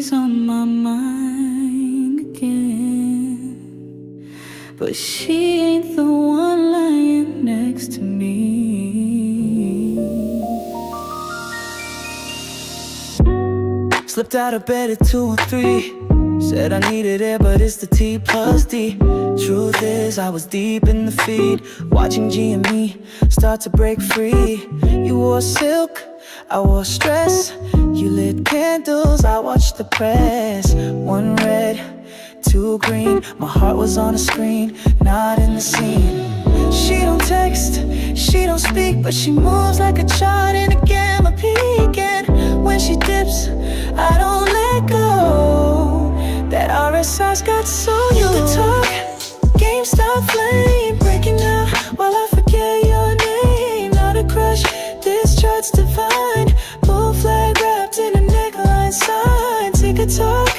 she's on my mind again, but she ain't the one lying next to me. Slipped out of bed at 2 or 3. Said I needed it, but it's the T plus D. Truth is, I was deep in the feed, watching G and me start to break free. You wore silk, I wore stress. You lit candles, I watched the press. 1 red, 2 green. My heart was on a screen, not in the scene. She don't text, she don't speak, but she moves like a child in a gamma peak. And when she dips, I don't let go. That RSI's got so you can talk, GameStop flame breaking out while I forget your name. Not a crush, this chart's divine. Bull flag wrapped in a neckline sign. Take a talk,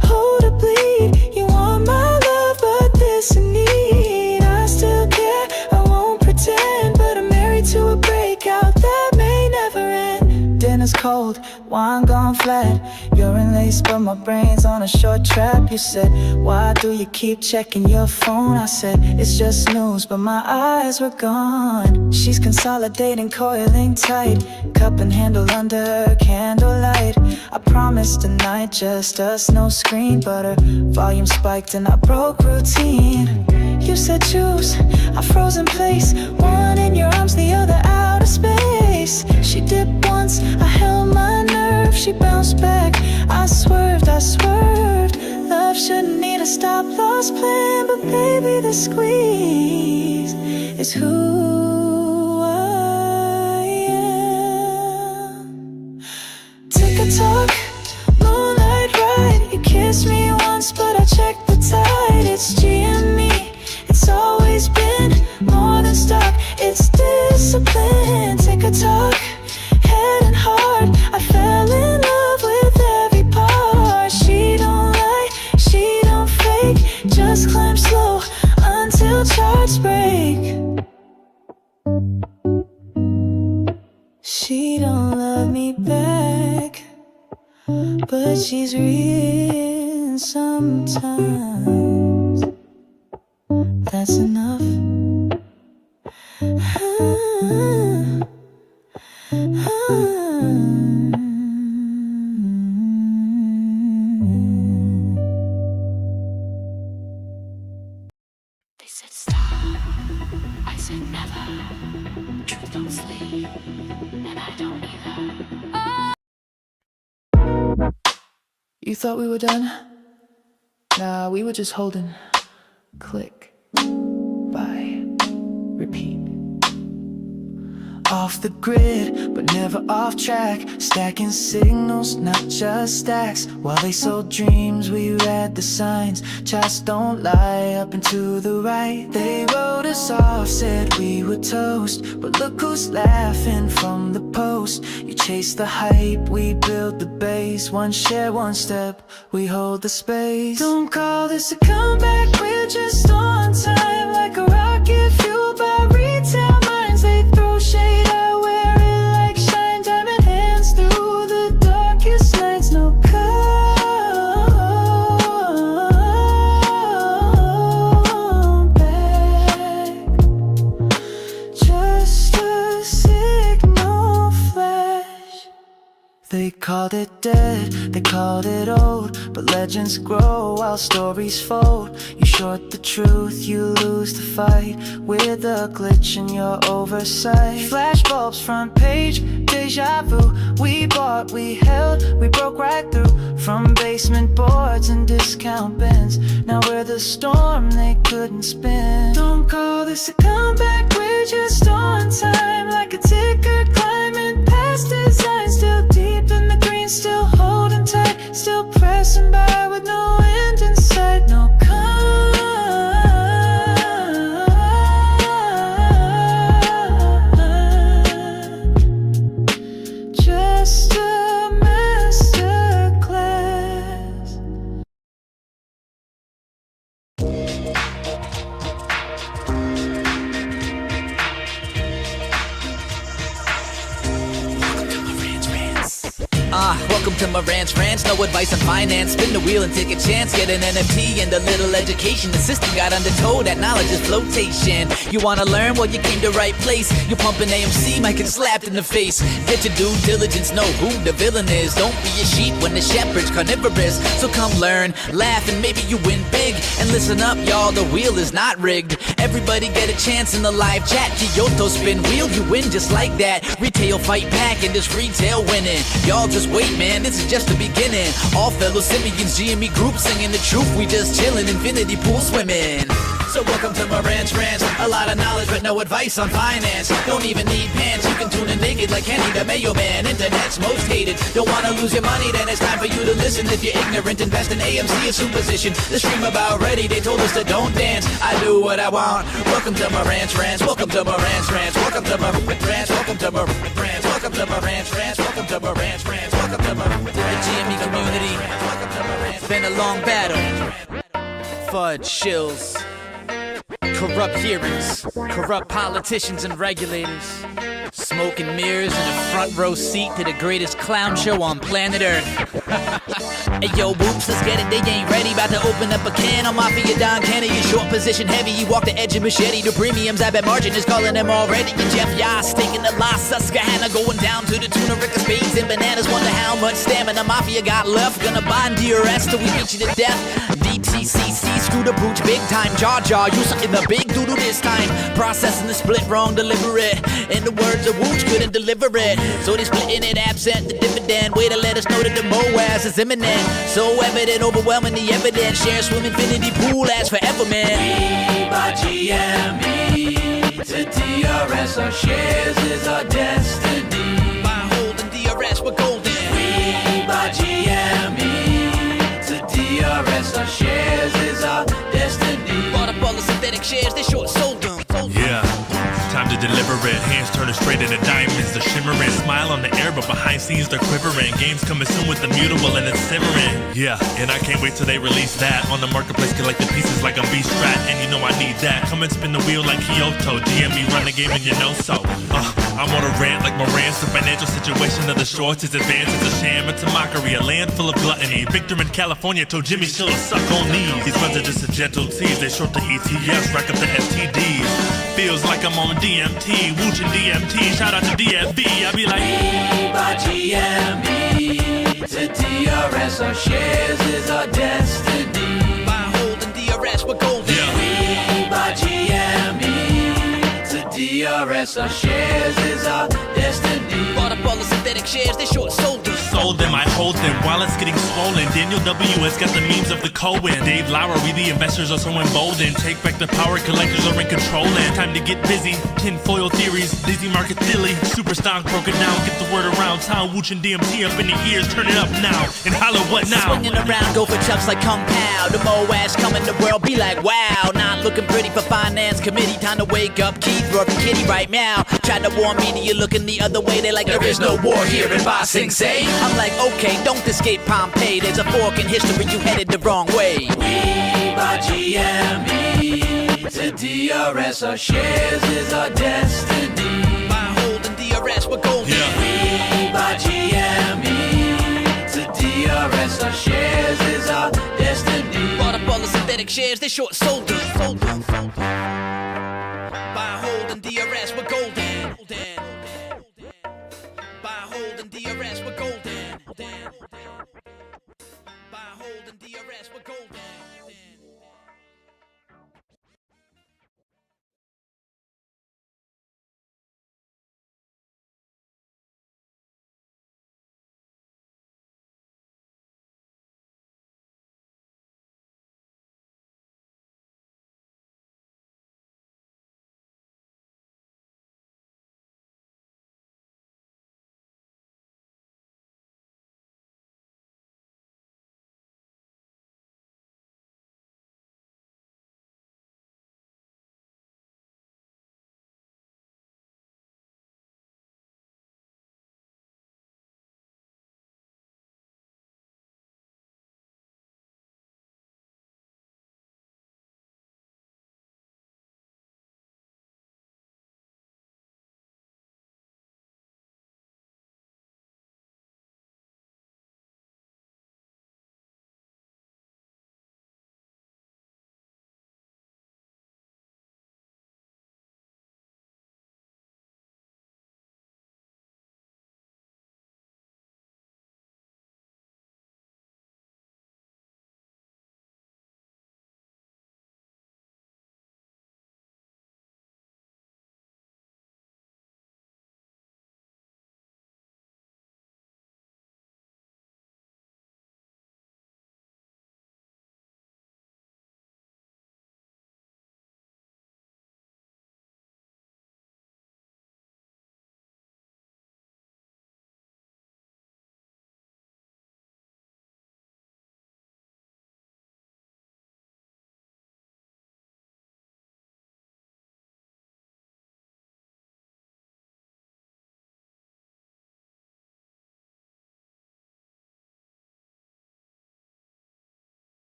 hold a bleed. You want my love, but this in need. I still care, I won't pretend, but I'm married to a breakout that may never end. Dinner's cold, wine gone flat. You're in lace, but my brain's on a short trap. You said, why do you keep checking your phone? I said, it's just news, but my eyes were gone. She's consolidating, coiling tight, cup and handle under her candlelight. I promised tonight, just us, no screen, but her volume spiked and I broke routine. You said choose, I froze in place. One in your arms, the other out of space. She dipped once, I held my nerve. She bounced back, I swerved, I swerved. Love shouldn't need a stop-loss plan, but baby the squeeze is who I am. Tick a tock, moonlight ride. You kissed me once, but I checked the tide. It's G and me, it's always been more than stock. It's discipline. Tick a tock, head and heart. I fell in love with every part. She don't lie, she don't fake. Just climb slow until charts break. She don't love me back, but she's real sometimes. That's enough. They said stop, I said never. Truth don't sleep, and I don't either. You thought we were done? Nah, we were just holding. Click, buy, repeat. Off the grid, but never off track. Stacking signals, not just stacks. While they sold dreams, we read the signs. Charts don't lie, up and to the right. They wrote us off, said we were toast. But look who's laughing from the post. You chase the hype, we build the base. One share, one step, we hold the space. Don't call this a comeback, we're just on time. Like a rocket fueled by retail minds. They throw shade, I wear it like shine. Diamond hands through the darkest nights. No comeback, just a signal flash. They called it dead, they called it old, but legends grow while stories fold. You short the truth, you lose the fight with a glitch in your oversight. Flashbulbs, front page, deja vu. We bought, we held, we broke right through. From basement boards and discount bins, now we're the storm they couldn't spin. Don't call this a comeback, we're just on time. Like a ticker climbing past design. Still deep in the green, still holding tight. Still pressing by with no end in sight. No just a masterclass. Welcome to my rants, no advice on finance. Spin the wheel and take a chance, get an NFT and a little education. The system got undertold, that knowledge is flotation. You wanna learn? Well, you came to right place. You pumping AMC, might get slapped in the face. Get your due diligence, know who the villain is. Don't be a sheep when the shepherd's carnivorous. So come learn, laugh, and maybe you win big. And listen up, y'all, the wheel is not rigged. Everybody get a chance in the live chat. Kyoto spin wheel, you win just like that. Retail fight back and this retail winning. Y'all just wait, man, this is just the beginning. All fellow simians, GME group singing the truth. We just chillin', infinity pool swimming. So welcome to my rants. A lot of knowledge but no advice on finance. Don't even need pants, you can tune in naked like Henry the Mailman. Internet's most hated. Don't wanna lose your money, then it's time for you to listen. If you're ignorant, invest in AMC, a superstition. The stream about ready, they told us to don't dance. I do what I want. Welcome to my rants. Welcome to my rants. Welcome to my rants. Welcome to my rants. Welcome to my rants. Welcome to my rants. Welcome to my GME community. It's been a long battle. Fudge shills. Corrupt hearings, corrupt politicians and regulators, smoke and mirrors and a front row seat to the greatest clown show on planet Earth. Hey yo, whoops, let's get it, they ain't ready. About to open up a can on Mafia Don Kennedy. Short position heavy, he walked the edge of machete. The premiums, I bet margin is calling them already. And Jeff Yas taking the loss, Susquehanna going down to the tuna, Ricker spades and bananas. Wonder how much stamina Mafia got left. Gonna bond DRS till we beat you to death. Deep CCC, screw the brooch big time. Jaw, you something the big doodle this time. Processing the split wrong, deliver it. In the words of Wooch, couldn't deliver it. So they splitting it absent, the dividend. Way to let us know that the MOAS is imminent. So evident, overwhelming the evidence. Share swim infinity pool as forever, man. We buy GME to DRS. Our shares is our destiny. Buy, hold, and DRS, we're golden. We buy GME to DRS. Our shares is our destiny. Bought up all the synthetic shares, they short sold them. Yeah, time to deliver it. Hands turning straight into diamonds. They're shimmering. Smile on the air, but behind scenes they're quivering. Games coming soon with the mutable and it's simmering. Yeah, and I can't wait till they release that. On the marketplace, collecting pieces like I'm B-Strat. And you know I need that. Come and spin the wheel like Kyoto. GME run the game and you know so. I'm on a rant like Morant's. The financial situation of the shorts is advanced. It's a sham, it's a mockery. A land full of gluttony. Victor in California told Jimmy Chill to suck on these. These runs are just a gentle tease. They short the ETFs, rack up the STDs. Feels like I'm on DMT, Wooch and DMT, shout out to DFB, I be like We buy GME to DRS, our shares is our destiny. Buy, hold, and DRS, we're golden. Yeah. We buy GME to DRS, our shares is our destiny. Bought up all the synthetic shares, they short sold them. Sold them, I hold them while it's getting swollen. Daniel W. has got the memes of the Cohen. Dave Lowry, the investors are so emboldened. Take back the power, collectors are in control. And time to get busy. Tinfoil theories, dizzy market dilly. Super stock broken down, get the word around town. Wooch and DMT up in the ears, turn it up now. And holla what now? Swinging around, go for chucks like Kung Pao. The MOAS coming the world, be like wow. Not looking pretty for finance committee. Time to wake up, Keith, Rourke, and Kitty right now. Tried to warn me, you looking the other way. They like there is no war here in Ba Sing Se. I'm like, okay, don't escape Pompeii. There's a fork in history, you headed the wrong way. We buy GME to DRS, our shares is our destiny. Buy, hold, and DRS, we're golden. Yeah. We buy GME to DRS, our shares is our destiny. Bought up all the synthetic shares, they short sold them. Buy, hold, and DRS, we're golden. Buy, hold, and DRS, we're golden. Buy, hold, and DRS, we're golden.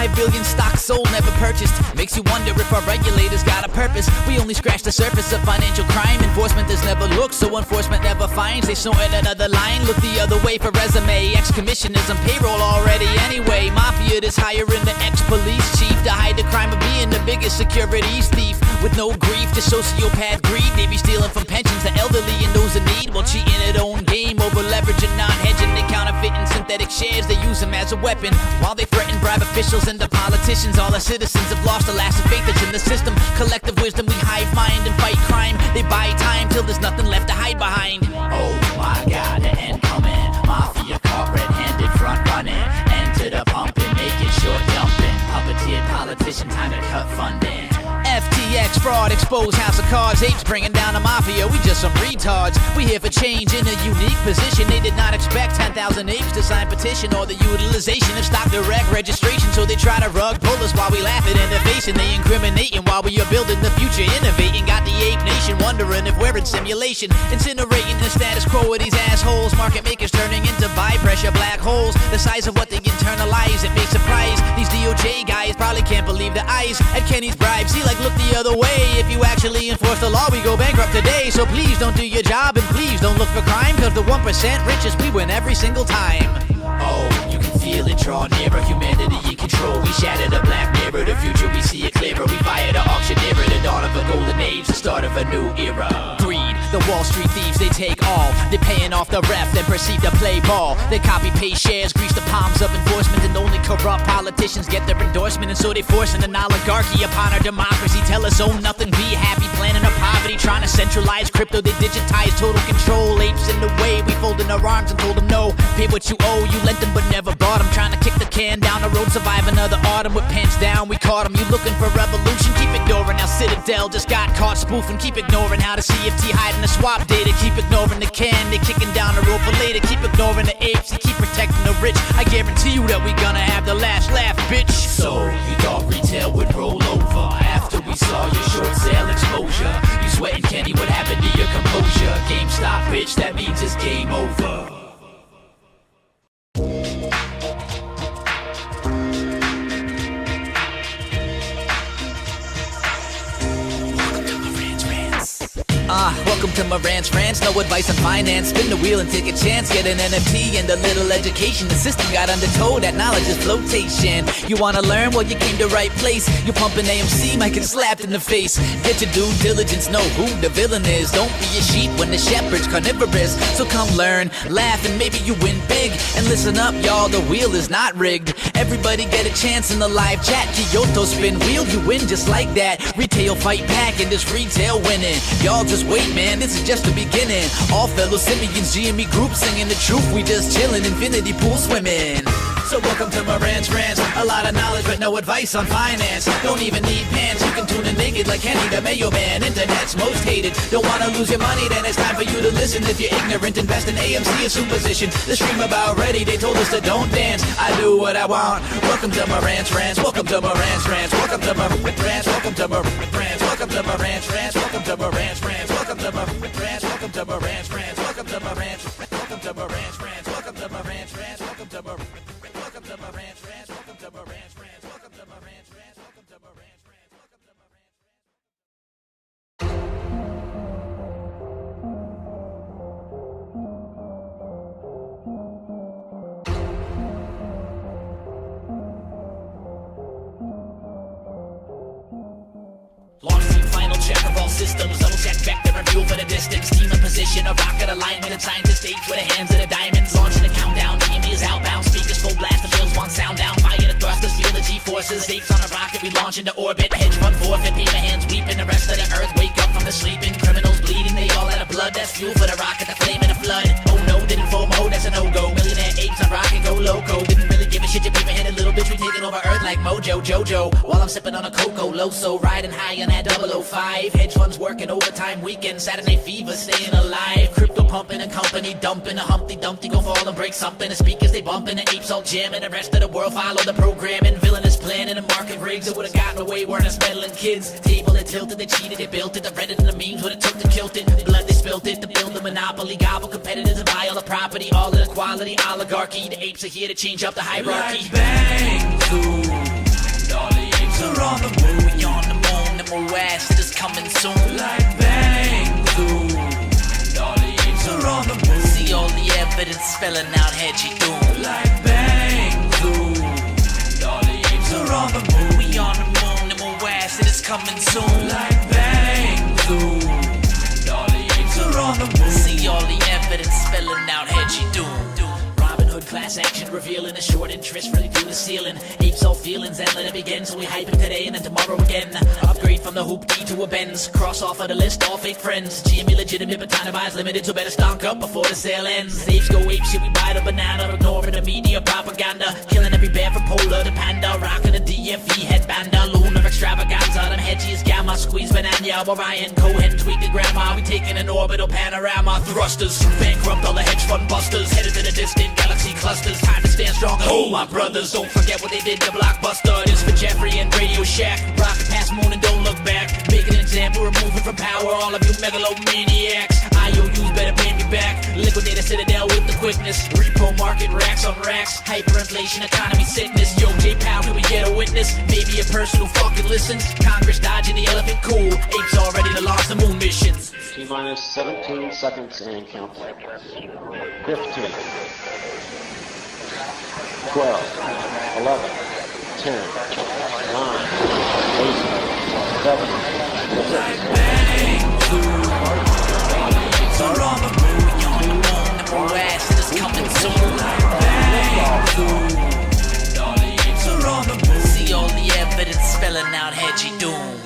5 billion stocks sold, never purchased. Makes you wonder if our regulators got a purpose. We only scratch the surface of financial crime. Enforcement has never looked, so enforcement never finds. They snorting another line, look the other way for resume. Ex-commissioners on payroll already anyway. Mafia that's hiring the ex-police chief to hide the crime of being the biggest securities thief. With no grief, just sociopath greed. They be stealing from pensions, the elderly and those in need, while cheating at own game, over leveraging, non-hedging. They counterfeiting synthetic shares, they use them as a weapon, while they threaten bribe officials and the politicians. All our citizens have lost the last of faith that's in the system. Collective wisdom, we hive mind and fight crime. They buy time till there's nothing left to hide behind. Oh my God, the end coming. Mafia caught red-handed, front running. Enter the pumping, make it short dumping. Puppeteer politician, time to cut funding. FTX fraud, expose house of cards. Apes bringing down the mafia, we just some retards. We here for change in a unique position. They did not expect 10,000 apes to sign petition, or the utilization of stock direct registration. So they try to rug pull us while we laughing in the face, and they incriminating while we are building the future, innovating. Got the ape nation wondering if we're in simulation, incinerating the status quo of these assholes. Market makers turning into buy pressure black holes, the size of what they internalize. It may surprise these DOJ guys, probably can't believe their eyes at Kenny's bribes. See, like, look the other way. If you actually enforce the law, we go bankrupt today. So please don't do your job, and please don't look for crime, cause the 1% richest, we win every single time. Oh, you can feel it draw nearer. Humanity in control. We shatter the black mirror. The future, we see it clearer. We fire the auctioneer. The dawn of a golden age. The start of a new era. Greed, the Wall Street thieves, they take all. They're paying off the ref, then proceed to play ball. They copy paste shares, grease the palms of enforcement, and only corrupt politicians get their endorsement. And so they forcing an oligarchy upon our democracy. Tell us own nothing, be happy, planning our poverty. Trying to centralize crypto, they digitize total control. Apes in the way, we folding our arms and told them no. Pay what you owe, you lent them but never bought them. Trying to kick the can down the road, survive another autumn with pants down. We caught them, you looking for revolution, keep ignoring. Now Citadel just got caught spoofing, keep ignoring how the CFT hiding the swap data. Keep ignoring the can, they kicking down the road for later. Keep ignoring the apes, they keep protecting the rich. I guarantee you that we gonna have the last laugh, bitch. So, you thought retail would roll over after we saw your short sale exposure. You sweating, Kenny, what happened to your composure? GameStop, bitch, that means it's game over. Welcome to my rants, no advice on finance. Spin the wheel and take a chance. Get an NFT and a little education. The system got undertold, that knowledge is flotation. You wanna learn? Well, you came to right place. You're pumping AMC, might get slapped in the face. Get your due diligence, know who the villain is. Don't be a sheep when the shepherd's carnivorous. So come learn, laugh, and maybe you win big. And listen up, y'all, the wheel is not rigged. Everybody get a chance in the live chat. Kyoto spin wheel, you win just like that. Retail fight back and this retail winning. Y'all just wait, man, this is just the beginning. All fellow simians, GME group singing the truth. We just chillin', infinity pool swimming. So welcome to my rants. A lot of knowledge but no advice on finance. Don't even need pants, you can tune in naked like Henry the Mayo Man. Internet's most hated. Don't wanna lose your money, then it's time for you to listen. If you're ignorant, invest in AMC, a superstition. The stream about ready, they told us to don't dance. I do what I want. Welcome to my rants. Welcome to my rants. Welcome to my rants. Welcome to my rants. Welcome to my rants. Welcome to my rants. Welcome to my rants. Welcome to my rants. Welcome to my rants. Welcome to my rants. Welcome to my rants. Welcome to my Welcome to my ranch, welcome to my ranch, welcome to my ranch, welcome to my ranch, welcome to my ranch. Launch team, final check of all systems. Double check back the review for the distance. Team in position, a rocket alignment. And scientist stage with the hands of the diamonds. Launching the countdown, EME is outbound. Speakers full blast, the fields want sound down. Fire the thrusters, feel the G-forces. Stakes on a rocket, we launch into orbit. Hedge fund forfeit, paper hands weeping. The rest of the earth wake up from the sleeping. Criminals bleeding, they all out of blood. That's fuel for the rocket, the flame and the flood. Oh no, didn't FOMO, that's a no-go. Millionaire apes on rocket, go loco. Didn't really give a shit, your paper headed little bitch. We taking over earth like Mojo Jojo. While I'm sipping on a Coco Loso, riding high on that 005. Hedge funds working overtime weekend. Saturday fever, staying alive. Crypto pumping, a company dumping. A Humpty Dumpty go fall and break something. The speakers they bumping, the apes all jamming. The rest of the world follow the programming. Villainous planning, the market rigs. It would've gotten away, weren't us meddling kids. Table it tilted, they cheated, they built it. The Reddit and the memes would have took to kilt it. The blood they spilt it, to build the monopoly. Gobble competitors and buy all the property. All inequality, oligarchy. The apes are here to change up the hierarchy. Like bang, zoom, are on the moon. We on the moon, and more acid is coming soon. Like bang, zoom. And all the apes are on the moon. See all the evidence spelling out hedgy doom. Like bang, zoom. And all the apes are on the moon. We on the moon, and more acid is coming soon. Like bang, zoom. And all the apes are on the moon. See all the evidence spelling out hedgy doom. Class action revealing a short interest really through the ceiling. Apes all feelings and let it begin. So we hype it today and then tomorrow again. Upgrade from the hoop D to a Benz. Cross off of the list all fake friends. GME legitimate but time to buy is limited, so better stock up before the sale ends. Apes go ape shit, we buy the banana. Ignoring the media propaganda. Killing every bear from polar to panda. Rocking a DFE headband. Lunar extravaganza. Them hedgies gamma squeeze banana. Orion Cohen tweak the grandma. We taking an orbital panorama. Thrusters bankrupt all the hedge fund busters. Headed to the distant galaxy clusters, time to stand strong. Oh, my brothers, don't forget what they did to Blockbuster. This for Jeffrey and Radio Shack. Rocket past moon and don't look back. Make an example, removing from power all of you megalomaniacs. IOUs better pay me back. Liquidate a citadel with the quickness. Repo market racks on racks. Hyperinflation, economy sickness. Yo, J-Pow, can we get a witness? Maybe a person who fucking listens. Congress dodging the elephant cool. Apes all ready to launch the moon missions. T-minus 17 seconds and counting. 15. 12, 11, 10, 9, 8, 7, 6. Are on the moon, we on the moon, and more acid is coming soon. And all the apes are on the moon. See all the evidence spelling out hedgy doom.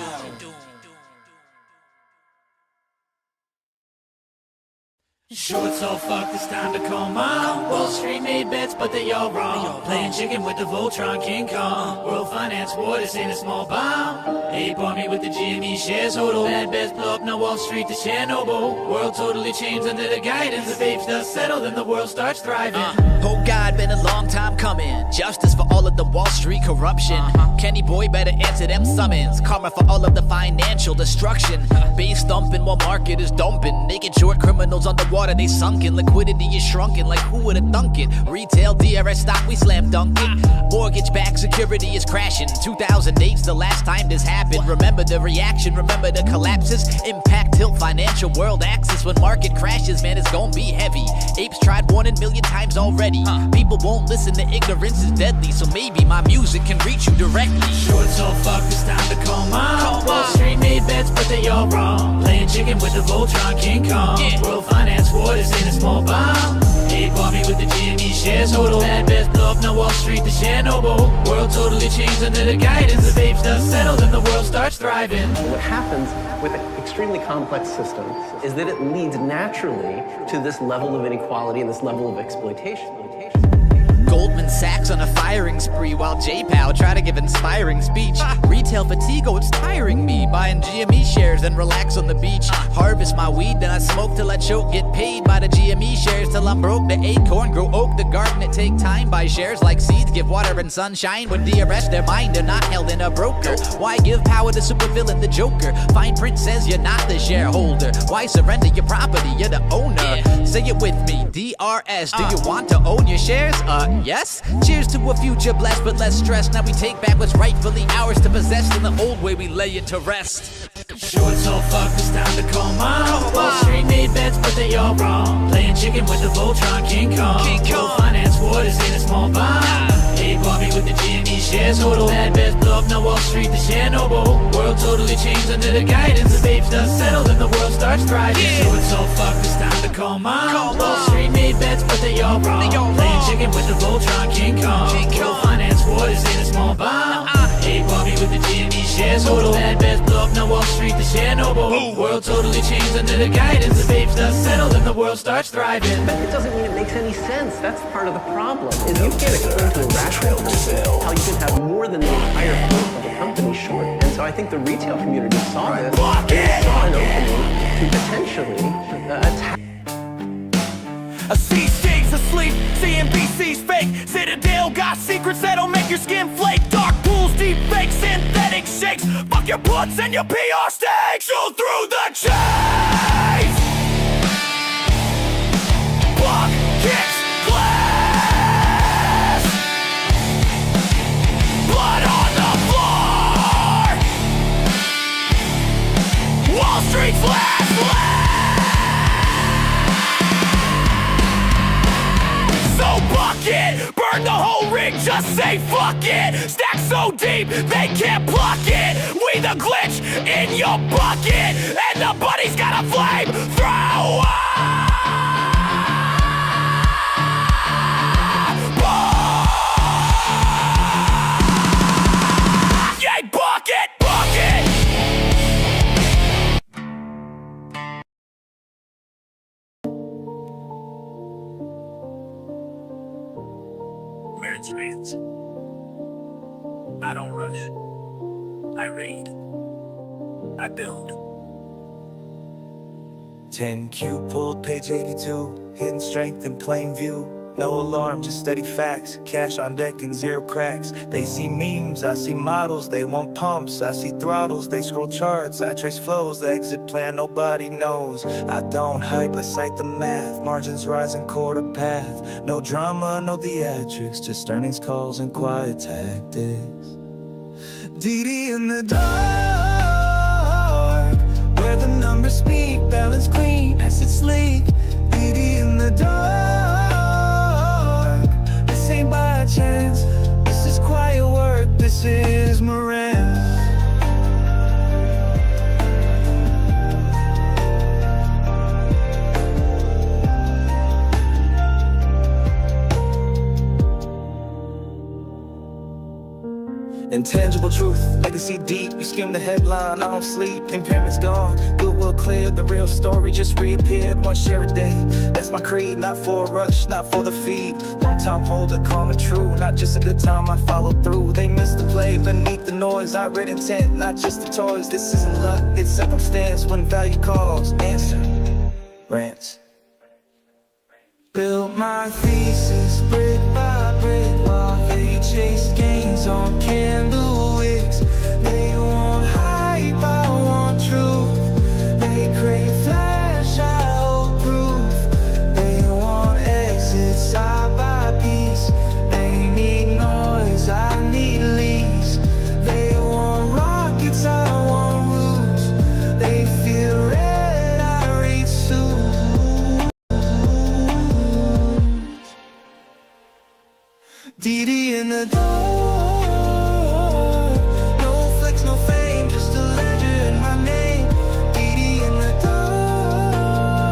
Sure, it's all fucked, it's time to come on. Wall Street made bets, but they all wrong. Playing chicken with the Voltron King Kong. World finance war, this ain't a small bomb. Ape army with the GME shares hodl. Bad bets blow up, now Wall Street to Chernobyl. World totally changed under the guidance. If apes does settle, then the world starts thriving. Oh God, been a long time coming. Justice for all of the Wall Street corruption. Kenny boy better answer them summons. Karma for all of the financial destruction. Base thumping while market is dumping. Naked short criminals on the water, they sunken. Liquidity is shrunken, like who would've thunk it? Retail DRS stock, we slam dunk it. Mortgage-backed security is crashing. 2008's the last time this happened. Remember the reaction, remember the collapses. Impact tilt financial world axis. When market crashes, man, it's gonna be heavy. Apes tried 1 in a million times already. People won't listen, the ignorance is deadly. So maybe my music can reach you directly. Sure, it's all fucked, it's time to come on. Wall Street made bets, but they all wrong. Playing chicken with the Voltron King Kong. World finance war, this ain't a small bomb. Ape army with the GME shares hodl. Bad bets blow up, now Wall Street to Chernobyl. World totally changed under the guidance. If apes does settle, then the world starts thriving. What happens with an extremely complex system is that it leads naturally to this level of inequality and this level of exploitation. Goldman Sachs on a firing spree while J-Pow try to give inspiring speech. Retail fatigue, oh, it's tiring me. Buying GME shares and relax on the beach. Harvest my weed, then I smoke till I choke. Get paid by the GME shares till I'm broke. The acorn grow oak, the garden it take time. Buy shares like seeds, give water and sunshine. When DRS their mind, they're not held in a broker. Why give power to supervillain the Joker? Fine print says you're not the shareholder. Why surrender your property? You're the owner. Say it with me, DRS. Do you want to own your shares? Yes? Cheers to a future blessed but less stressed. Now we take back what's rightfully ours to possess. In the old way we lay it to rest. Sure, it's all fucked, it's time to come on. Wall Street made bets, but they all wrong. Playing chicken with the Voltron King Kong. World finance war, this ain't a small bomb. Ape army with the GME shares hodl. Bad bets blow up, now Wall Street to Chernobyl. World totally changed under the guidance. If apes does settle, then the world starts thriving. Sure, it's all fucked, it's time to come on. Wall Street made bets, but they all wrong. Playing chicken with the Voltron King Kong. World finance war, this ain't a small bomb. Ape army with the GME shares hodl. Bad bets blow up, now Wall Street to Chernobyl. World totally changed under the guidance. If apes does settle, then the world starts thriving. But it doesn't mean it makes any sense. That's part of the problem. Is you can't explain to a rational person how you can have more than the entire float of a company short. And so I think the retail community saw this. They saw an opening to potentially attack. I see shades asleep, CNBC's fake. Citadel got secrets that'll make your skin flake. Dark pools, deep fake, synthetic shakes. Fuck your puts and your PR stakes. Shoot through the chase. Block kicks glass. Blood on the floor. breathes last. So bucket, burn the whole rig, just say fuck it. Stack so deep, they can't pluck it. We the glitch in your bucket, and the buddy's got a flame thrower. Yay, bucket, bucket. Marriage rant. I don't rush. I read. I build. 10Q pulled page 82, hidden strength in plain view. No alarm, just steady facts, cash on deck and zero cracks. They see memes, I see models, they want pumps. I see throttles, they scroll charts, I trace flows. The exit plan nobody knows. I don't hype, I cite the math. Margins rising quarter path. No drama, no theatrics, just earnings calls and quiet tactics. DD in the dark, where the numbers speak, balance clean, assets sleek. DD in the dark, this ain't by chance, this is quiet work, this is Moran. Intangible truth, legacy deep, you skim the headline, I don't sleep, impairment's gone, goodwill clear, the real story just reappeared, one share a day, that's my creed, not for a rush, not for the feed, long time holder, calm and true, not just a good time, I follow through, they missed the play, beneath the noise, I read intent, not just the toys, this isn't luck, it's circumstance, when value calls, answer, rants. Built my thesis, brick by brick, while they chase gains on candle wicks. They want hype, I want truth. They crave flash, I hold proof. They want exits, I buy peace. They need noise, I need leads. They want rockets, I want roots. They feel red, I read suit. DD in the dark, no flex, no fame, just a ledger in my name. DD in the dark,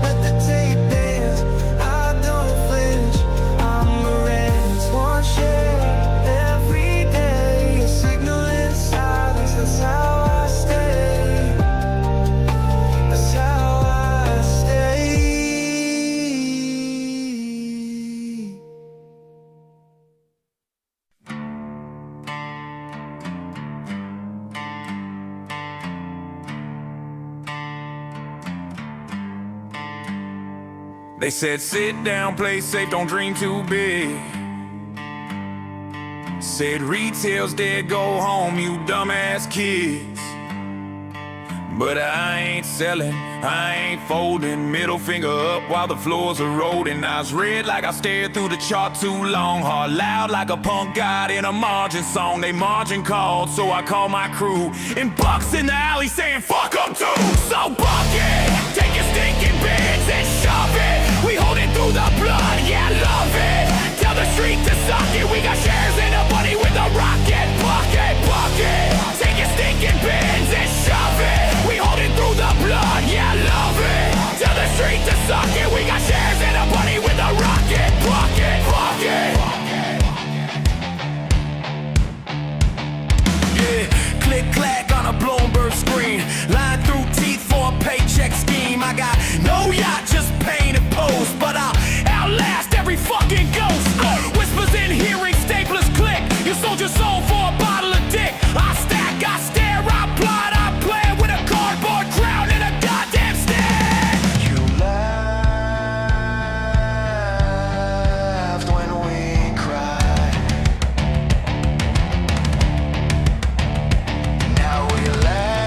let the tape dance, I don't flinch, I'm a rant. One share every day, a signal in silence, that's how I stay, that's how I stay. They said sit down, play safe, don't dream too big. Said retail's dead, go home, you dumbass kids. But I ain't selling, I ain't folding. Middle finger up while the floors are rolling. Eyes red like I stared through the chart too long. Heart loud like a punk god in a margin song. They margin called, so I call my crew. And Bucks in the alley saying fuck them too. So bucket, take your stinking beds and shove it. We hold it through the blood, yeah, love it. Tell the street to suck it. We got shares in a buddy with a rocket. Bucket, bucket, take your stinking beds and shove it. We hold it through the blood, yeah, love it. Tell the street to suck it. We got shares in a buddy with a rocket. Bucket, bucket. Yeah, click clack on a Bloomberg screen. Line through teeth for a paycheck scheme. I got no yacht, just paint and pose, but I'll outlast every fucking ghost. Whispers in hearing, staplers click. You sold your soul for a bottle of dick. I stack, I stare, I plot, I play with a cardboard crown and a goddamn stick. You laughed when we cried. Now we laugh.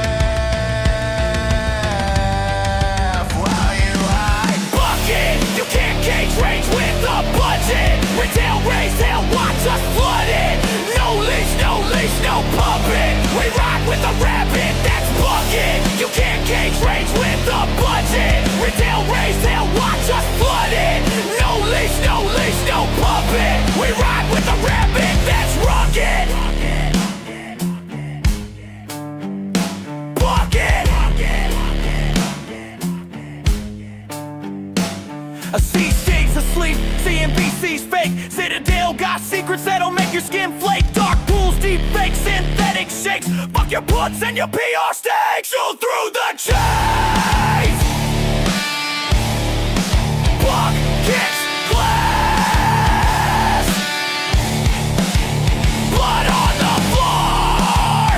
A sea stage asleep, CNBC's fake. Citadel got secrets that'll make your skin flake. Dark pools, deep fake, synthetic shakes. Fuck your puts and your PR stakes. Shoot through the chains. Block, kicks, glass. Blood on the floor.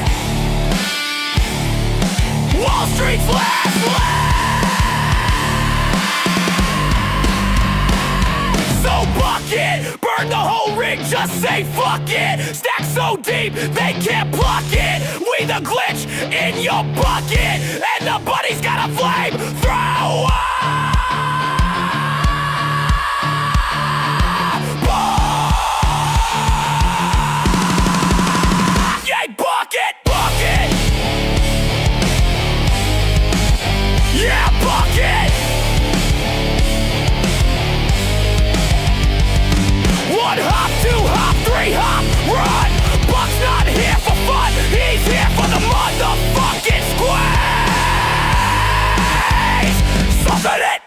Wall Street's last laugh. So bucket, burn the whole rig, just say fuck it. Stack so deep, they can't block it. We the glitch in your bucket, and the buddy's got a flame thrower. Yay, bucket, bucket. Yeah, bucket. One hop, two hop, three hop, run. Buck's not here for fun, he's here for the motherfucking squeeze. Something it.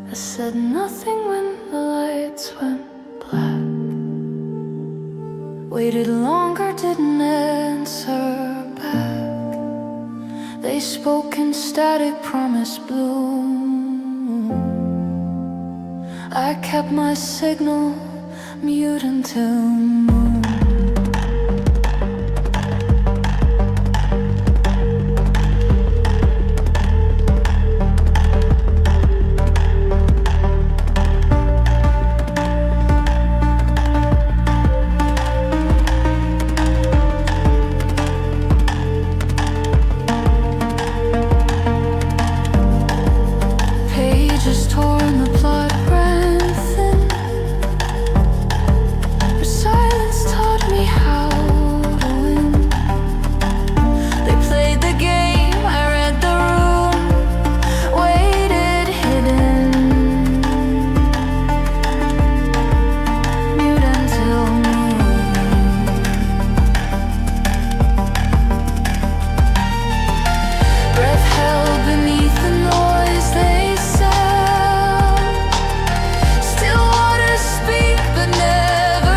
I said nothing when the lights went black. Waited longer, didn't answer back. They spoke in static, promised bloom. I kept my signal mute until noon. Pages torn, the plot ran thin. But silence taught me how to win. They played the game, I read the room, waited hidden, mute until noon. Breath held beneath the noise they sound. Still waters speak, but never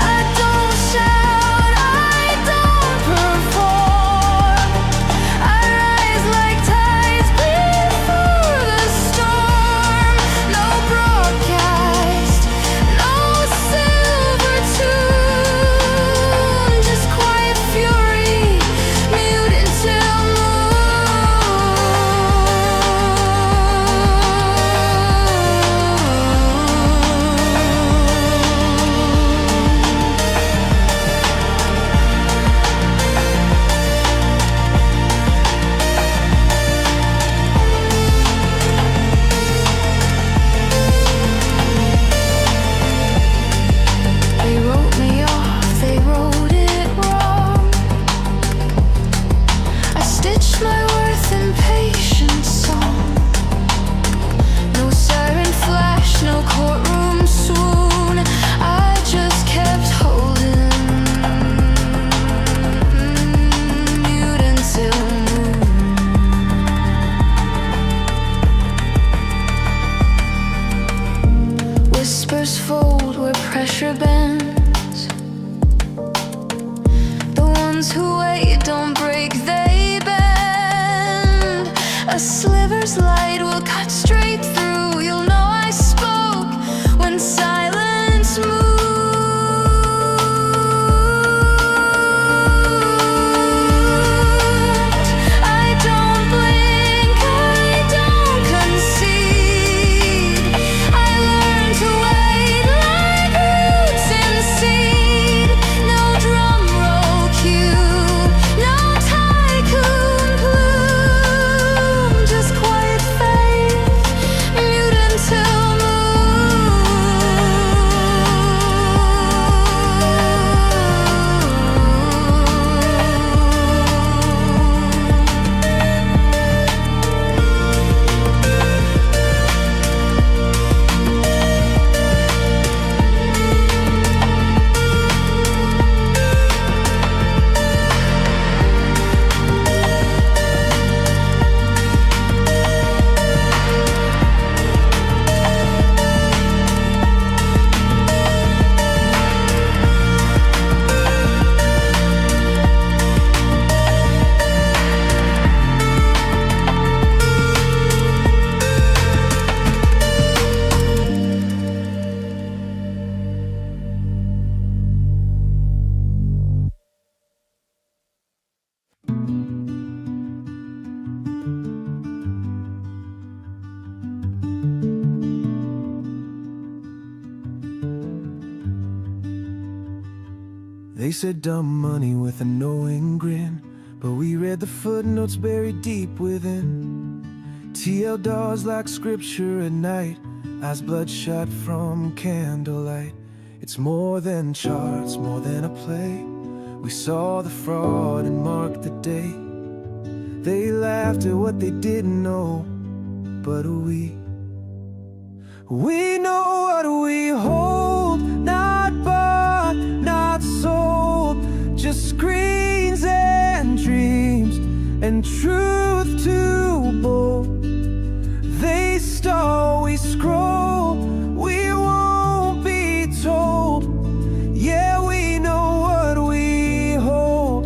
I don't shout, I don't perform. I rise like tides before the storm. No broadcast, no silver tune, just quiet fury, mute until They wrote me off, they wrote it wrong. I stitched my worth in patient song. No siren flash, no courtroom swoon. I just kept holding, mute until noon. Whispers fold where pressure bends. The ones who wait don't break, they bend. A sliver's light will cut straight through. You'll know I spoke when silence moved. I don't blink, I don't concede. I learned to wait like roots in seed. No drum roll cue, no tycoon clue. They said dumb money with a knowing grin, but we read the footnotes buried deep within. TL doors like scripture at night, eyes bloodshot from candlelight. It's more than charts, more than a play. We saw the fraud and marked the day. They laughed at what they didn't know, but we know what we hold, not bought, not sold, just screens and dreams, and truth too bold. They stall, we scroll, we won't be told. Yeah, we know what we hold.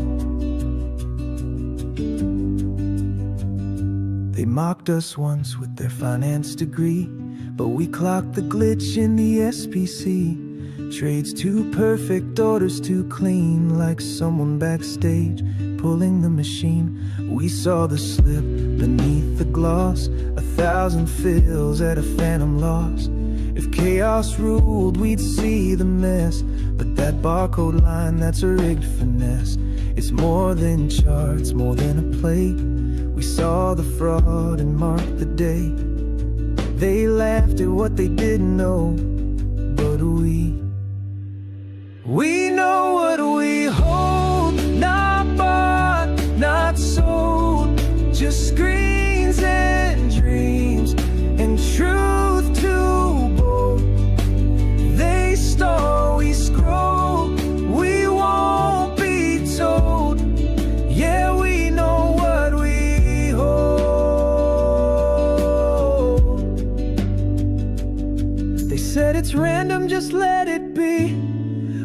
They mocked us once with their finance degree, but we clocked the glitch in the SPC. Trades too perfect, orders too clean, like someone backstage pulling the machine. We saw the slip beneath the gloss, 1,000 fills at a phantom loss. If chaos ruled, we'd see the mess, but that barcode line, that's a rigged finesse. It's more than charts, more than a play. We saw the fraud and marked the day. They laughed at what they didn't know, but we know what we hold, not bought, not sold, just screens and dreams, and truth too bold. They stall, we scroll, we won't be told. Yeah, we know what we hold. They said it's random, just let it be,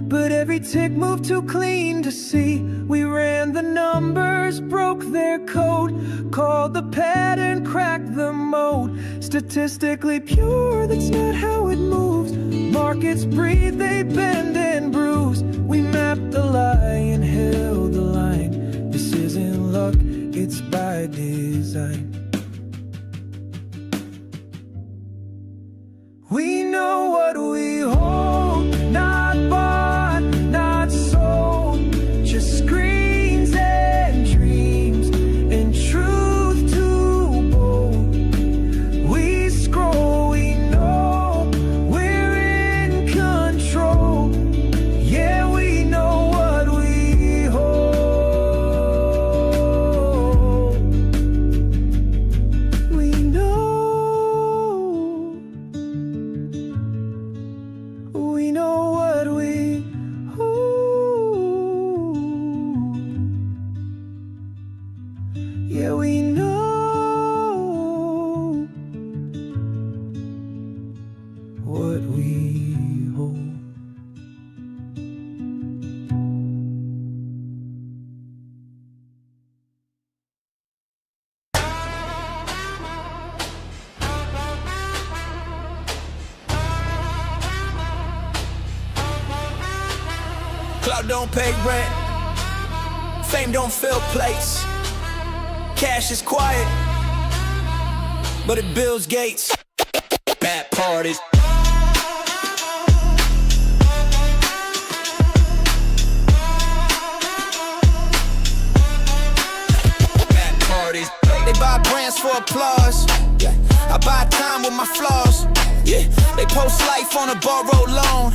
but every tick moved too clean to see. We ran the numbers, broke their code, called the pattern, cracked the mode. Statistically pure, that's not how it moves. Markets breathe, they bend and bruise. We mapped the lie and held the line. This isn't luck, it's by design. We know what we hold, not bought, not sold, just screens and dreams, and truth too bold. We scroll, we know we're in control. Yeah, we know what we hold. We know what we hold. Yeah, we know what we hold. Cloud don't pay rent, fame don't fill plates, cash is quiet, but it builds gates. Bad parties. Bad parties. They buy brands for applause. Yeah. I buy time with my flaws. Yeah. They post life on a borrowed loan.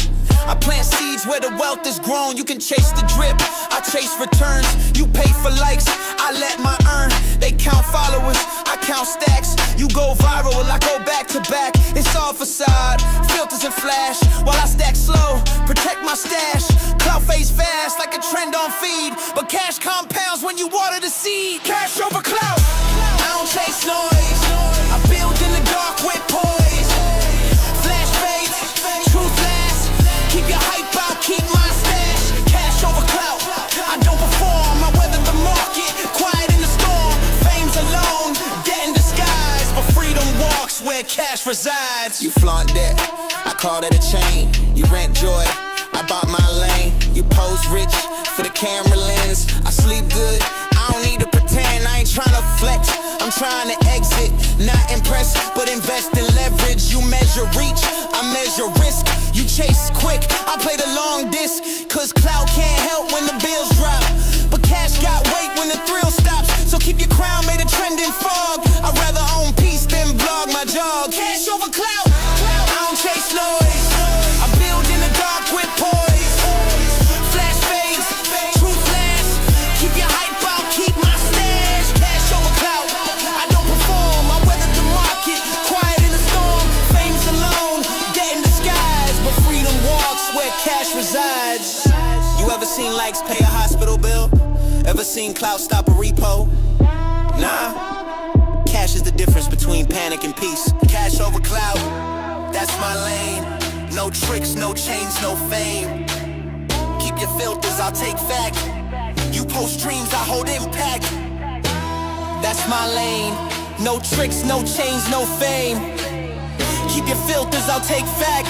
I plant seeds where the wealth is grown. You can chase the drip, I chase returns. You pay for likes, I let my earn. They count followers, I count stacks. You go viral, I go back to back. It's all facade, filters and flash. While I stack slow, protect my stash. Clout fades fast like a trend on feed, but cash compounds when you water the seed. Cash over clout, I don't chase noise. I build in the dark with poise. Flash fades, truth lasts. Keep your hype out, keep my stash. Cash over clout, I don't perform. I weather the market, quiet in the storm. Fame's alone, debt in disguise, but freedom walks where cash resides. You flaunt that, I call that a chain. You rent joy, I bought my lane. You pose rich for the camera lens. I sleep good, I don't need to pretend. I ain't tryna flex, I'm trying to exit. Not impress, but invest in leverage. You measure reach, I I measure risk, you chase quick. I play the long disc, cause clout can't help when the bills drop. But cash got weight when the thrill stops. So keep your crown made a trending fog. I'd rather own peace than vlog my jog. Cash over clout, I don't chase noise. I build in the dark with poise. Flash fades, true flash. Keep your hype out, keep my stash. Cash over clout, I don't perform. I weather the market, quiet in the storm. Fame's alone, dead in disguise. But freedom walks where cash resides. You ever seen likes pay a hospital bill? Ever seen clout stop a repo? Nah. Cash is the difference between panic and peace. Cash over clout, that's my lane. No tricks, no chains, no fame. Keep your filters, I'll take fact. You post dreams, I hold impact. That's my lane. No tricks, no chains, no fame. Keep your filters, I'll take fact.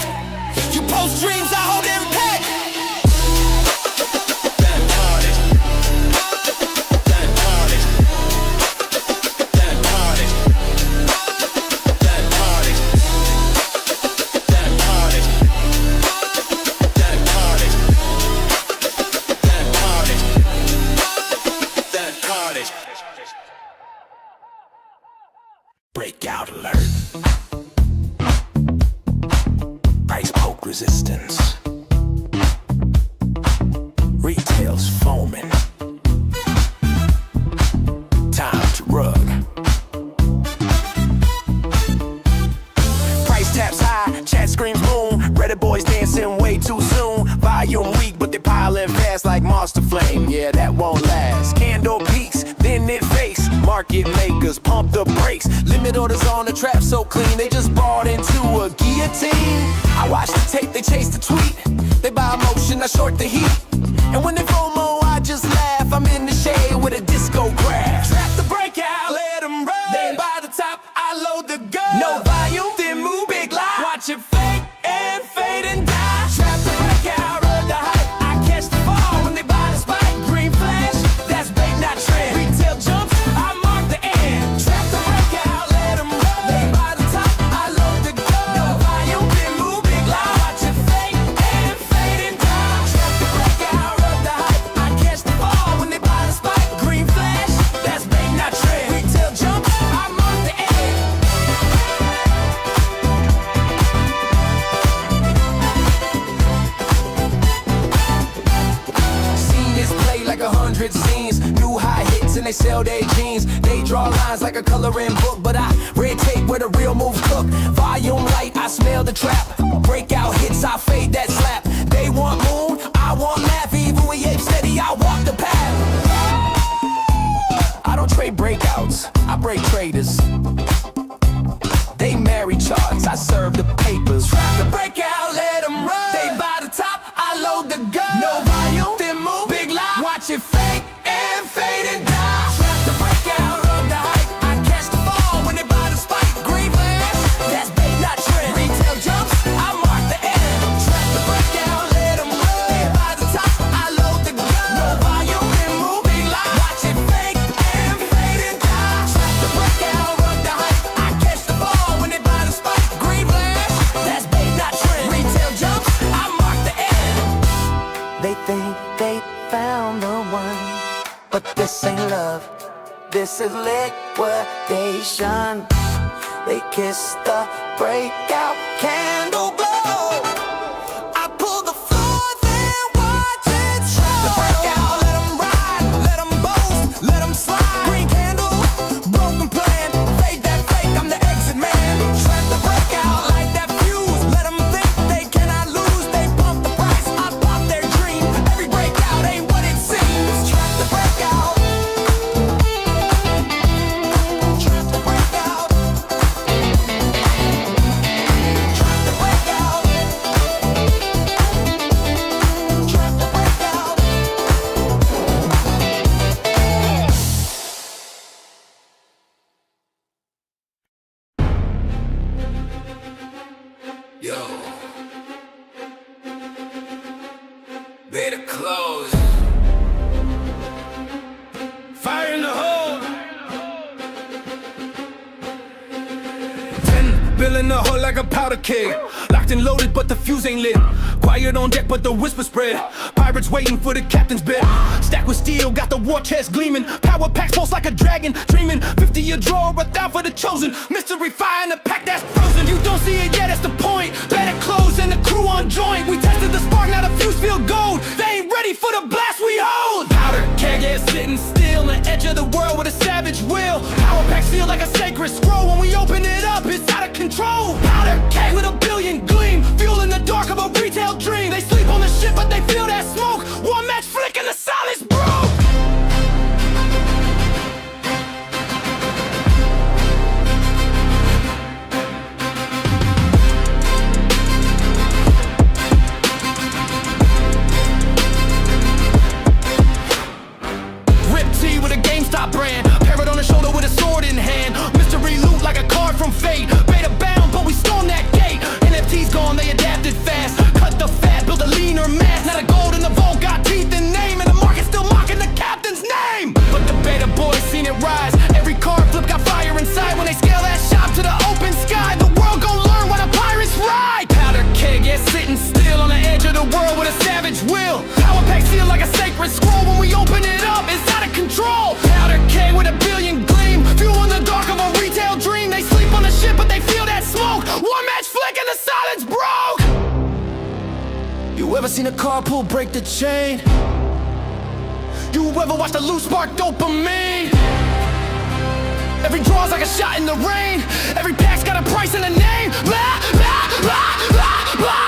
You post dreams, I hold impact. Breakout alert. Price poke resistance. Retail's foaming. Time to rug. Price taps high, chat screams boom. Reddit boys dancing way too soon. Volume weak, but they piling fast like monster flame. Yeah, that won't last. Candle peaks, then it face. Market makers pump the brakes. Limit orders on the trap so clean. They just bought into a guillotine. I watch the tape, they chase the tweet. They buy emotion, I short the heat. And when they FOMO, I just laugh. I'm in the shade with a disco graph. Trap the breakout, let them run. They buy the top, I load the gun. No volume, then move big lie. Watch it fake and fade and die. Trap the breakout, run the hype. I catch the ball when they buy the spike. Green flash, that's bait, not trend. Retail jumps, I mark the end. Trap the breakout, let them run. They buy the top, I load the gun. No volume, then move big lie. Watch it fake and fade and die. Trap the breakout, run the hype. I catch the ball when they buy the spike. Green flash, that's bait, not trend. Retail jumps, I mark the end. Seen this play like 100 scenes. New high hits and they sell their jeans. They draw lines like a coloring book, but I red tape where the real moves cook. Volume light, I smell the trap. Breakout hits, I fade that slap. They want moon, I want laugh. Even when ape steady, I walk the path. I don't trade breakouts, I break traders. They marry charts, I serve the papers. Trap the breakout, let them run. They buy the top, I load the gun. No volume, then move big lie. Watch it fake and fade and die. Trap the breakout, run the hype. I catch the ball when they buy the spike. Green flash, that's bait, not trend. Retail jumps, I mark the end. Trap the breakout, let them run. They buy the top, I load the gun. No volume, then move big lie. Watch it fake and fade and die. Trap the breakout, run the hype. I catch the ball when they buy the spike. Green flash, that's bait, not trend. Retail jumps, I mark the end. They think they found the one, but this ain't love, this is liquidation. They kiss the breakout candle glow. I pull the floor, then watch it show. The breakout, let them ride, let them boast, let them slide. Green candle, broken plan, fade that fake, I'm the exit man. Trap the breakout like that fuse, let them think they cannot lose. They pump the price, I pop their dream. Every breakout ain't what it seems. Trap the breakout. Trap the breakout. Trap the breakout. Trap the breakout. Yo, better close. Fire in the hole. 10 bill in the hole like a powder keg. Locked and loaded, but the fuse ain't lit. Quiet on deck, but the whisper spread. Pirates waiting for the captain's bid. Stacked with steel, got the war chest gleaming. Power packs pulse like a dragon, dreaming. 50 a draw, but down for the chosen. Mystery fire in the pack that's frozen. You don't see it yet, that's the point. Better close and the crew on joint. We tested the spark, now the fuse feel gold. They ain't ready for the blast we hold. Powder keg is sitting still on the edge of the world with a savage will. Power packs feel like a sacred scroll. When we open it up, it's out of control. Powder keg with a billion gleam. Fuel in the dark of a retail dream. They sleep on the ship, but they feel that smoke. One match flick and the silence broke. With a GameStop brand, parrot on the shoulder with a sword in hand. Mystery loot like a card from fate. Beta bound, but we stormed that gate. NFT's gone, they adapted fast. Cut the fat, build a leaner mass. Now the gold in the vault got teeth and name, and the market's still mocking the captain's name. But the beta boys seen it rise. Every card flip got fire inside. When they scale that shop to the open sky, the world gon' learn why the pirates ride. Powder keg, yeah, sitting still on the edge of the world with a savage will. Power pack seal like a sacred scroll. When we open it up, it's out of control. Powder keg with a billion gleam. Fuel in the dark of a retail dream. They sleep on the ship, but they feel that smoke. One match flick and the silence broke. You ever seen a carpool break the chain? You ever watched a loose spark dopamine? Every draw's like a shot in the rain. Every pack's got a price and a name. Blah, blah, blah, blah, blah.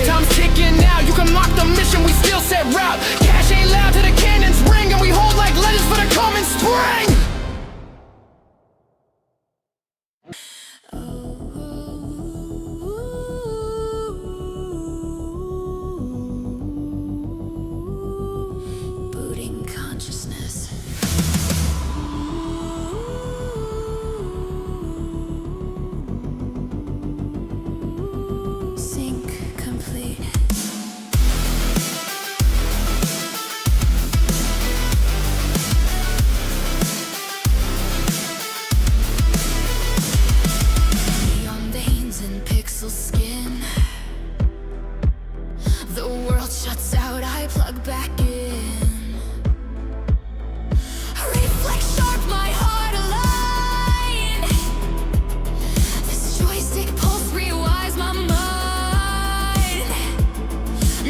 Time's ticking now, you can mock the mission, we still set route. Cash ain't loud till the cannons ring, and we hold like legends for the coming spring. Booting consciousness. Sync complete. Neon veins and pixel skin. The world shuts out, I plug back in. Reflex sharp, my heart aligned. This joystick pulse rewires my mind.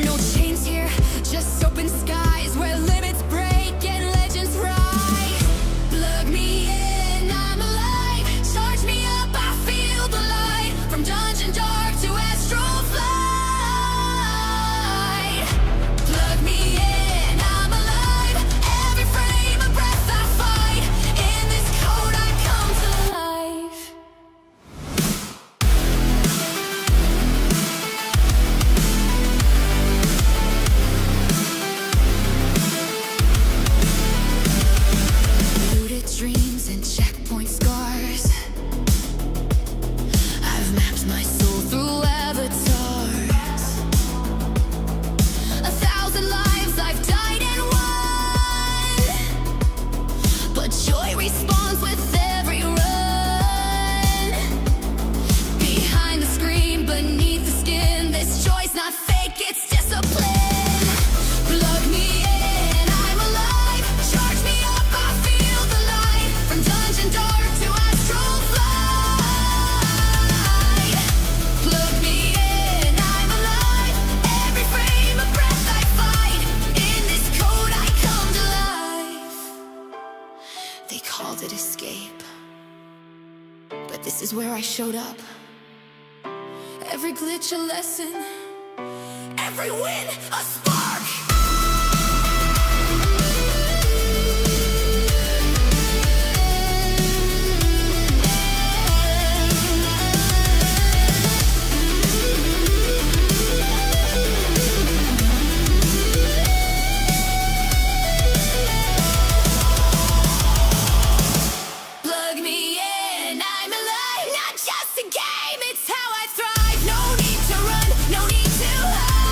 No chains here, just open skies where limits break and legends rise. Plug me in, I'm alive. Charge me up, I feel the light. From dungeon dark to astral flight. Plug me in, I'm alive. Every frame of breath I fight. In this code I come to life. Looted dreams and checkpoint scars. I've mapped my soul through avatars. 1,000 lives I've died and won. But joy respawns with every run. Behind the screen, beneath the skin, this joy's not fake, it's discipline. Plug me in, I'm alive. Charge me up, I feel the light. From dungeon dark to astral flight. Plug me in, I'm alive. Every frame of breath I fight. In this code I come to life. They called it escape, but this is where I showed up. Every glitch a lesson, every win a spark. Plug me in, I'm alive. Not just a game, it's how I thrive. No need to run, no need to hide.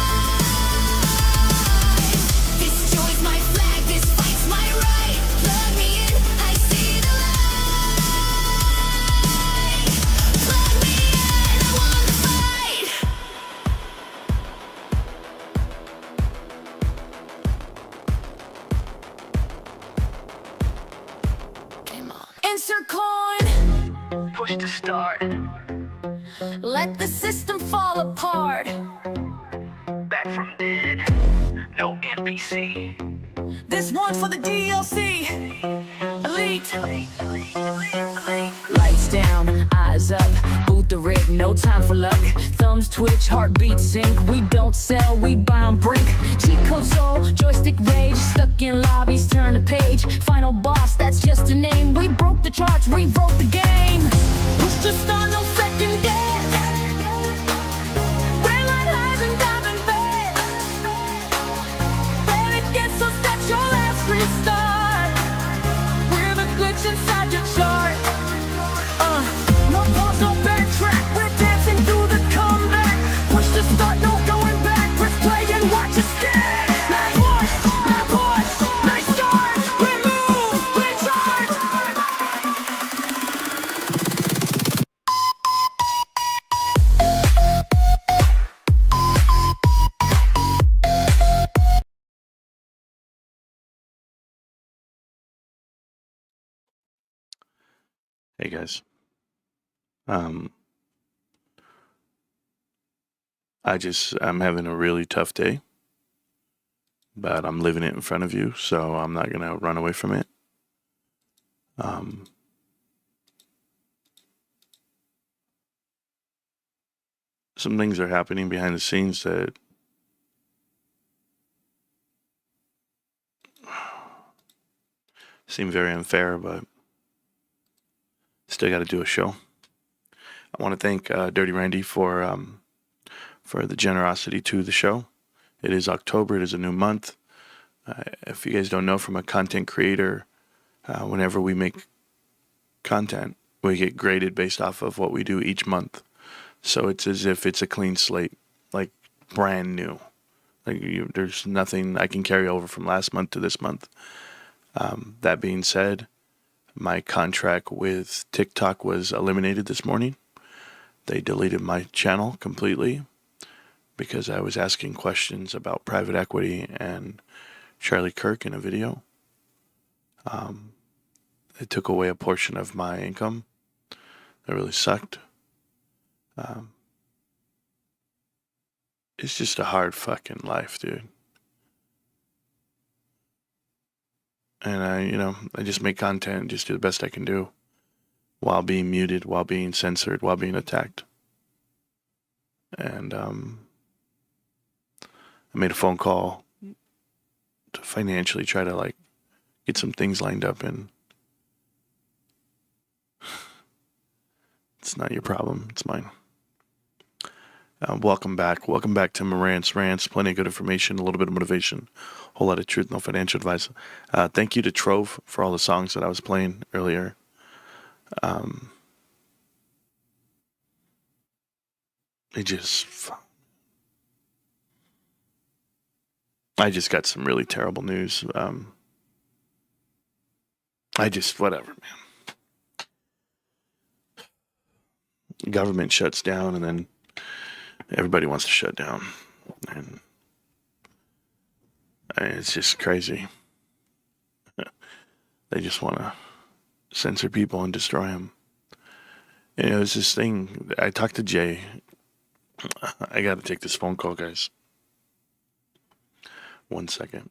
push to start. Let the system fall apart. Back from dead, no NPC. This one's for the DLC. Elite. Lights down, eyes up, boot the rig, no time for luck. Thumbs twitch, heartbeats sync. We don't sell, we buy on brink. Cheat code soul, joystick rage. Stuck in lobbies, turn the page. Final boss, that's just a name. We broke the charts, rewrote the game. Push to start, no second guess. Red light highs and diamond beds. When it gets so that's your last restart. We're the glitch inside your chart. No pause, no backtrack. We're dancing through the comeback. Push to start, no going back. Press play and watch us stand. Nice push, nice start. We move, we charge. Hey guys. I'm having a really tough day, but I'm living it in front of you, so I'm not gonna run away from it. Some things are happening behind the scenes that seem very unfair, but still got to do a show. I want to thank Dirty Randy for the generosity to the show. It is October. It is a new month. If you guys don't know, from a content creator, whenever we make content, we get graded based off of what we do each month. So it's as if it's a clean slate, like brand new. Like there's nothing I can carry over from last month to this month. That being said, my contract with TikTok was eliminated this morning. They deleted my channel completely because I was asking questions about private equity and Charlie Kirk in a video. It took away a portion of my income. That really sucked. It's just a hard fucking life, dude. And I just make content, just do the best I can do while being muted, while being censored, while being attacked. And I made a phone call to financially try to get some things lined up, and it's not your problem, it's mine. Welcome back to Morant's Rants. Plenty of good information, a little bit of motivation, a whole lot of truth, no financial advice. Thank you to Trove for all the songs that I was playing earlier. I just got some really terrible news. Whatever, man. Government shuts down, and then everybody wants to shut down, and it's just crazy. They just want to censor people and destroy them. And it was this thing. I talked to Jay. I got to take this phone call, guys. 1 second.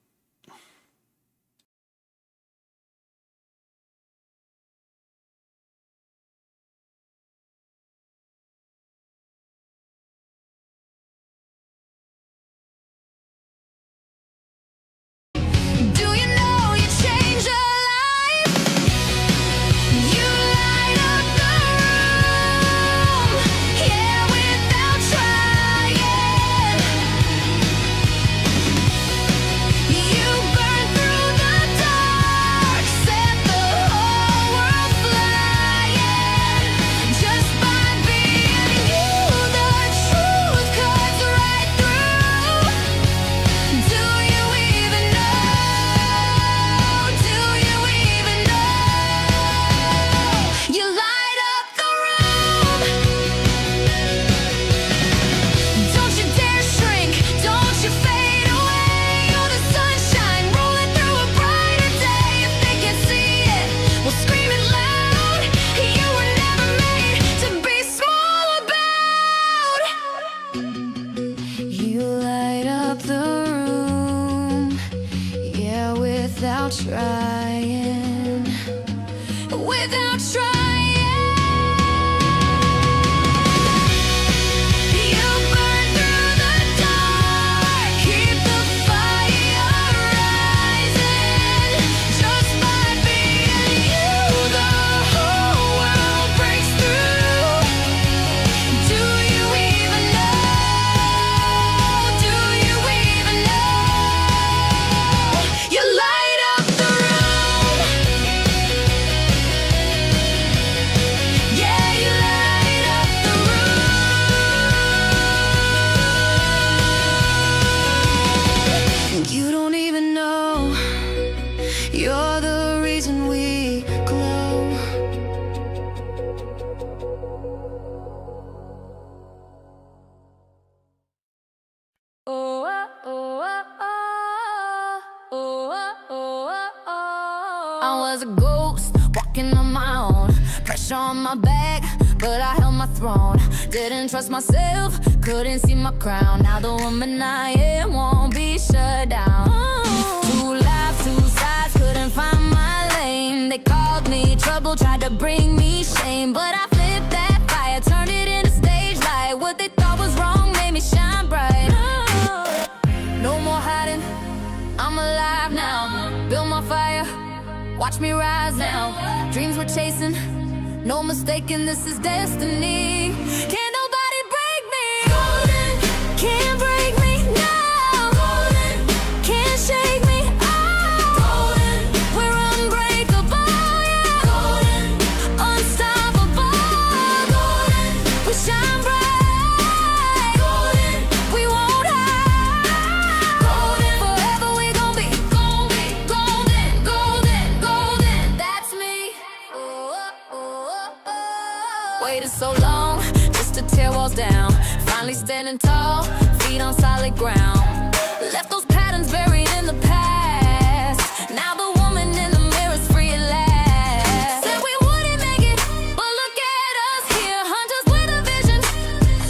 Yeah. was a ghost, walking on my own. Pressure on my back, but I held my throne. Didn't trust myself, couldn't see my crown. Now the woman I am won't be shut down. Two lives, two sides, couldn't find my lane. They called me trouble, tried to bring me shame, but I flipped that fire, turned it into stage light. What they thought was wrong made me shine bright. No more hiding, I'm alive now. Build my fire, watch me rise now. Dreams we're chasing, no mistaking, this is destiny. Can't nobody break me. Golden, can't break me now. Golden, can't shake me. Golden, we're unbreakable, yeah. Golden, unstoppable. Golden, we shine bright. Golden, we won't hide. Golden, forever we gon' be golden, golden, golden. That's me. Waited so long just to tear walls down. Finally standing tall, feet on solid ground. Left those patterns buried in the past. Now the woman in the mirror's free at last. Said we wouldn't make it, but look at us here. Hunters with a vision,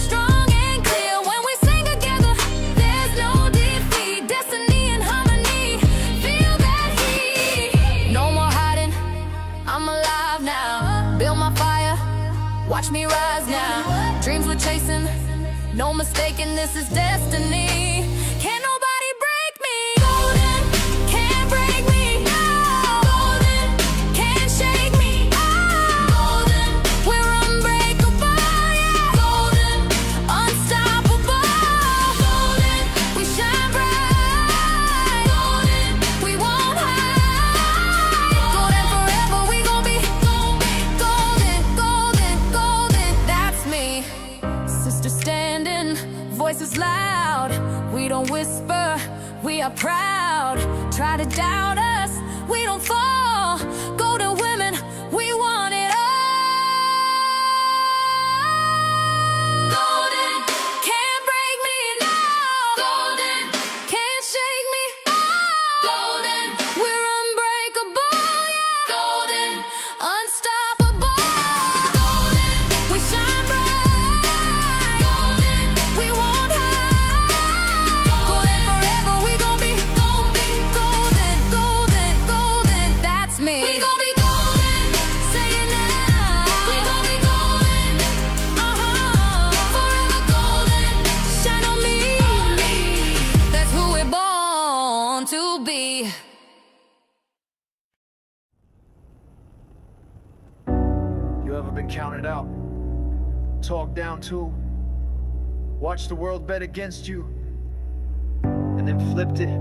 strong and clear. When we sing together, there's no defeat. Destiny and harmony, feel that heat. No more hiding, I'm alive now. Build my fire, watch me rise now. Dreams we're chasing, no mistaking, this is destiny. Can't nobody break me. Golden, can't break me now. Golden, can't shake me. Golden, we're unbreakable, yeah. Golden, unstoppable. Golden, we shine bright. Golden, we won't hide. Golden, forever we gon' be golden, golden, golden. That's me. Sister standing, voices loud. We don't whisper, we are proud. Try to doubt us, we don't fall. Golden women, we want it all. Golden, can't break me now. Golden, can't shake me. Golden, we're unbreakable, yeah. Golden, unstoppable. Golden, we shine bright. Golden, we won't hide. Golden, forever we gon' be golden, golden, golden. That's me. We gon' be golden, say it now. We gon' be golden, forever golden. Shine on me, that's who we're born to be. You ever been counted out, talked down to, watched the world bet against you, and then flipped it?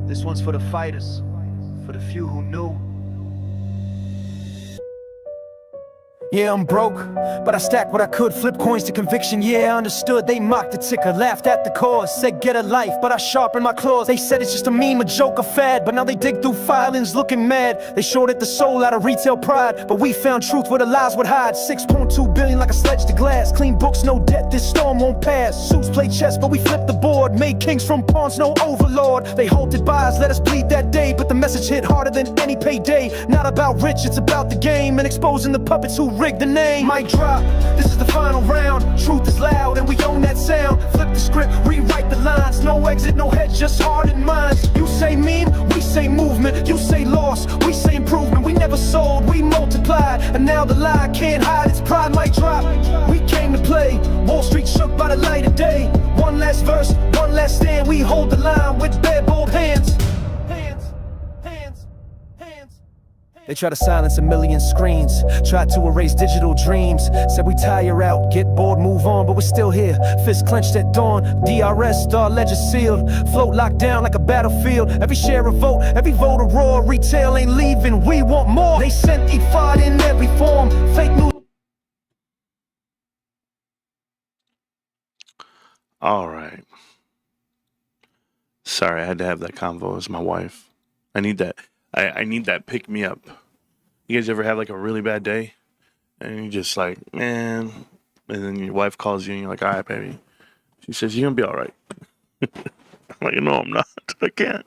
This one's for the fighters, for the few who knew. Yeah, I'm broke, but I stacked what I could, flip coins to conviction. Yeah, I understood, they mocked the ticker, laughed at the cause, said get a life, but I sharpened my claws. They said it's just a meme, a joke, a fad, but now they dig through filings looking mad. They shorted the soul out of retail pride, but we found truth where the lies would hide. 6.2 billion like a sledge to glass, clean books, no debt, this storm won't pass. Suits play chess, but we flipped the board, made kings from pawns, no overlord. They halted buys, let us bleed that day, but the message hit harder than any payday. Not about rich, it's about the game, and exposing the puppets who rigged the name. Mic drop, this is the final round. Truth is loud and we own that sound. Flip the script, rewrite the lines. No exit, no head, just hardened minds. You say meme, we say movement. You say loss, we say improvement. We never sold, we multiplied, and now the lie can't hide its pride. Mic drop, we came to play. Wall Street shook by the light of day. One last verse, one last stand. We hold the line with bare bold hands. They try to silence a million screens, tried to erase digital dreams. Said we tire out, get bored, move on, but we're still here. Fists clenched at dawn, DRS, star ledger sealed. Float locked down like a battlefield. Every share a vote, every vote a roar. Retail ain't leaving, we want more. They sent E5 in every form, fake news. All right. Sorry, I had to have that convo as my wife. I need that. I need that pick me up. You guys ever have like a really bad day and you're just like, man, and then your wife calls you and you're like, all right, baby. She says, you're gonna be all right. I'm like, no, I'm not. I can't.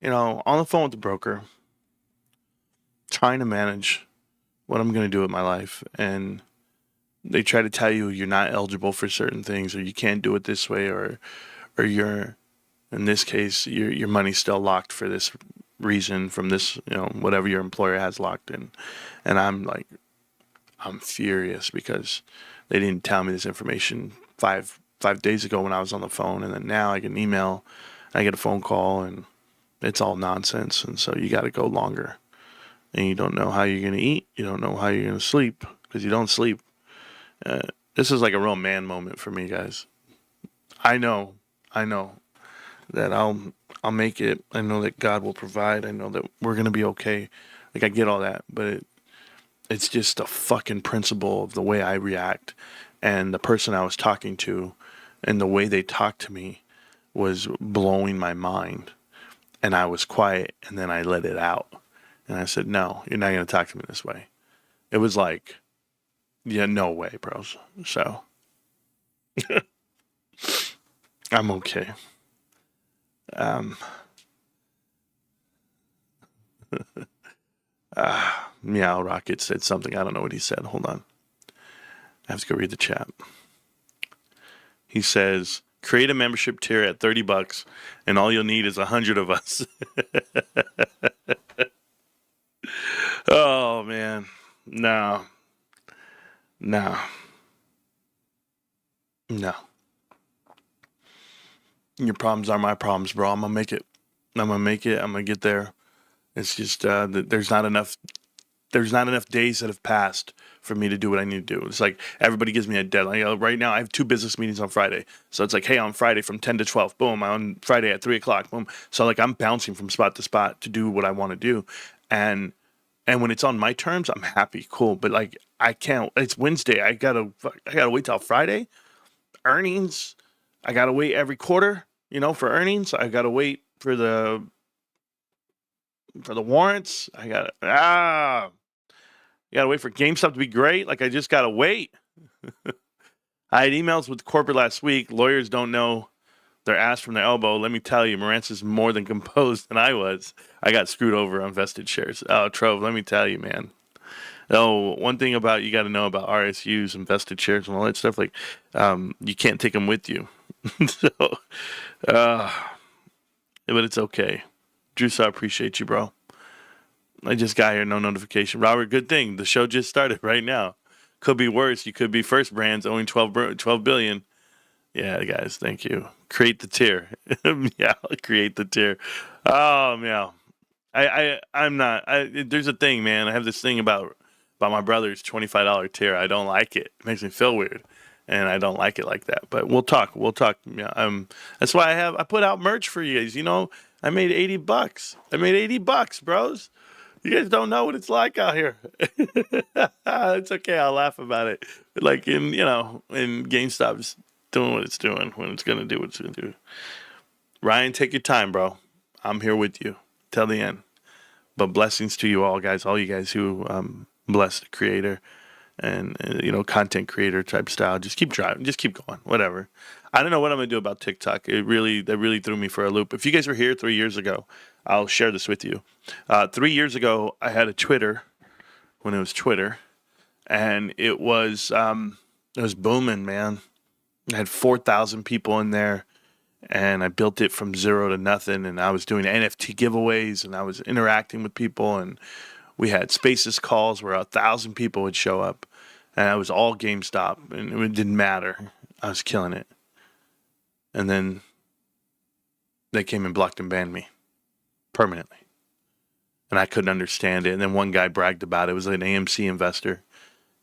on the phone with the broker, trying to manage what I'm going to do with my life. And they try to tell you you're not eligible for certain things, or you can't do it this way, or you're, in this case, your money's still locked for this reason from this, whatever your employer has locked in. And I'm like, I'm furious because they didn't tell me this information five days ago when I was on the phone. And then now I get an email, I get a phone call, and it's all nonsense. And so you got to go longer. And you don't know how you're going to eat. You don't know how you're going to sleep because you don't sleep. This is like a real man moment for me, guys. I know that I'll make it. I know that God will provide. I know that we're going to be okay. Like, I get all that, but it's just a fucking principle of the way I react. And the person I was talking to and the way they talked to me was blowing my mind. And I was quiet, and then I let it out. And I said, no, you're not going to talk to me this way. It was like, yeah, no way, bros. So I'm okay. Meow Rocket said something. I don't know what he said. Hold on. I have to go read the chat. He says, create a membership tier at $30 and all you'll need is 100 of us. Oh, man. No. Your problems are my problems, bro. I'm going to make it. I'm going to get there. It's just there's not enough days that have passed for me to do what I need to do. It's like everybody gives me a deadline. Right now I have 2 business meetings on Friday. So it's like, hey, on Friday from 10 to 12, boom. On Friday at 3 o'clock, boom. So like I'm bouncing from spot to spot to do what I want to do. And when it's on my terms, I'm happy, cool. But like I can't. It's Wednesday. I gotta wait till Friday. Earnings. I gotta wait every quarter. For earnings. I gotta wait for the warrants. I gotta wait for GameStop to be great. Like I just gotta wait. I had emails with corporate last week. Lawyers don't know their ass from their elbow. Let me tell you, Marantz is more than composed than I was. I got screwed over on vested shares. Oh, Trove, let me tell you, man. Oh, one thing about you got to know about RSUs and vested shares and all that stuff, like you can't take them with you. So, but it's okay. Juice, I appreciate you, bro. I just got here, no notification. Robert, good thing. The show just started right now. Could be worse. You could be First Brands owing 12 billion. Yeah, guys, thank you. Create the tier. Yeah, create the tier. Oh, yeah. I'm not. There's a thing, man. I have this thing about my brother's $25 tier. I don't like it. It makes me feel weird, and I don't like it like that. But we'll talk. Yeah. That's why I put out merch for you guys. I made $80. I made $80, bros. You guys don't know what it's like out here. It's okay. I'll laugh about it. Like in GameStop, it's doing what it's doing when it's gonna do what it's gonna do. Ryan, take your time, bro. I'm here with you till the end. But blessings to you all, guys. All you guys who bless the creator and content creator type style. Just keep driving. Just keep going. Whatever. I don't know what I'm gonna do about TikTok. That really threw me for a loop. If you guys were here 3 years ago, I'll share this with you. 3 years ago, I had a Twitter when it was Twitter, and it was booming, man. I had 4,000 people in there, and I built it from zero to nothing. And I was doing NFT giveaways, and I was interacting with people, and we had Spaces calls where 1,000 people would show up, and I was all GameStop, and it didn't matter. I was killing it. And then they came and blocked and banned me permanently. And I couldn't understand it. And then one guy bragged about it. It was an AMC investor.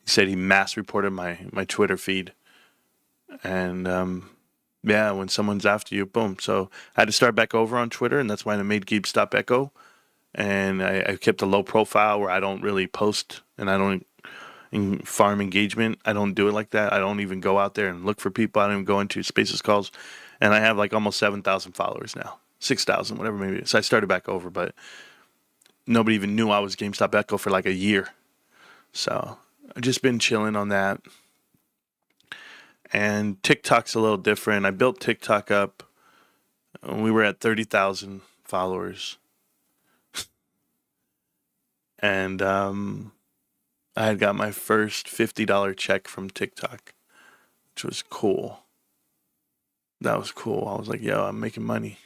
He said he mass reported my Twitter feed. And when someone's after you, boom. So I had to start back over on Twitter, and that's why I made GameStop Echo. And I kept a low profile where I don't really post, and I don't farm engagement. I don't do it like that. I don't even go out there and look for people. I don't even go into Spaces calls. And I have like almost 7,000 followers now. 6,000, whatever maybe. So I started back over, but nobody even knew I was GameStop Echo for like a year. So I've just been chilling on that. And TikTok's a little different. I built TikTok up. We were at 30,000 followers. And I had got my first $50 check from TikTok, which was cool. That was cool. I was like, yo, I'm making money.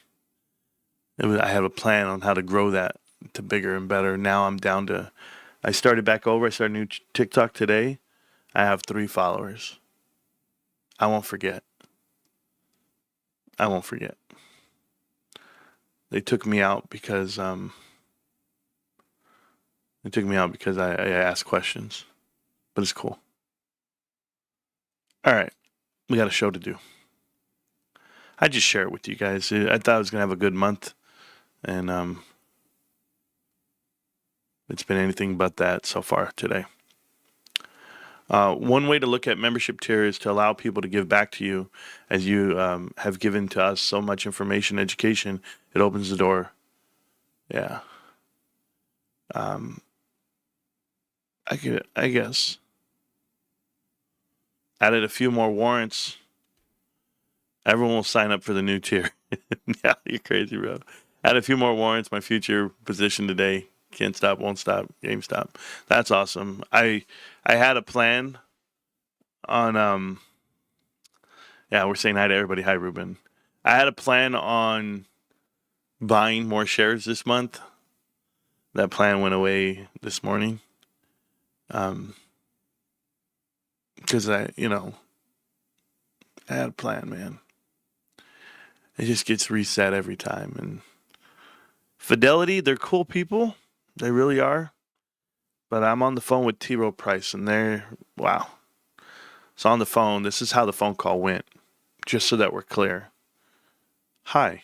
I have a plan on how to grow that to bigger and better. Now I'm down to, I started back over. I started a new TikTok today. I have 3 followers. I won't forget. I won't forget. They took me out because I asked questions, but it's cool. All right, we got a show to do. I just share it with you guys. I thought I was gonna have a good month, and it's been anything but that so far today. One way to look at membership tier is to allow people to give back to you, as you have given to us so much information, education. It opens the door. Yeah. I guess. Added a few more warrants. Everyone will sign up for the new tier. Yeah, you're crazy, bro. Add a few more warrants. My future position today. Can't stop, won't stop. GameStop. That's awesome. I had a plan on yeah, we're saying hi to everybody. Hi, Ruben. I had a plan on buying more shares this month. That plan went away this morning. Because I had a plan, man. It just gets reset every time. And Fidelity, they're cool people. They really are. But I'm on the phone with T. Rowe Price, and they're, wow. So on the phone, this is how the phone call went, just so that we're clear. Hi.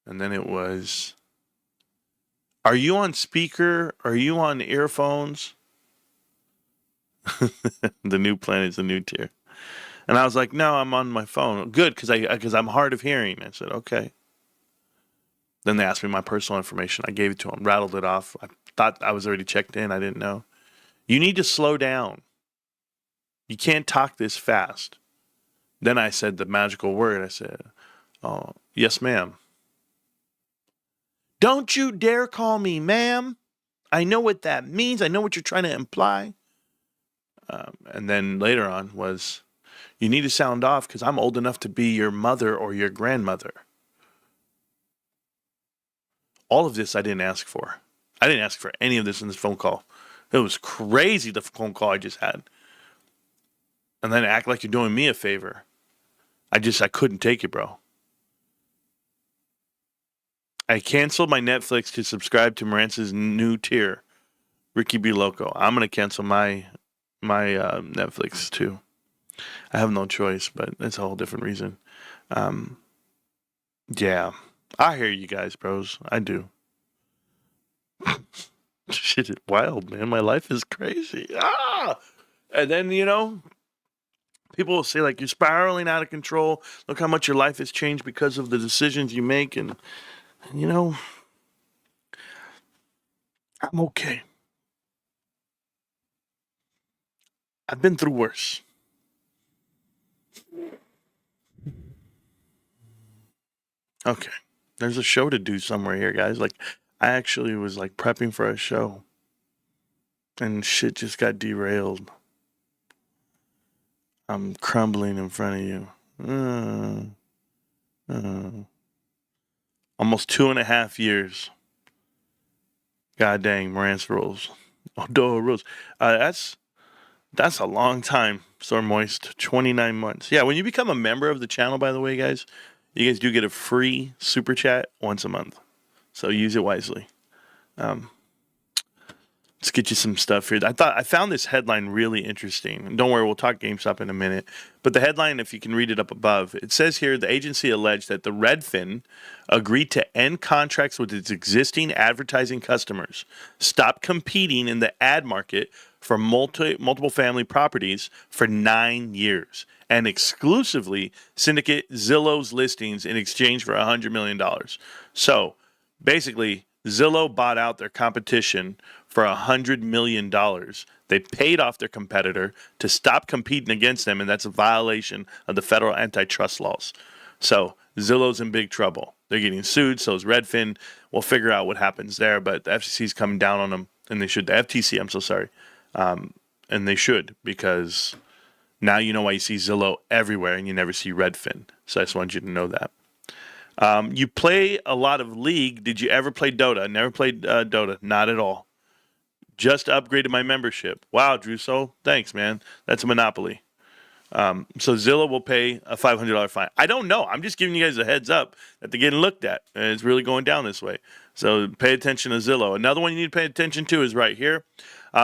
And then it was, are you on speaker? Are you on earphones? The new plan is the new tier. And I was like, no, I'm on my phone. Good, because I'm hard of hearing. I said, okay. Then they asked me my personal information. I gave it to them, rattled it off. I thought I was already checked in. I didn't know. You need to slow down. You can't talk this fast. Then I said the magical word. I said, oh, yes, ma'am. Don't you dare call me ma'am. I know what that means. I know what you're trying to imply. And then later on was, you need to sound off because I'm old enough to be your mother or your grandmother. All of this I didn't ask for. I didn't ask for any of this in this phone call. It was crazy, the phone call I just had. And then act like you're doing me a favor. I couldn't take it, bro. I canceled my Netflix to subscribe to Marantz's new tier, Ricky B. Loco. I'm going to cancel my Netflix too. I have no choice, but it's a whole different reason. Yeah, I hear you guys, bros. I do. Shit is wild, man. My life is crazy. And then, people will say, like, you're spiraling out of control. Look how much your life has changed because of the decisions you make. And I'm okay. I've been through worse. Okay. There's a show to do somewhere here, guys. Like, I actually was, like, prepping for a show. And shit just got derailed. I'm crumbling in front of you. Almost 2.5 years. God dang, Marantz rules. Odoa rules. That's a long time, Storm Moist. 29 months. Yeah, when you become a member of the channel, by the way, guys, you guys do get a free super chat once a month. So use it wisely. Let's get you some stuff here. I found this headline really interesting. Don't worry, we'll talk GameStop in a minute. But the headline, if you can read it up above, it says here, the agency alleged that the Redfin agreed to end contracts with its existing advertising customers, stop competing in the ad market for multiple family properties for 9 years, and exclusively syndicate Zillow's listings in exchange for $100 million. So basically, Zillow bought out their competition for $100 million. They paid off their competitor to stop competing against them, and that's a violation of the federal antitrust laws. So Zillow's in big trouble. They're getting sued. So is Redfin. We'll figure out what happens there. But the FCC is coming down on them, and they should. The FTC, I'm so sorry, and they should, because now you know why you see Zillow everywhere and you never see Redfin. So I just wanted you to know that. You play a lot of League. Did you ever play Dota? Never played Dota. Not at all. Just upgraded my membership. Wow, Druso. Thanks, man. That's a monopoly. So Zillow will pay a $500 fine. I don't know. I'm just giving you guys a heads up that they're getting looked at, and it's really going down this way. So pay attention to Zillow. Another one you need to pay attention to is right here.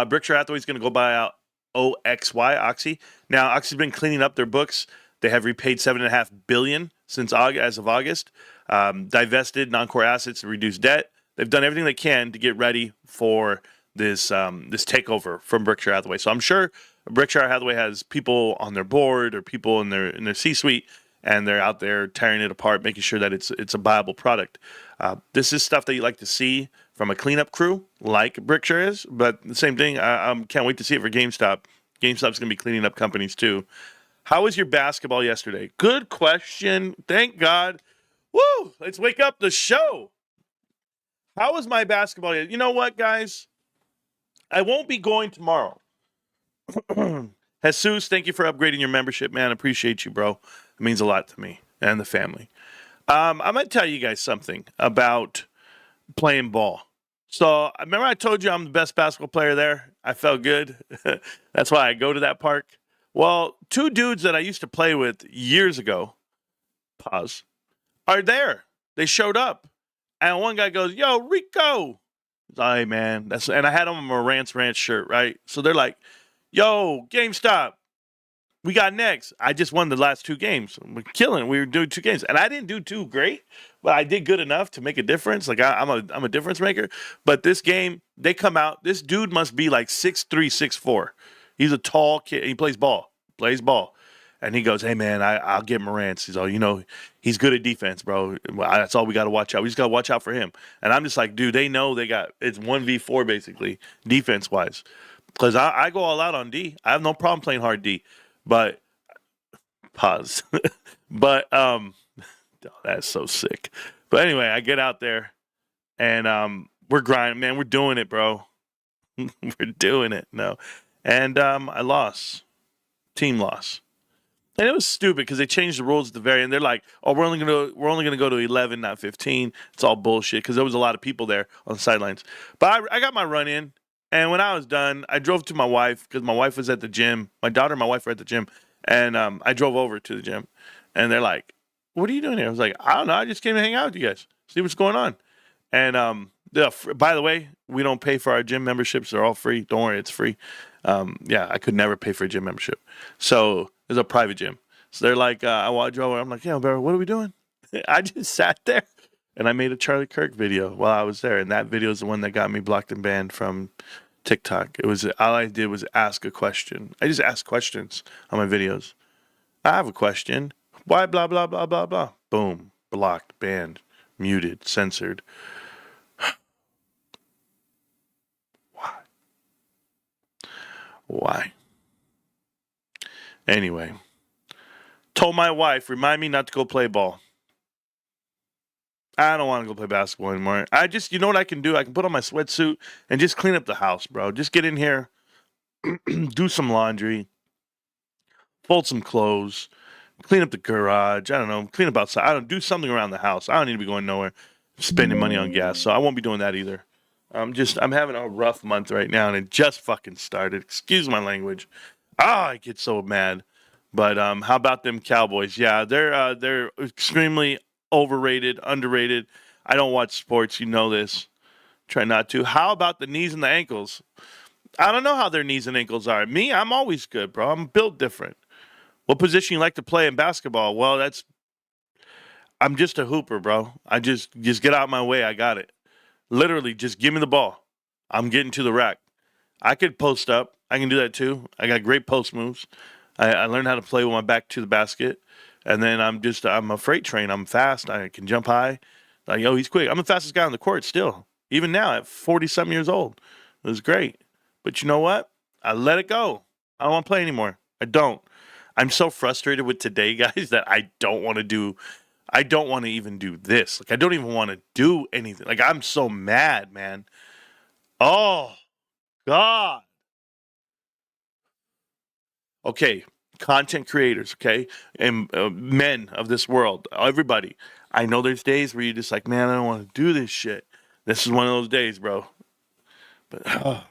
Berkshire Hathaway is going to go buy out Oxy. Now, Oxy's been cleaning up their books. They have repaid $7.5 billion since as of August. Divested non-core assets to reduce debt. They've done everything they can to get ready for this takeover from Berkshire Hathaway. So I'm sure Berkshire Hathaway has people on their board or people in their C-suite, and they're out there tearing it apart, making sure that it's a viable product. This is stuff that you like to see from a cleanup crew, like Berkshire is. But the same thing, I can't wait to see it for GameStop. GameStop's going to be cleaning up companies too. How was your basketball yesterday? Good question. Thank God. Woo! Let's wake up the show. How was my basketball? You know what, guys? I won't be going tomorrow. Jesus, thank you for upgrading your membership, man. I appreciate you, bro. It means a lot to me and the family. I'm going to tell you guys something about playing ball. So, remember I told you I'm the best basketball player there? I felt good. That's why I go to that park. Well, two dudes that I used to play with years ago, are there. They showed up. And one guy goes, yo, Rico. Hey, man. And I had on my Rant shirt, right? So they're like, yo, GameStop, we got next. I just won the last two games. We're killing. We were doing 2 games. And I didn't do too great, but I did good enough to make a difference. Like, I'm a difference maker. But this game, they come out. This dude must be like 6'3", 6'4". He's a tall kid. He plays ball. And he goes, hey, man, I'll get Morantz. He's all, he's good at defense, bro. That's all we got to watch out. We just got to watch out for him. And I'm just like, dude, they know it's 1v4 basically, defense-wise. Because I go all out on D. I have no problem playing hard D. But, but, that's so sick. But anyway, I get out there, and we're grinding. Man, we're doing it, bro. We're doing it. No. And I lost. Team loss. And it was stupid because they changed the rules at the very end. They're like, "Oh, we're only gonna go to 11, not 15." It's all bullshit because there was a lot of people there on the sidelines. But I got my run in, and when I was done, I drove to my wife because my wife was at the gym. My daughter and my wife were at the gym, and I drove over to the gym, and they're like, "What are you doing here?" I was like, "I don't know. I just came to hang out with you guys, see what's going on." And by the way, we don't pay for our gym memberships; they're all free. Don't worry, it's free. I could never pay for a gym membership. So it's a private gym. So they're like, I drove over. I'm like, yeah, bro, what are we doing? I just sat there and I made a Charlie Kirk video while I was there. And that video is the one that got me blocked and banned from TikTok. All I did was ask a question. I just ask questions on my videos. I have a question. Why blah, blah, blah, blah, blah. Boom. Blocked, banned, muted, censored. Why? Anyway, told my wife, remind me not to go play ball. I don't want to go play basketball anymore. You know what I can do? I can put on my sweatsuit and just clean up the house, bro. Just get in here, do some laundry, fold some clothes, clean up the garage. I don't know, clean up outside. Do something around the house. I don't need to be going nowhere, spending money on gas. So I won't be doing that either. I'm having a rough month right now, and it just fucking started. Excuse my language. I get so mad. But how about them Cowboys? Yeah, they're extremely overrated, underrated. I don't watch sports. You know this. Try not to. How about the knees and the ankles? I don't know how their knees and ankles are. Me, I'm always good, bro. I'm built different. What position you like to play in basketball? Well, I'm just a hooper, bro. I just get out of my way. I got it. Literally, just give me the ball. I'm getting to the rack. I could post up. I can do that too. I got great post moves. I learned how to play with my back to the basket. And then I'm a freight train. I'm fast. I can jump high. Like, yo, he's quick. I'm the fastest guy on the court still. Even now at 40-something years old. It was great. But you know what? I let it go. I don't want to play anymore. I don't. I'm so frustrated with today, guys, that I don't want to do. I don't want to even do this. Like, I don't even want to do anything. Like, I'm so mad, man. Oh, God. Okay, content creators, okay, and men of this world, everybody. I know there's days where you're just like, man, I don't want to do this shit. This is one of those days, bro. But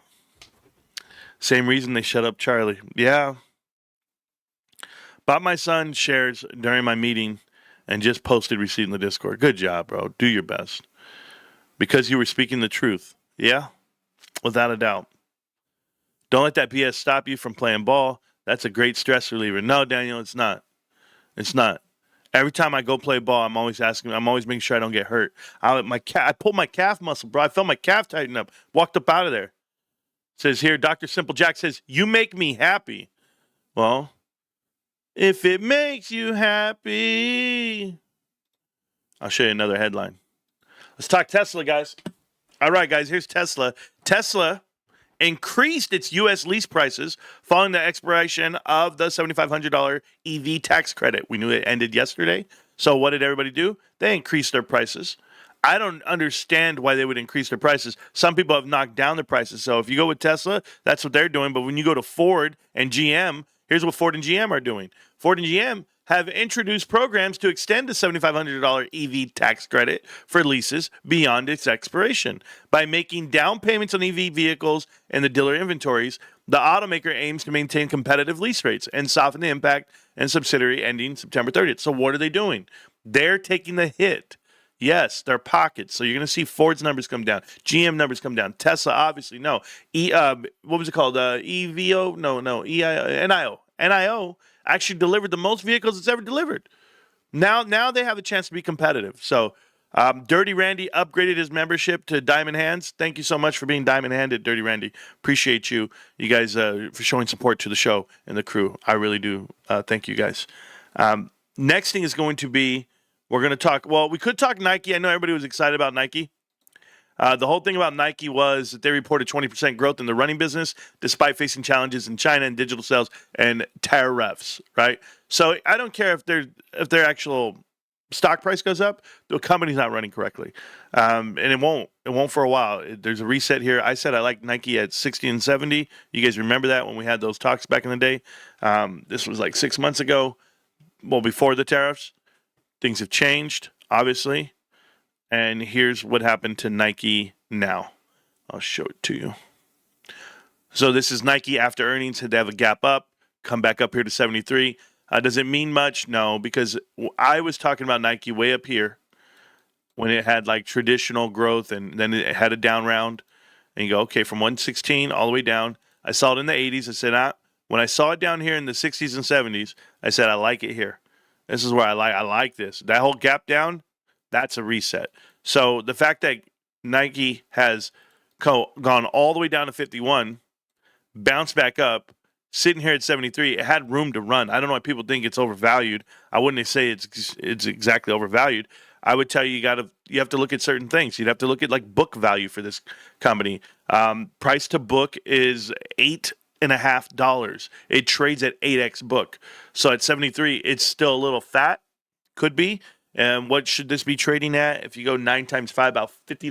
same reason they shut up Charlie. Yeah. Bought my son shares during my meeting and just posted receipt in the Discord. Good job, bro. Do your best. Because you were speaking the truth. Yeah, without a doubt. Don't let that BS stop you from playing ball. That's a great stress reliever. No, Daniel, it's not. It's not. Every time I go play ball, I'm always making sure I don't get hurt. I pulled my calf muscle, bro. I felt my calf tighten up. Walked up out of there. It says here, Dr. Simple Jack says, you make me happy. Well, if it makes you happy. I'll show you another headline. Let's talk Tesla, guys. All right, guys, here's Tesla. Tesla increased its U.S. lease prices following the expiration of the $7,500 EV tax credit. We knew it ended yesterday. So what did everybody do? They increased their prices. I don't understand why they would increase their prices. Some people have knocked down the prices. So if you go with Tesla, that's what they're doing. But when you go to Ford and GM, here's what Ford and GM are doing. Ford and GM have introduced programs to extend the $7,500 EV tax credit for leases beyond its expiration. By making down payments on EV vehicles in the dealer inventories, the automaker aims to maintain competitive lease rates and soften the impact and subsidiary ending September 30th. So what are they doing? They're taking the hit. Yes, their pockets. So you're going to see Ford's numbers come down, GM numbers come down, Tesla obviously no. What was it called? EVO? No, NIO. NIO actually delivered the most vehicles it's ever delivered. Now they have a chance to be competitive. So Dirty Randy upgraded his membership to Diamond Hands. Thank you so much for being Diamond Handed, Dirty Randy. Appreciate you guys for showing support to the show and the crew. I really do. Thank you guys. Next thing is going to be, we're going to talk, well, we could talk Nike. I know everybody was excited about Nike. The whole thing about Nike was that they reported 20% growth in the running business despite facing challenges in China and digital sales and tariffs, right? So I don't care if their actual stock price goes up, the company's not running correctly. And it won't for a while. There's a reset here. I said I like Nike at 60 and 70. You guys remember that when we had those talks back in the day? This was like 6 months ago, well, before the tariffs. Things have changed, obviously. And here's what happened to Nike now. I'll show it to you. So this is Nike after earnings. Had to have a gap up, come back up here to 73. Does it mean much? No, because I was talking about Nike way up here when it had like traditional growth and then it had a down round. And you go, okay, from 116 all the way down. I saw it in the 80s. I said, when I saw it down here in the 60s and 70s, I said, I like it here. This is where I like this. That whole gap down, that's a reset. So the fact that Nike has gone all the way down to 51, bounced back up, sitting here at 73, it had room to run. I don't know why people think it's overvalued. I wouldn't say it's exactly overvalued. I would tell you you have to look at certain things. You'd have to look at like book value for this company. Price to book is $8.50. It trades at 8x book. So at 73, it's still a little fat. Could be. And what should this be trading at? If you go 9 times 5, about $50,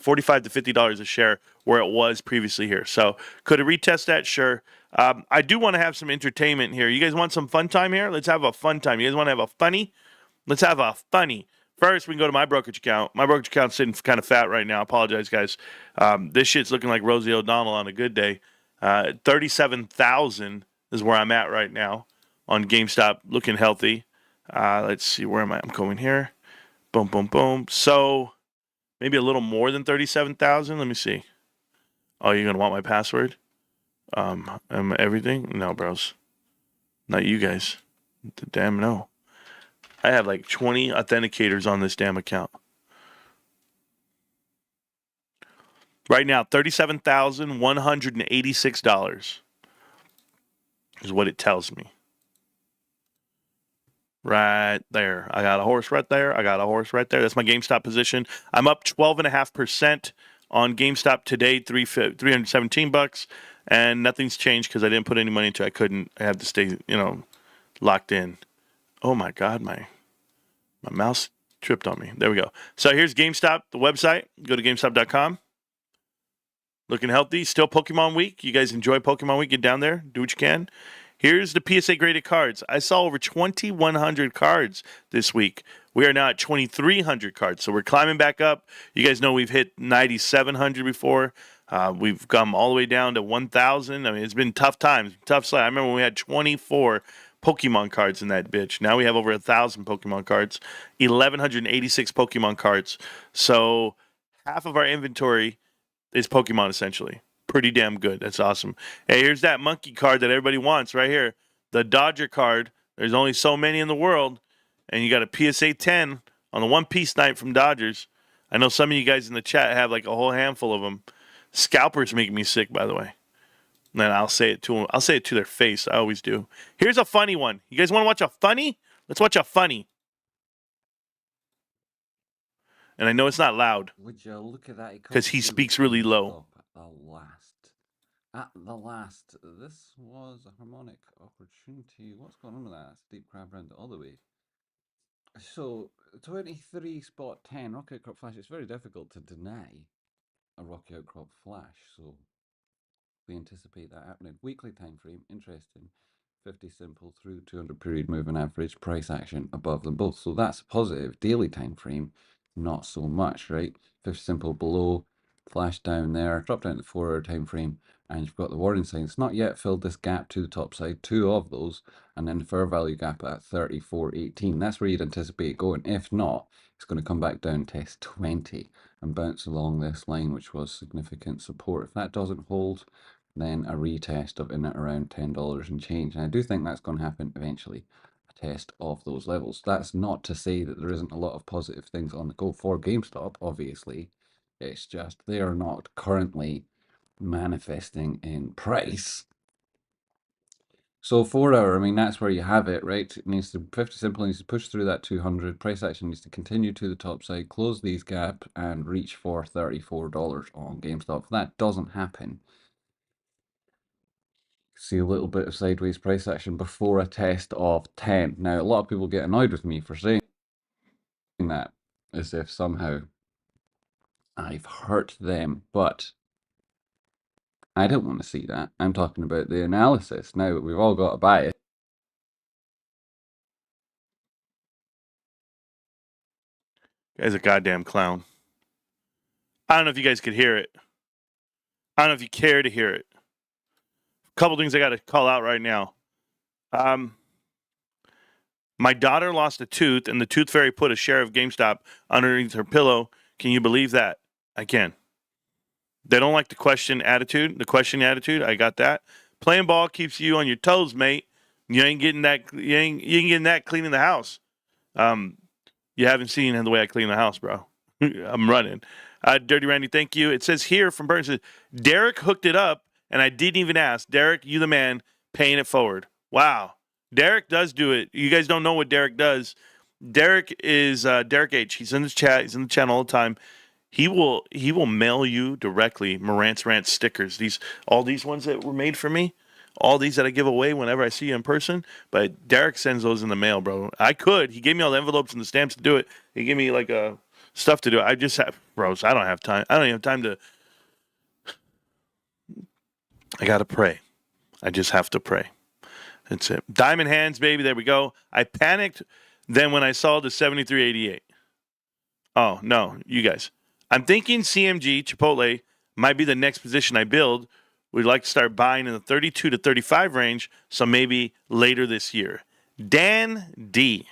$45 to $50 a share, where it was previously here. So could it retest that? Sure. I do want to have some entertainment here. You guys want some fun time here? Let's have a fun time. You guys want to have a funny? Let's have a funny. First, we can go to my brokerage account. My brokerage account's sitting kind of fat right now. I apologize, guys. This shit's looking like Rosie O'Donnell on a good day. 37,000 is where I'm at right now on GameStop, looking healthy. Let's see, where am I? I'm going here. Boom, boom, boom. So maybe a little more than 37,000. Let me see. Oh, you're going to want my password? Everything? No, bros. Not you guys. Damn no. I have like 20 authenticators on this damn account. Right now, $37,186 is what it tells me. Right there. I got a horse right there. That's my GameStop position. I'm up 12.5% on GameStop today, $317, and nothing's changed because I didn't put any money into it. I had to stay, locked in. Oh my God, my My mouse tripped on me. There we go. So here's GameStop, the website. Go to GameStop.com. Looking healthy. Still Pokemon Week. You guys enjoy Pokemon Week? Get down there. Do what you can. Here's the PSA graded cards. I saw over 2,100 cards this week. We are now at 2,300 cards. So we're climbing back up. You guys know we've hit 9,700 before. We've come all the way down to 1,000. I mean, it's been tough times. Tough slide. I remember when we had 24 Pokemon cards in that bitch. Now we have over 1,000 Pokemon cards. 1,186 Pokemon cards. So half of our inventory is Pokemon, essentially. Pretty damn good. That's awesome. Hey, here's that monkey card that everybody wants right here. The Dodger card. There's only so many in the world. And you got a PSA 10 on the One Piece night from Dodgers. I know some of you guys in the chat have like a whole handful of them. Scalpers make me sick, by the way. And then I'll say it to them. I'll say it to their face. I always do. Here's a funny one. You guys want to watch a funny? Let's watch a funny. And I know it's not loud. Would you look at that? Because he speaks really low. At the last, this was a harmonic opportunity. What's going on with that? That's a deep crab round the other way. So, 23 spot 10, Rocky Outcrop Flash. It's very difficult to deny a Rocky Outcrop Flash. So, we anticipate that happening. Weekly time frame, interesting. 50 simple through 200 period moving average, price action above them both. So that's a positive. Daily time frame, not so much, right? 50 simple below, flash down there, drop down to the 4 hour time frame, and you've got the warning sign. It's not yet filled this gap to the top side, 2 of those, and then the fair value gap at 34.18. That's where you'd anticipate it going. If not, it's going to come back down, test 20, and bounce along this line, which was significant support. If that doesn't hold, then a retest of in at around $10 and change. And I do think that's going to happen eventually, a test of those levels. That's not to say that there isn't a lot of positive things on the go for GameStop, obviously. It's just they are not currently manifesting in price. So 4 hour, I mean, that's where you have it, right? It needs to, 50 simple needs to push through that 200. Price action needs to continue to the top side, close these gap, and reach for $34 on GameStop. If that doesn't happen, see a little bit of sideways price action before a test of 10. Now, a lot of people get annoyed with me for saying that, as if somehow I've hurt them, but I don't want to see that. I'm talking about the analysis. Now, we've all got a bias. Guy's a goddamn clown. I don't know if you guys could hear it. I don't know if you care to hear it. A couple things I got to call out right now. My daughter lost a tooth, and the tooth fairy put a share of GameStop underneath her pillow. Can you believe that? I can. They don't like the question attitude. I got that. Playing ball keeps you on your toes, mate. You ain't getting that. You ain't getting that cleaning the house. You haven't seen the way I clean the house, bro. I'm running. Dirty Randy, thank you. It says here from Burns, Derek hooked it up, and I didn't even ask. Derek, you the man, paying it forward. Wow. Derek does do it. You guys don't know what Derek does. Derek is Derek H. He's in the chat. He's in the channel all the time. He will mail you directly Morant's Rant stickers. All these ones that were made for me. All these that I give away whenever I see you in person, but Derek sends those in the mail, bro. He gave me all the envelopes and the stamps to do it. He gave me like stuff to do. I just have, bros. I don't have time. I don't even have time to. I gotta pray. I just have to pray. That's it. Diamond hands, baby. There we go. I panicked then when I saw the 73.88. Oh no, you guys. I'm thinking CMG Chipotle might be the next position I build. We'd like to start buying in the 32 to 35 range, so maybe later this year. Dan D.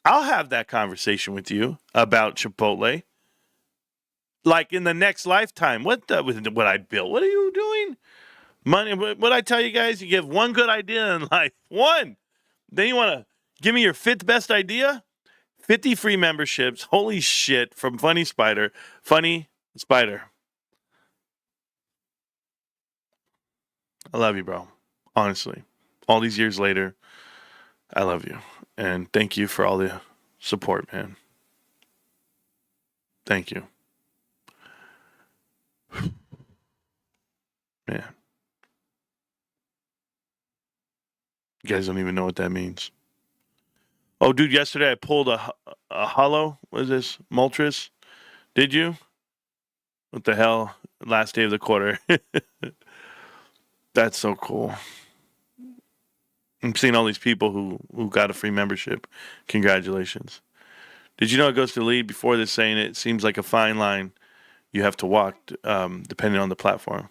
I'll have that conversation with you about Chipotle. Like in the next lifetime. What I built? What are you doing? Money. What I tell you guys? You give one good idea in life. One. Then you want to give me your 5th best idea? 50 free memberships. Holy shit. From Funny Spider. Funny Spider. I love you, bro. Honestly. All these years later, I love you. And thank you for all the support, man. Thank you. Man. You guys don't even know what that means. Oh, dude, yesterday I pulled a hollow. What is this? Moltres? Did you? What the hell? Last day of the quarter. That's so cool. I'm seeing all these people who got a free membership. Congratulations. Did you know it goes to lead before this saying it seems like a fine line you have to walk depending on the platform?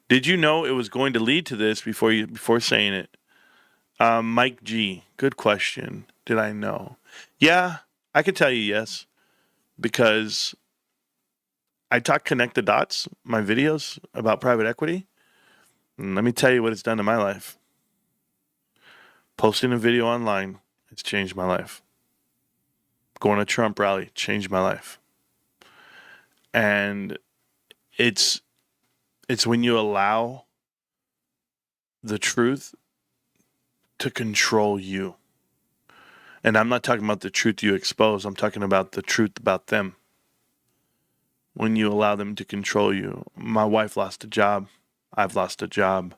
Did you know it was going to lead to this before saying it? Mike G, good question. Did I know? Yeah, I could tell you yes, because I talk Connect the Dots, my videos about private equity. And let me tell you what it's done to my life. Posting a video online, it's changed my life. Going to a Trump rally, changed my life. And it's when you allow the truth to control you. And I'm not talking about the truth you expose. I'm talking about the truth about them. When you allow them to control you. My wife lost a job. I've lost a job.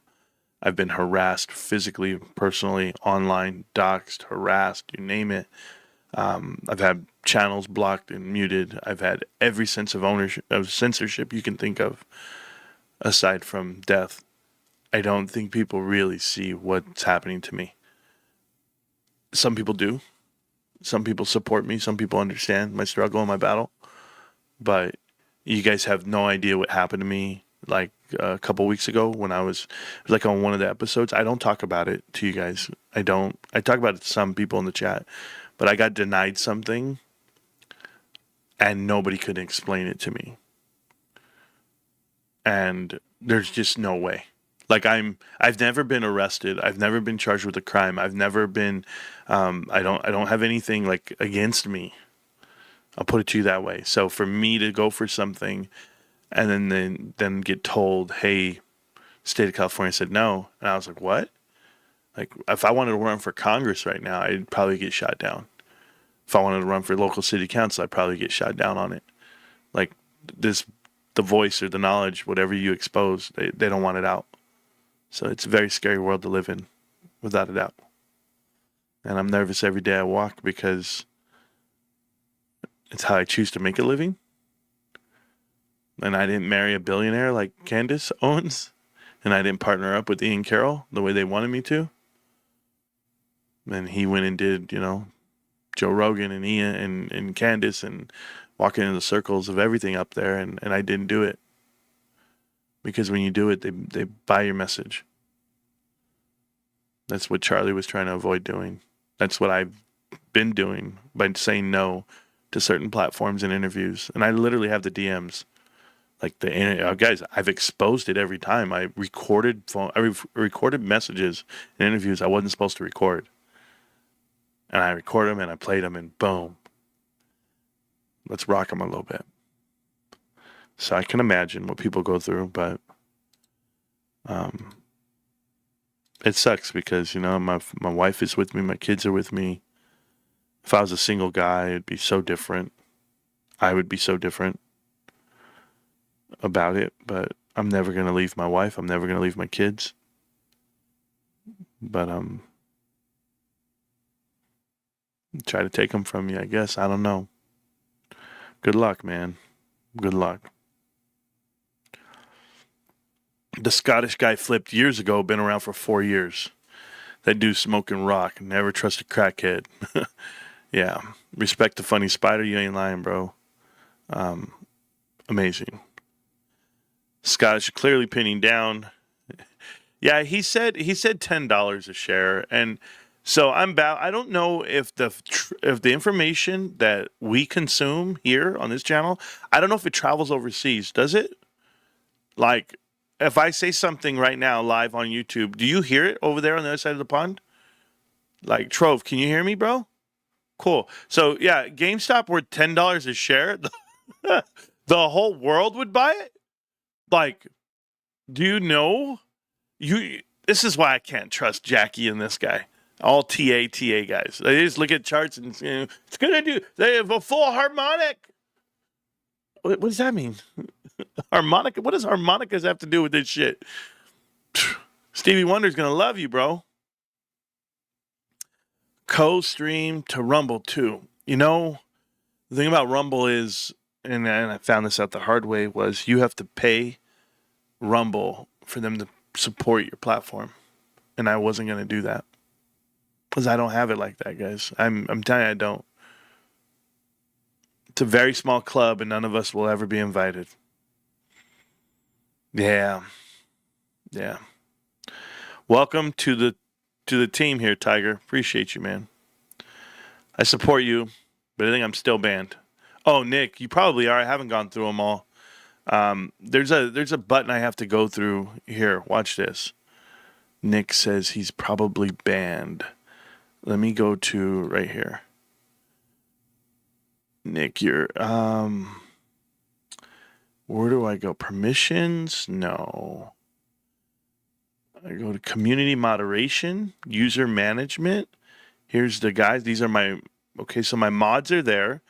I've been harassed physically, personally, online, doxxed, harassed, you name it. I've had channels blocked and muted. I've had every sense of ownership, of censorship you can think of, aside from death. I don't think people really see what's happening to me. Some people do. Some people support me. Some people understand my struggle and my battle. But you guys have no idea what happened to me like a couple weeks ago when it was like on one of the episodes. I don't talk about it to you guys. I talk about it to some people in the chat. But I got denied something and nobody could explain it to me. And there's just no way. Like I've never been arrested. I've never been charged with a crime. I've never been I don't have anything like against me. I'll put it to you that way. So for me to go for something and then get told, hey, state of California said no. And I was like, what? Like if I wanted to run for Congress right now, I'd probably get shot down. If I wanted to run for local city council, I'd probably get shot down on it. Like the voice or the knowledge, whatever you expose, they don't want it out. So it's a very scary world to live in, without a doubt. And I'm nervous every day I walk because it's how I choose to make a living. And I didn't marry a billionaire like Candace Owens. And I didn't partner up with Ian Carroll the way they wanted me to. And he went and did, Joe Rogan and Ian and Candace and walking in the circles of everything up there. And I didn't do it. Because when you do it, they buy your message. That's what Charlie was trying to avoid doing. That's what I've been doing by saying no to certain platforms and interviews. And I literally have the DMs. Like guys, I've exposed it every time. I recorded messages and interviews I wasn't supposed to record. And I record them and I played them and boom. Let's rock them a little bit. So I can imagine what people go through, but it sucks because, my wife is with me, my kids are with me. If I was a single guy, it'd be so different. I would be so different about it, but I'm never going to leave my wife. I'm never going to leave my kids. But try to take them from me, I guess. I don't know. Good luck, man. Good luck. The Scottish guy flipped years ago, been around for 4 years. That dude smoking rock, never trust a crackhead. Yeah. Respect the funny spider, you ain't lying, bro. Amazing. Scottish clearly pinning down. Yeah, he said $10 a share. And so I don't know if the information that we consume here on this channel, I don't know if it travels overseas. Does it? Like, if I say something right now live on YouTube, do you hear it over there on the other side of the pond? Like, Trove, can you hear me, bro? Cool. So, yeah, GameStop worth $10 a share. The whole world would buy it? Like, do you know? This is why I can't trust Jackie and this guy. All TA guys. They just look at charts and it's going to do. They have a full harmonic. What does that mean? Harmonica? What does harmonicas have to do with this shit? Stevie Wonder's going to love you, bro. Co-stream to Rumble too. You know, the thing about Rumble is, and I found this out the hard way, was you have to pay Rumble for them to support your platform. And I wasn't going to do that. Because I don't have it like that, guys. I'm telling you, I don't. It's a very small club, and none of us will ever be invited. Yeah. Welcome to the team here, Tiger. Appreciate you, man. I support you, but I think I'm still banned. Oh, Nick, you probably are. I haven't gone through them all. There's a button I have to go through here. Watch this. Nick says he's probably banned. Let me go to right here. Nick, you're where do I go? Permissions? No. I go to community moderation, user management. Here's the guys. These are my so my mods are there.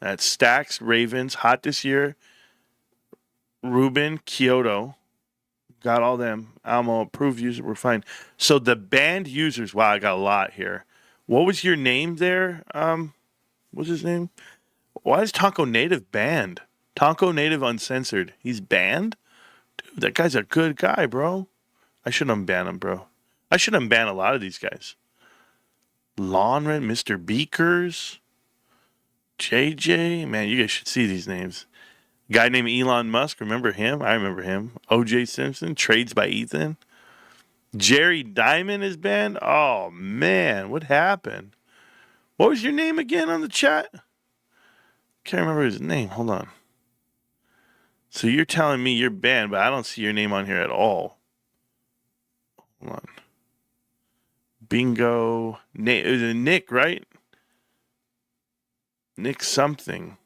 That's Stacks, Ravens, Hot This Year, Ruben, Kyoto. Got all them. Almo, approved user. We're fine. So the banned users. Wow, I got a lot here. What was your name there? What's his name? Why is Tonko Native banned? Tonko Native Uncensored. He's banned? Dude, that guy's a good guy, bro. I shouldn't unban him, bro. I should unban a lot of these guys. Lawnren, Mr. Beakers, JJ. Man, you guys should see these names. Guy named Elon Musk. Remember him? I remember him. OJ Simpson. Trades by Ethan. Jerry Diamond is banned. Oh, man. What happened? What was your name again on the chat? Can't remember his name. Hold on. So you're telling me you're banned, but I don't see your name on here at all. Hold on. Bingo. It was a Nick, right? Nick something.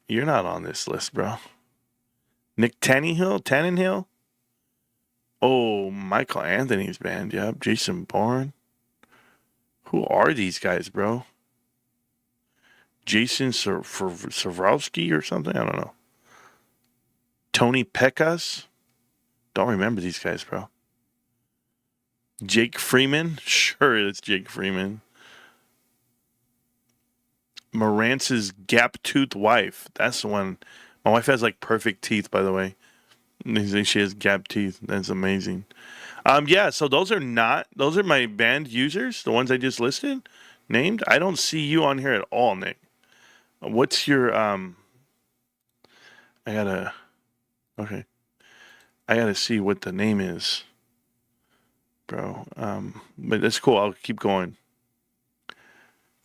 You're not on this list, bro. Nick Tannenhill? Oh, Michael Anthony's banned. Yep. Jason Bourne. Who are these guys, bro? Jason Savrowski or something? I don't know. Tony Pecas? Don't remember these guys, bro. Jake Freeman? Sure, it's Jake Freeman. Morance's gap-toothed wife. That's the one. My wife has like perfect teeth, by the way. She has gap teeth. That's amazing. Yeah, so those are my banned users, the ones I just listed, named. I don't see you on here at all, Nick. What's your I gotta see what the name is, bro. But that's cool. I'll keep going.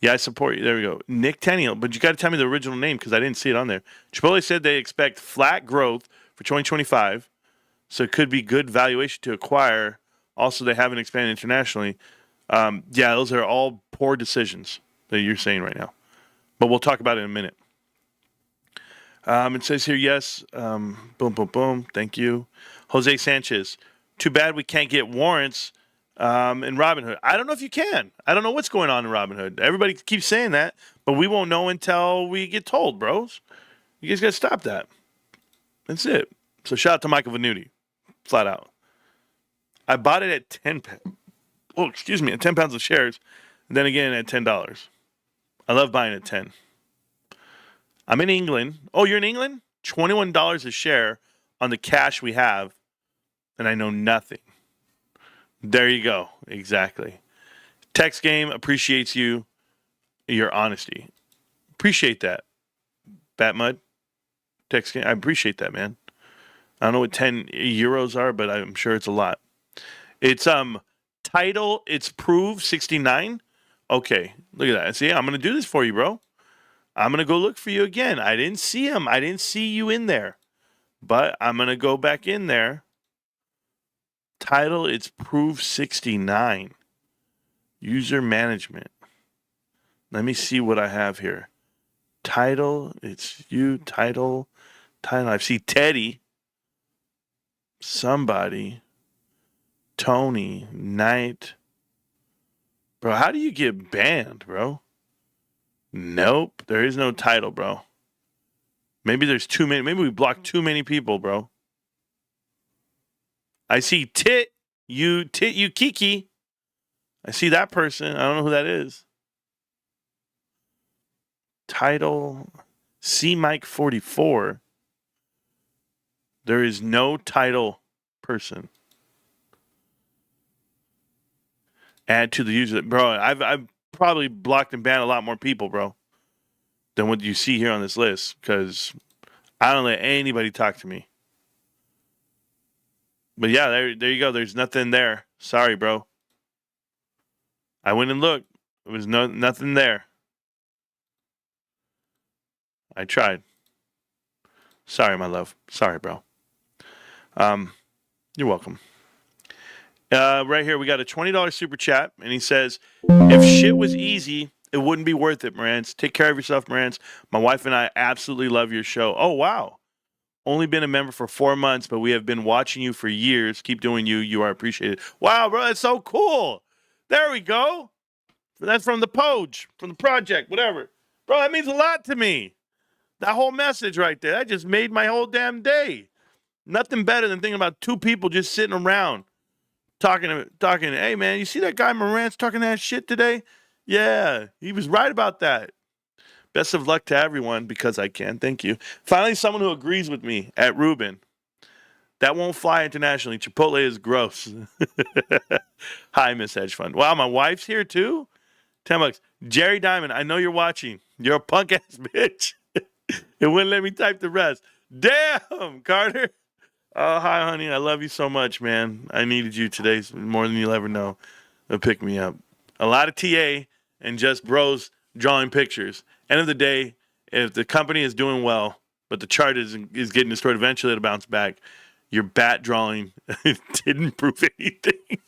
Yeah, I support you. There we go. Nick Tenniel, but you got to tell me the original name because I didn't see it on there. Chipotle said they expect flat growth for 2025, so it could be good valuation to acquire. Also, they haven't expanded internationally. Yeah, those are all poor decisions that you're saying right now. But we'll talk about it in a minute. It says here, yes. Boom, boom, boom. Thank you. Jose Sanchez. Too bad we can't get warrants in Robinhood. I don't know if you can. I don't know what's going on in Robinhood. Everybody keeps saying that, but we won't know until we get told, bros. You guys got to stop that. That's it. So shout out to Michael Venuti. Flat out. I bought it at 10 at 10 pounds of shares, and then again at $10. I love buying at 10. I'm in England. Oh, you're in England? $21 a share on the cash we have, and I know nothing. There you go. Exactly. Text Game appreciates your honesty. Appreciate that. Batmud. Text Game. I appreciate that, man. I don't know what 10 euros are, but I'm sure it's a lot. It's title. It's Prove 69. Okay, look at that. See, I'm gonna do this for you, bro. I'm gonna go look for you again. I didn't see him. I didn't see you in there, but I'm gonna go back in there. Title, it's Prove 69. User management. Let me see what I have here. Title, it's you. Title. I see Teddy. Somebody. Tony. Knight. Bro, how do you get banned, bro? Nope. There is no title, bro. Maybe there's too many. Maybe we blocked too many people, bro. I see Tit you Kiki. I see that person. I don't know who that is. Title C Mike 44. There is no title person. Add to the user, bro. I've probably blocked and banned a lot more people, bro, than what you see here on this list, because I don't let anybody talk to me. But yeah, there you go. There's nothing there. Sorry, bro. I went and looked. There was nothing there. I tried. Sorry, my love. Sorry, bro. You're welcome. Right here, we got a $20 super chat, and he says, if shit was easy, it wouldn't be worth it, Marantz. Take care of yourself, Marantz. My wife and I absolutely love your show. Oh, wow. Only been a member for 4 months, but we have been watching you for years. Keep doing you. You are appreciated. Wow, bro, that's so cool. There we go. That's from the Poj, from the project, whatever. Bro, that means a lot to me. That whole message right there, that just made my whole damn day. Nothing better than thinking about two people just sitting around talking. Hey, man, you see that guy Marantz talking that shit today? Yeah, he was right about that. Best of luck to everyone, because I can. Thank you. Finally, someone who agrees with me at Ruben. That won't fly internationally. Chipotle is gross. Hi, Miss Hedge Fund. Wow, my wife's here too? $10. Jerry Diamond, I know you're watching. You're a punk ass bitch. It wouldn't let me type the rest. Damn, Carter. Oh, hi, honey. I love you so much, man. I needed you today more than you'll ever know. It'll pick me up. A lot of TA and just bros drawing pictures. End of the day, if the company is doing well, but the chart is getting destroyed, eventually it'll bounce back. Your bat drawing didn't prove anything.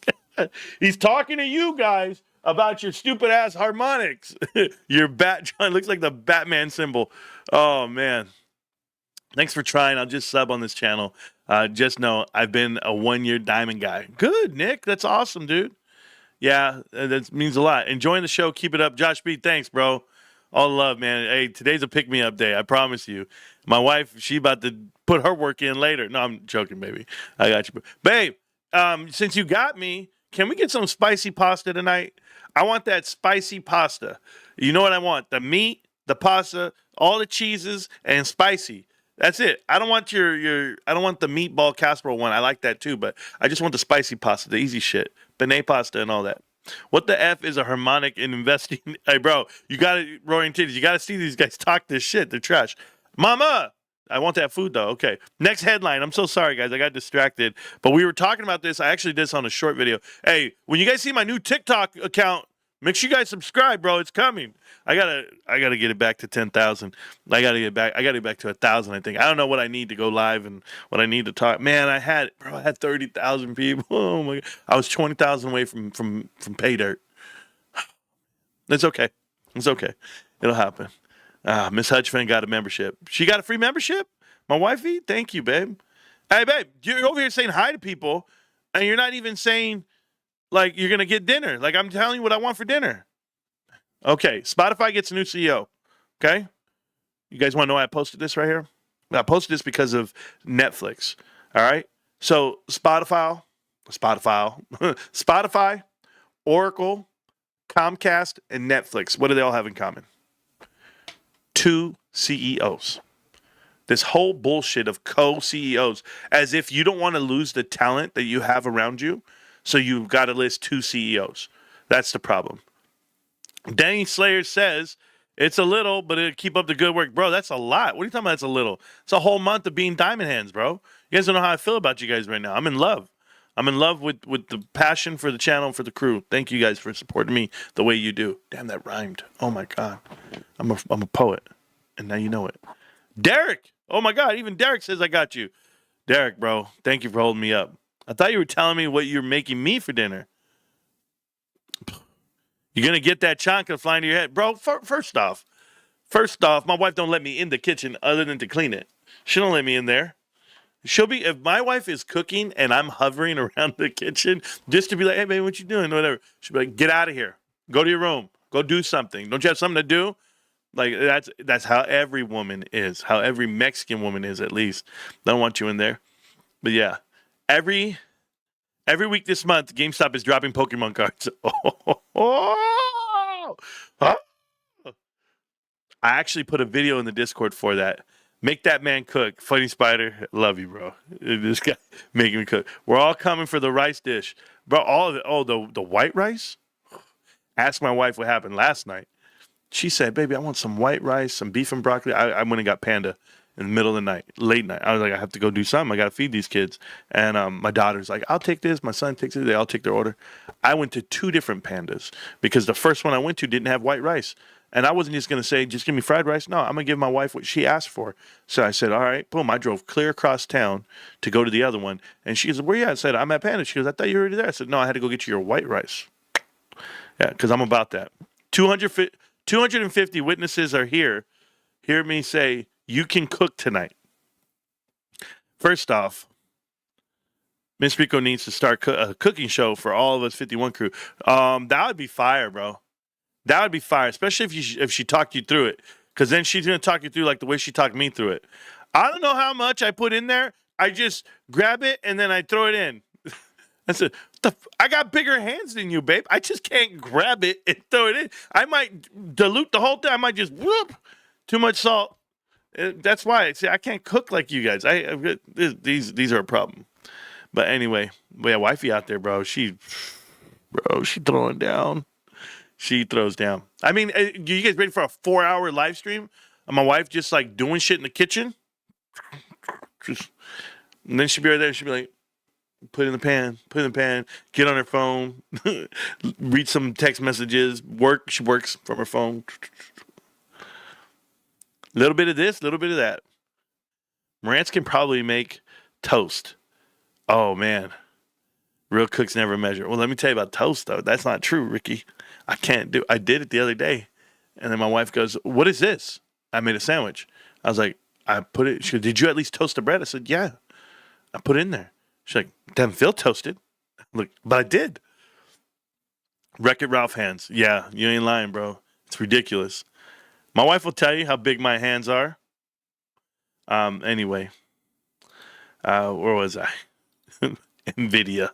He's talking to you guys about your stupid ass harmonics. Your bat drawing looks like the Batman symbol. Oh, man. Thanks for trying. I'll just sub on this channel. Just know I've been a 1-year diamond guy. Good, Nick. That's awesome, dude. Yeah, that means a lot. Enjoying the show. Keep it up. Josh B, thanks, bro. All love, man. Hey, today's a pick-me-up day. I promise you. My wife, she about to put her work in later. No, I'm joking, baby. I got you. Babe, since you got me, can we get some spicy pasta tonight? I want that spicy pasta. You know what I want? The meat, the pasta, all the cheeses, and spicy. That's it. I don't want I don't want the meatball casserole one. I like that too, but I just want the spicy pasta, the easy shit. Benet pasta and all that. What the F is a harmonic in investing? Hey, bro, you got to, Roaring Titties, you got to see these guys talk this shit. They're trash. Mama, I want that food, though. Okay. Next headline. I'm so sorry, guys. I got distracted. But we were talking about this. I actually did this on a short video. Hey, when you guys see my new TikTok account, make sure you guys subscribe, bro. It's coming. I gotta get it back to 10,000. I gotta get it back to 1,000, I think. I don't know what I need to go live and what I need to talk. Man, I had 30,000 people. Oh my God. I was 20,000 away from pay dirt. It's okay. It's okay. It'll happen. Miss Hudgefin got a membership. She got a free membership? My wifey? Thank you, babe. Hey, babe, you're over here saying hi to people, and you're not even saying, like, you're going to get dinner. Like, I'm telling you what I want for dinner. Okay, Spotify gets a new CEO. Okay? You guys want to know why I posted this right here? I posted this because of Netflix. All right? So, Spotify, Oracle, Comcast, and Netflix. What do they all have in common? 2 CEOs. This whole bullshit of co-CEOs, as if you don't want to lose the talent that you have around you, so you've got to list 2 CEOs. That's the problem. Danny Slayer says, it's a little, but it'll keep up the good work. Bro, that's a lot. What are you talking about? That's a little. It's a whole month of being diamond hands, bro. You guys don't know how I feel about you guys right now. I'm in love. I'm in love with the passion for the channel, for the crew. Thank you guys for supporting me the way you do. Damn, that rhymed. Oh, my God. I'm a poet, and now you know it. Derek. Oh, my God. Even Derek says I got you. Derek, bro, thank you for holding me up. I thought you were telling me what you're making me for dinner. You're going to get that chanka flying to your head. Bro, first off, my wife don't let me in the kitchen other than to clean it. She don't let me in there. If my wife is cooking and I'm hovering around the kitchen just to be like, hey, baby, what you doing? Whatever. She'll be like, get out of here. Go to your room. Go do something. Don't you have something to do? Like, that's how every woman is. How every Mexican woman is, at least. They don't want you in there. But yeah, every Every week this month, GameStop is dropping Pokemon cards. Oh, huh? I actually put a video in the Discord for that. Make that man cook. Funny Spider, love you, bro. This guy making me cook. We're all coming for the rice dish, bro. All of it. Oh, the white rice. Ask my wife what happened last night. She said, "Baby, I want some white rice, some beef and broccoli." I went and got Panda in the middle of the night, late night. I was like, I have to go do something. I got to feed these kids. And my daughter's like, I'll take this. My son takes it. They all take their order. I went to 2 different Pandas because the first one I went to didn't have white rice. And I wasn't just going to say, just give me fried rice. No, I'm going to give my wife what she asked for. So I said, all right, boom. I drove clear across town to go to the other one. And she goes, where you at? I said, I'm at Panda. She goes, I thought you were already there. I said, no, I had to go get you your white rice. Yeah, because I'm about that. 250 witnesses are here. Hear me say, you can cook tonight. First off, Miss Rico needs to start a cooking show for all of us 51 crew. That would be fire, bro. That would be fire, especially if she talked you through it. Because then she's going to talk you through like the way she talked me through it. I don't know how much I put in there. I just grab it and then I throw it in. I said, I got bigger hands than you, babe. I just can't grab it and throw it in. I might dilute the whole thing. I might just whoop. Too much salt. That's why. See, I can't cook like you guys. These are a problem. But anyway, yeah, wifey out there, bro. She throwing down. She throws down. I mean, you guys ready for a 4-hour live stream? And my wife just like doing shit in the kitchen. And then she'll be right there. She'll be like, put in the pan, get on her phone, read some text messages, work. She works from her phone. Little bit of this, little bit of that. Marantz can probably make toast. Oh, man. Real cooks never measure. Well, let me tell you about toast, though. That's not true, Ricky. I did it the other day. And then my wife goes, what is this? I made a sandwich. I was like, I put it. She goes, did you at least toast the bread? I said, yeah. I put it in there. She's like, doesn't feel toasted. Look, but I did. Wreck-It Ralph hands. Yeah, you ain't lying, bro. It's ridiculous. My wife will tell you how big my hands are. Anyway, where was I? NVIDIA.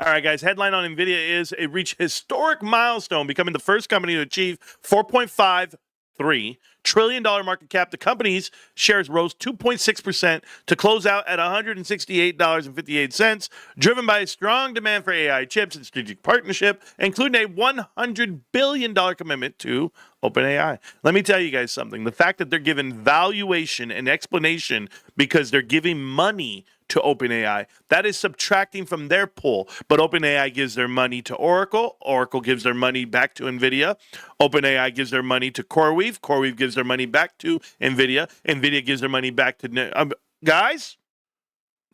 All right, guys. Headline on NVIDIA is it reached historic milestone, becoming the first company to achieve $4.53 trillion market cap. The company's shares rose 2.6% to close out at $168.58, driven by strong demand for AI chips and strategic partnership, including a $100 billion commitment to OpenAI. Let me tell you guys something. The fact that they're given valuation and explanation because they're giving money to OpenAI, that is subtracting from their pool. But OpenAI gives their money to Oracle. Oracle gives their money back to NVIDIA. OpenAI gives their money to CoreWeave. CoreWeave gives their money back to NVIDIA. NVIDIA gives their money back to... guys,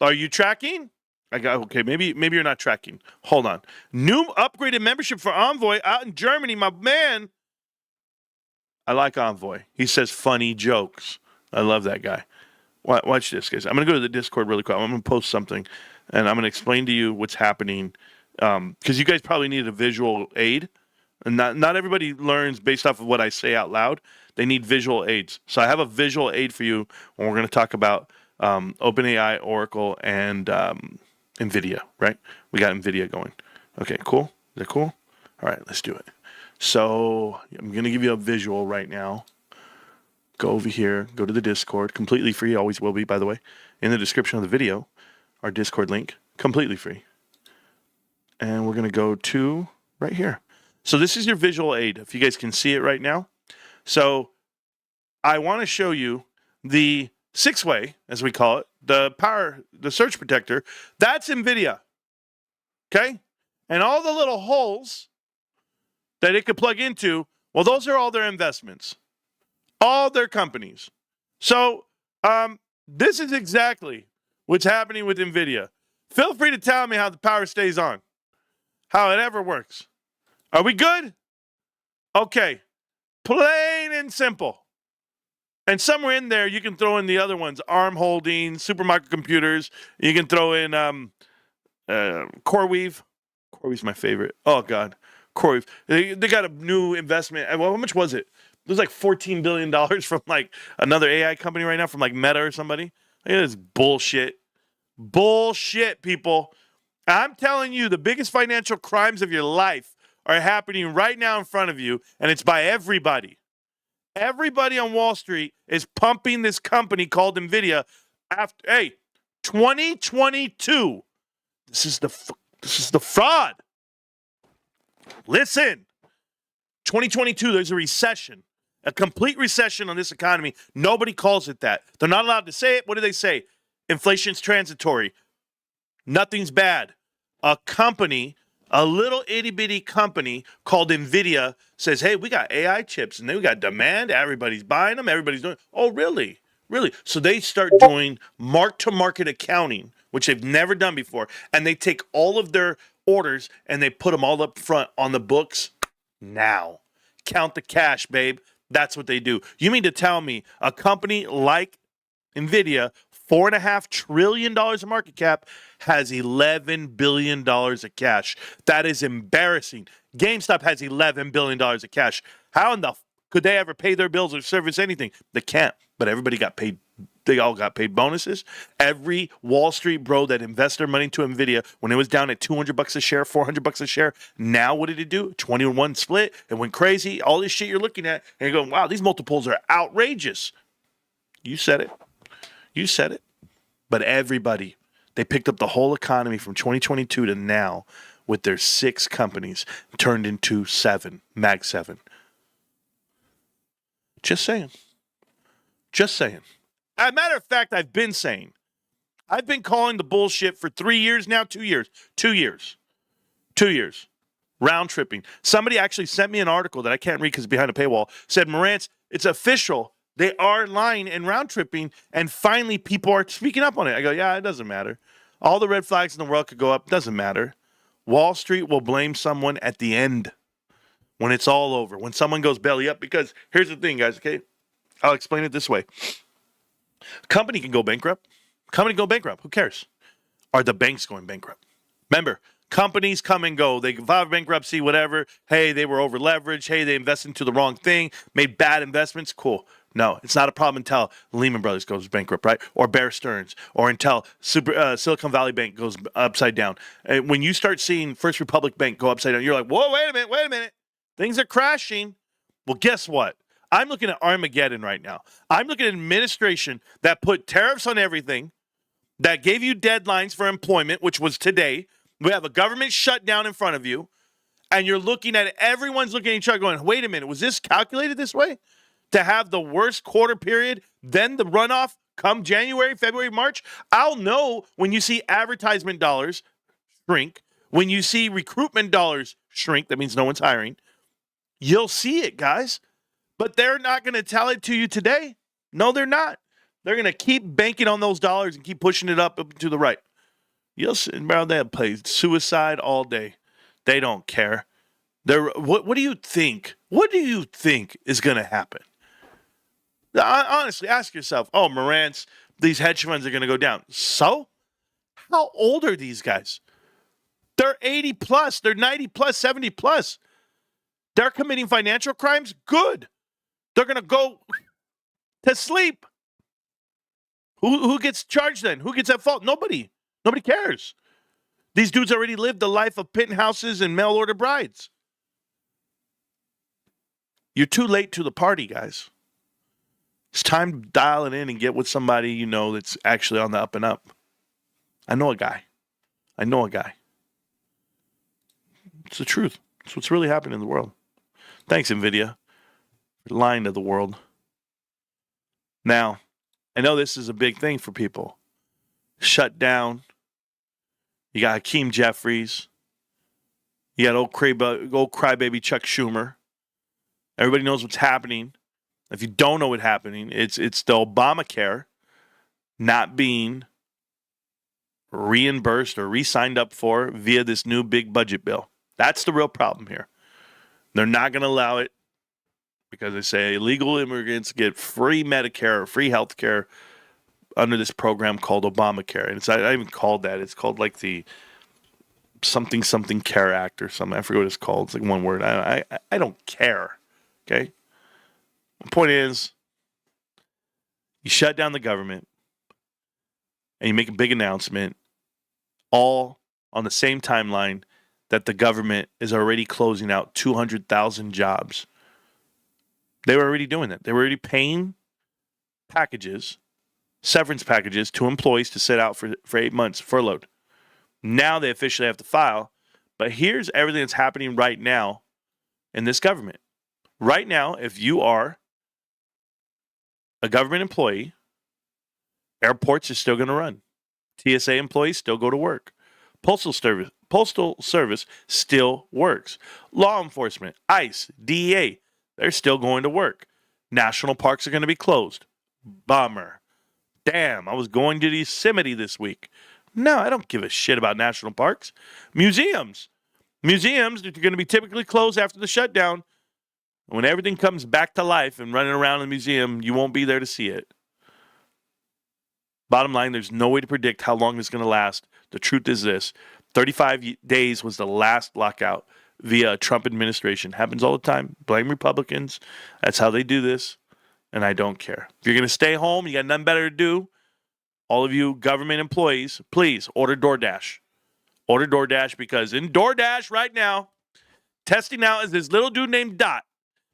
are you tracking? Okay, maybe you're not tracking. Hold on. New upgraded membership for Envoy out in Germany. My man. I like Envoy. He says funny jokes. I love that guy. Watch this, guys. I'm going to go to the Discord really quick. I'm going to post something, and I'm going to explain to you what's happening, because you guys probably need a visual aid. And not everybody learns based off of what I say out loud. They need visual aids. So I have a visual aid for you when we're going to talk about OpenAI, Oracle, and NVIDIA, right? We got NVIDIA going. Okay, cool. Is that cool? All right, let's do it. So I'm going to give you a visual right now. Go over here, go to the Discord, completely free, always will be, by the way. In the description of the video, our Discord link, completely free. And we're going to go to right here. So this is your visual aid, if you guys can see it right now. So I want to show you the 6-way, as we call it, the surge protector. That's NVIDIA, okay? And all the little holes that it could plug into, well, those are all their investments. All their companies. So this is exactly what's happening with NVIDIA. Feel free to tell me how the power stays on. How it ever works. Are we good? Okay. Plain and simple. And somewhere in there, you can throw in the other ones. ARM holding, super microcomputers. You can throw in CoreWeave. CoreWeave's my favorite. Oh, God. CoreWeave. They got a new investment. Well, how much was it? There's like $14 billion from like another AI company right now, from like Meta or somebody. It is bullshit. Bullshit, people. I'm telling you, the biggest financial crimes of your life are happening right now in front of you, and it's by everybody. Everybody on Wall Street is pumping this company called NVIDIA after 2022. This is the fraud. Listen. 2022, there's a recession, a complete recession on this economy. Nobody calls it that. They're not allowed to say it. What do they say? Inflation's transitory. Nothing's bad. A company, a little itty-bitty company called NVIDIA says, hey, we got AI chips, and then we got demand. Everybody's buying them. Everybody's doing. Oh, really? Really? So they start doing mark-to-market accounting, which they've never done before, and they take all of their orders, and they put them all up front on the books now. Count the cash, babe. That's what they do. You mean to tell me a company like NVIDIA, $4.5 trillion of market cap, has $11 billion of cash? That is embarrassing. GameStop has $11 billion of cash. How in the could they ever pay their bills or service anything? They can't. But everybody got paid. They all got paid bonuses. Every Wall Street bro that invests their money to NVIDIA, when it was down at $200 a share, $400 a share, now what did it do? 21 split. It went crazy. All this shit you're looking at, and you're going, wow, these multiples are outrageous. You said it. You said it. But everybody, they picked up the whole economy from 2022 to now with their 6 companies turned into 7, Mag 7. Just saying. Just saying. As a matter of fact, I've been calling the bullshit for 3 years now, 2 years. 2 years. 2 years. Round tripping. Somebody actually sent me an article that I can't read because it's behind a paywall. Said, Morantz, it's official. They are lying and round tripping, and finally people are speaking up on it. I go, yeah, it doesn't matter. All the red flags in the world could go up. Doesn't matter. Wall Street will blame someone at the end when it's all over, when someone goes belly up. Because here's the thing, guys, okay? I'll explain it this way. Company can go bankrupt. Company go bankrupt. Who cares? Are the banks going bankrupt? Remember, companies come and go. They file bankruptcy, whatever. Hey, they were over leveraged. Hey, they invested into the wrong thing, made bad investments. Cool. No, it's not a problem until Lehman Brothers goes bankrupt, right? Or Bear Stearns, or until Silicon Valley Bank goes upside down. And when you start seeing First Republic Bank go upside down, you're like, whoa, wait a minute. Things are crashing. Well, guess what? I'm looking at Armageddon right now. I'm looking at an administration that put tariffs on everything, that gave you deadlines for employment, which was today. We have a government shutdown in front of you, and you're looking at it. Everyone's looking at each other going, wait a minute, was this calculated this way? To have the worst quarter period, then the runoff come January, February, March? I'll know when you see advertisement dollars shrink, when you see recruitment dollars shrink, that means no one's hiring. You'll see it, guys. But they're not going to tell it to you today. No, they're not. They're going to keep banking on those dollars and keep pushing it up to the right. You'll see, bro, they'll play suicide all day. They don't care. What do you think? What do you think is going to happen? Honestly, ask yourself, oh, Morantz, these hedge funds are going to go down. So? How old are these guys? They're 80 plus. They're 90 plus, 70 plus. They're committing financial crimes? Good. They're going to go to sleep. Who gets charged then? Who gets at fault? Nobody. Nobody cares. These dudes already lived the life of penthouses and mail-order brides. You're too late to the party, guys. It's time to dial it in and get with somebody you know that's actually on the up and up. I know a guy. It's the truth. It's what's really happening in the world. Thanks, NVIDIA, for lying to the world. Now, I know this is a big thing for people. Shut down. You got Hakeem Jeffries. You got old crybaby Chuck Schumer. Everybody knows what's happening. If you don't know what's happening, it's the Obamacare not being reimbursed or re-signed up for via this new big budget bill. That's the real problem here. They're not going to allow it because they say illegal immigrants get free Medicare or free health care under this program called Obamacare. And it's not even called that. It's called like the something Care Act or something. I forget what it's called. It's like one word. I don't care. Okay? The point is, you shut down the government and you make a big announcement. All on the same timeline that the government is already closing out 200,000 jobs. They were already doing that. They were already paying packages, severance packages to employees to sit out for 8 months furloughed. Now they officially have to file. But here's everything that's happening right now in this government. Right now, if you are a government employee, airports are still going to run. TSA employees still go to work. Postal Service still works. Law enforcement, ICE, DEA, they're still going to work. National parks are going to be closed. Bummer. Damn, I was going to Yosemite this week. No, I don't give a shit about national parks. Museums are going to be typically closed after the shutdown. When everything comes back to life and running around in the museum, you won't be there to see it. Bottom line, there's no way to predict how long this is going to last. The truth is this. 35 days was the last lockout via a Trump administration. Happens all the time. Blame Republicans. That's how they do this. And I don't care. If you're going to stay home, you got nothing better to do. All of you government employees, please order DoorDash. Order DoorDash because in DoorDash right now, testing out is this little dude named Dot.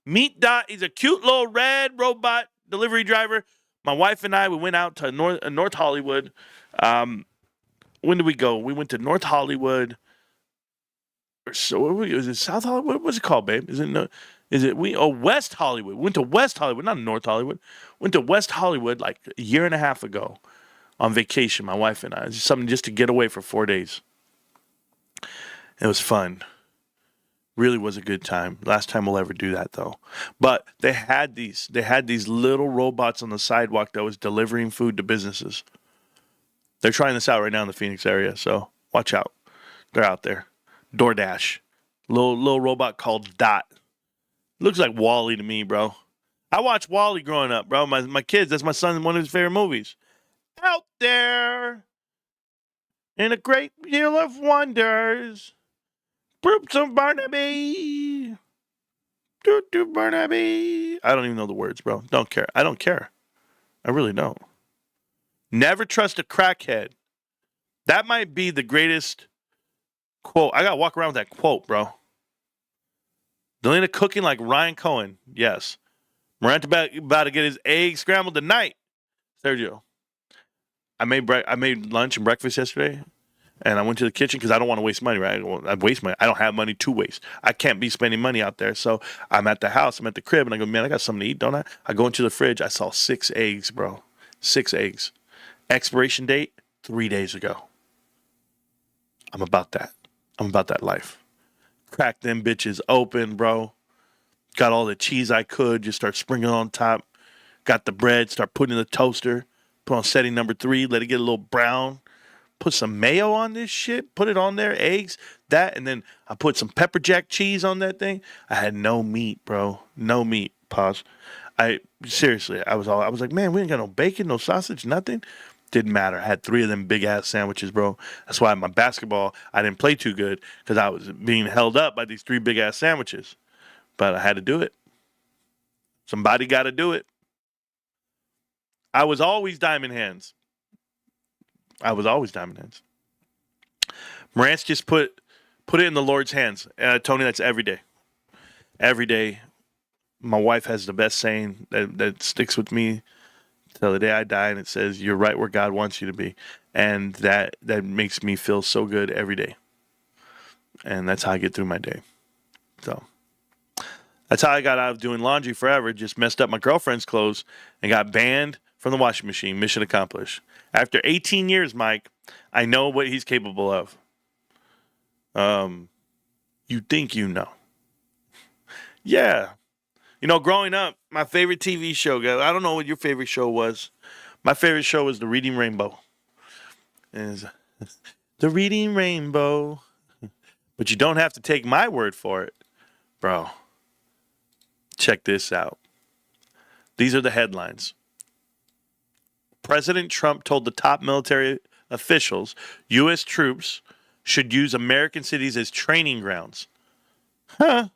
Meet Dot. He's a cute little red robot delivery driver. My wife and I, we went out to North Hollywood. When did we go? We went to North Hollywood. So is it South Hollywood? What's it called, babe? West Hollywood. We went to West Hollywood, not North Hollywood. Went to West Hollywood like a year and a half ago on vacation, my wife and I. Something just to get away for 4 days. It was fun. Really was a good time. Last time we'll ever do that though. But they had these little robots on the sidewalk that was delivering food to businesses. They're trying this out right now in the Phoenix area, so watch out. They're out there. DoorDash. Little robot called Dot. Looks like Wall-E to me, bro. I watched Wall-E growing up, bro. My kids, that's my son, one of his favorite movies. Out there in a great deal of wonders. Broops of Barnaby. Doo Barnaby. I don't even know the words, bro. Don't care. I don't care. I really don't. Never trust a crackhead. That might be the greatest quote. I got to walk around with that quote, bro. Delina cooking like Ryan Cohen. Yes. Morant about to get his eggs scrambled tonight. Sergio. I made lunch and breakfast yesterday, and I went to the kitchen because I don't want to waste money, right? I don't have money to waste. I can't be spending money out there. So I'm at the house. I'm at the crib, and I go, man, I got something to eat, don't I? I go into the fridge. I saw 6 eggs, bro. 6 eggs. Expiration date, 3 days ago. I'm about that. I'm about that life. Crack them bitches open, bro. Got all the cheese I could. Just start sprinkling on top. Got the bread. Start putting in the toaster. Put on setting number 3. Let it get a little brown. Put some mayo on this shit. Put it on there. Eggs. That. And then I put some pepper jack cheese on that thing. I had no meat, bro. No meat. Pause. Seriously, I was like, man, we ain't got no bacon, no sausage, nothing. Didn't matter. I had 3 of them big ass sandwiches, bro. That's why my basketball, I didn't play too good because I was being held up by these 3 big ass sandwiches. But I had to do it. Somebody got to do it. I was always diamond hands. Morant's just put it in the Lord's hands. Tony, that's every day. Every day. My wife has the best saying that sticks with me till the day I die, and it says, you're right where God wants you to be. And that makes me feel so good every day. And that's how I get through my day. So that's how I got out of doing laundry forever. Just messed up my girlfriend's clothes and got banned from the washing machine. Mission accomplished. After 18 years, Mike, I know what he's capable of. You think you know. Yeah. You know, growing up, my favorite TV show, guys, I don't know what your favorite show was. My favorite show was The Reading Rainbow. And The Reading Rainbow. But you don't have to take my word for it. Bro, check this out. These are the headlines. President Trump told the top military officials U.S. troops should use American cities as training grounds. Huh?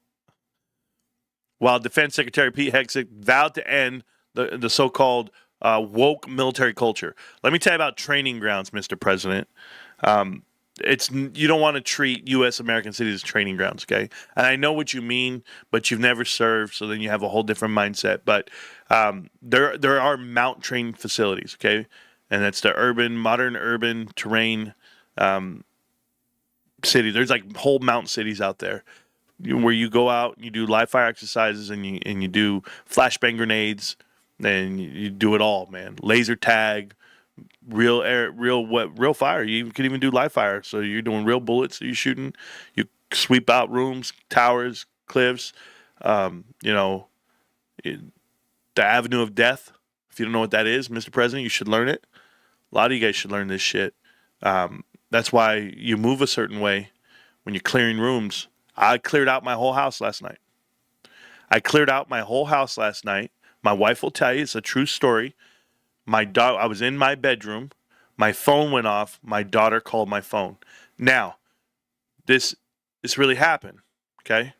While Defense Secretary Pete Hegseth vowed to end the so-called woke military culture. Let me tell you about training grounds, Mr. President. you don't want to treat U.S. American cities as training grounds, okay? And I know what you mean, but you've never served, so then you have a whole different mindset. But there are mount training facilities, okay? And that's the modern urban terrain city. There's like whole mountain cities out there where you go out and you do live fire exercises and you do flashbang grenades and you do it all, man. Laser tag, real air, real fire. You can even do live fire. So you're doing real bullets. You're shooting. You sweep out rooms, towers, cliffs. The avenue of death. If you don't know what that is, Mr. President, you should learn it. A lot of you guys should learn this shit. That's why you move a certain way when you're clearing rooms. I cleared out my whole house last night. My wife will tell you it's a true story. I was in my bedroom. My phone went off. My daughter called my phone. Now, this really happened, okay?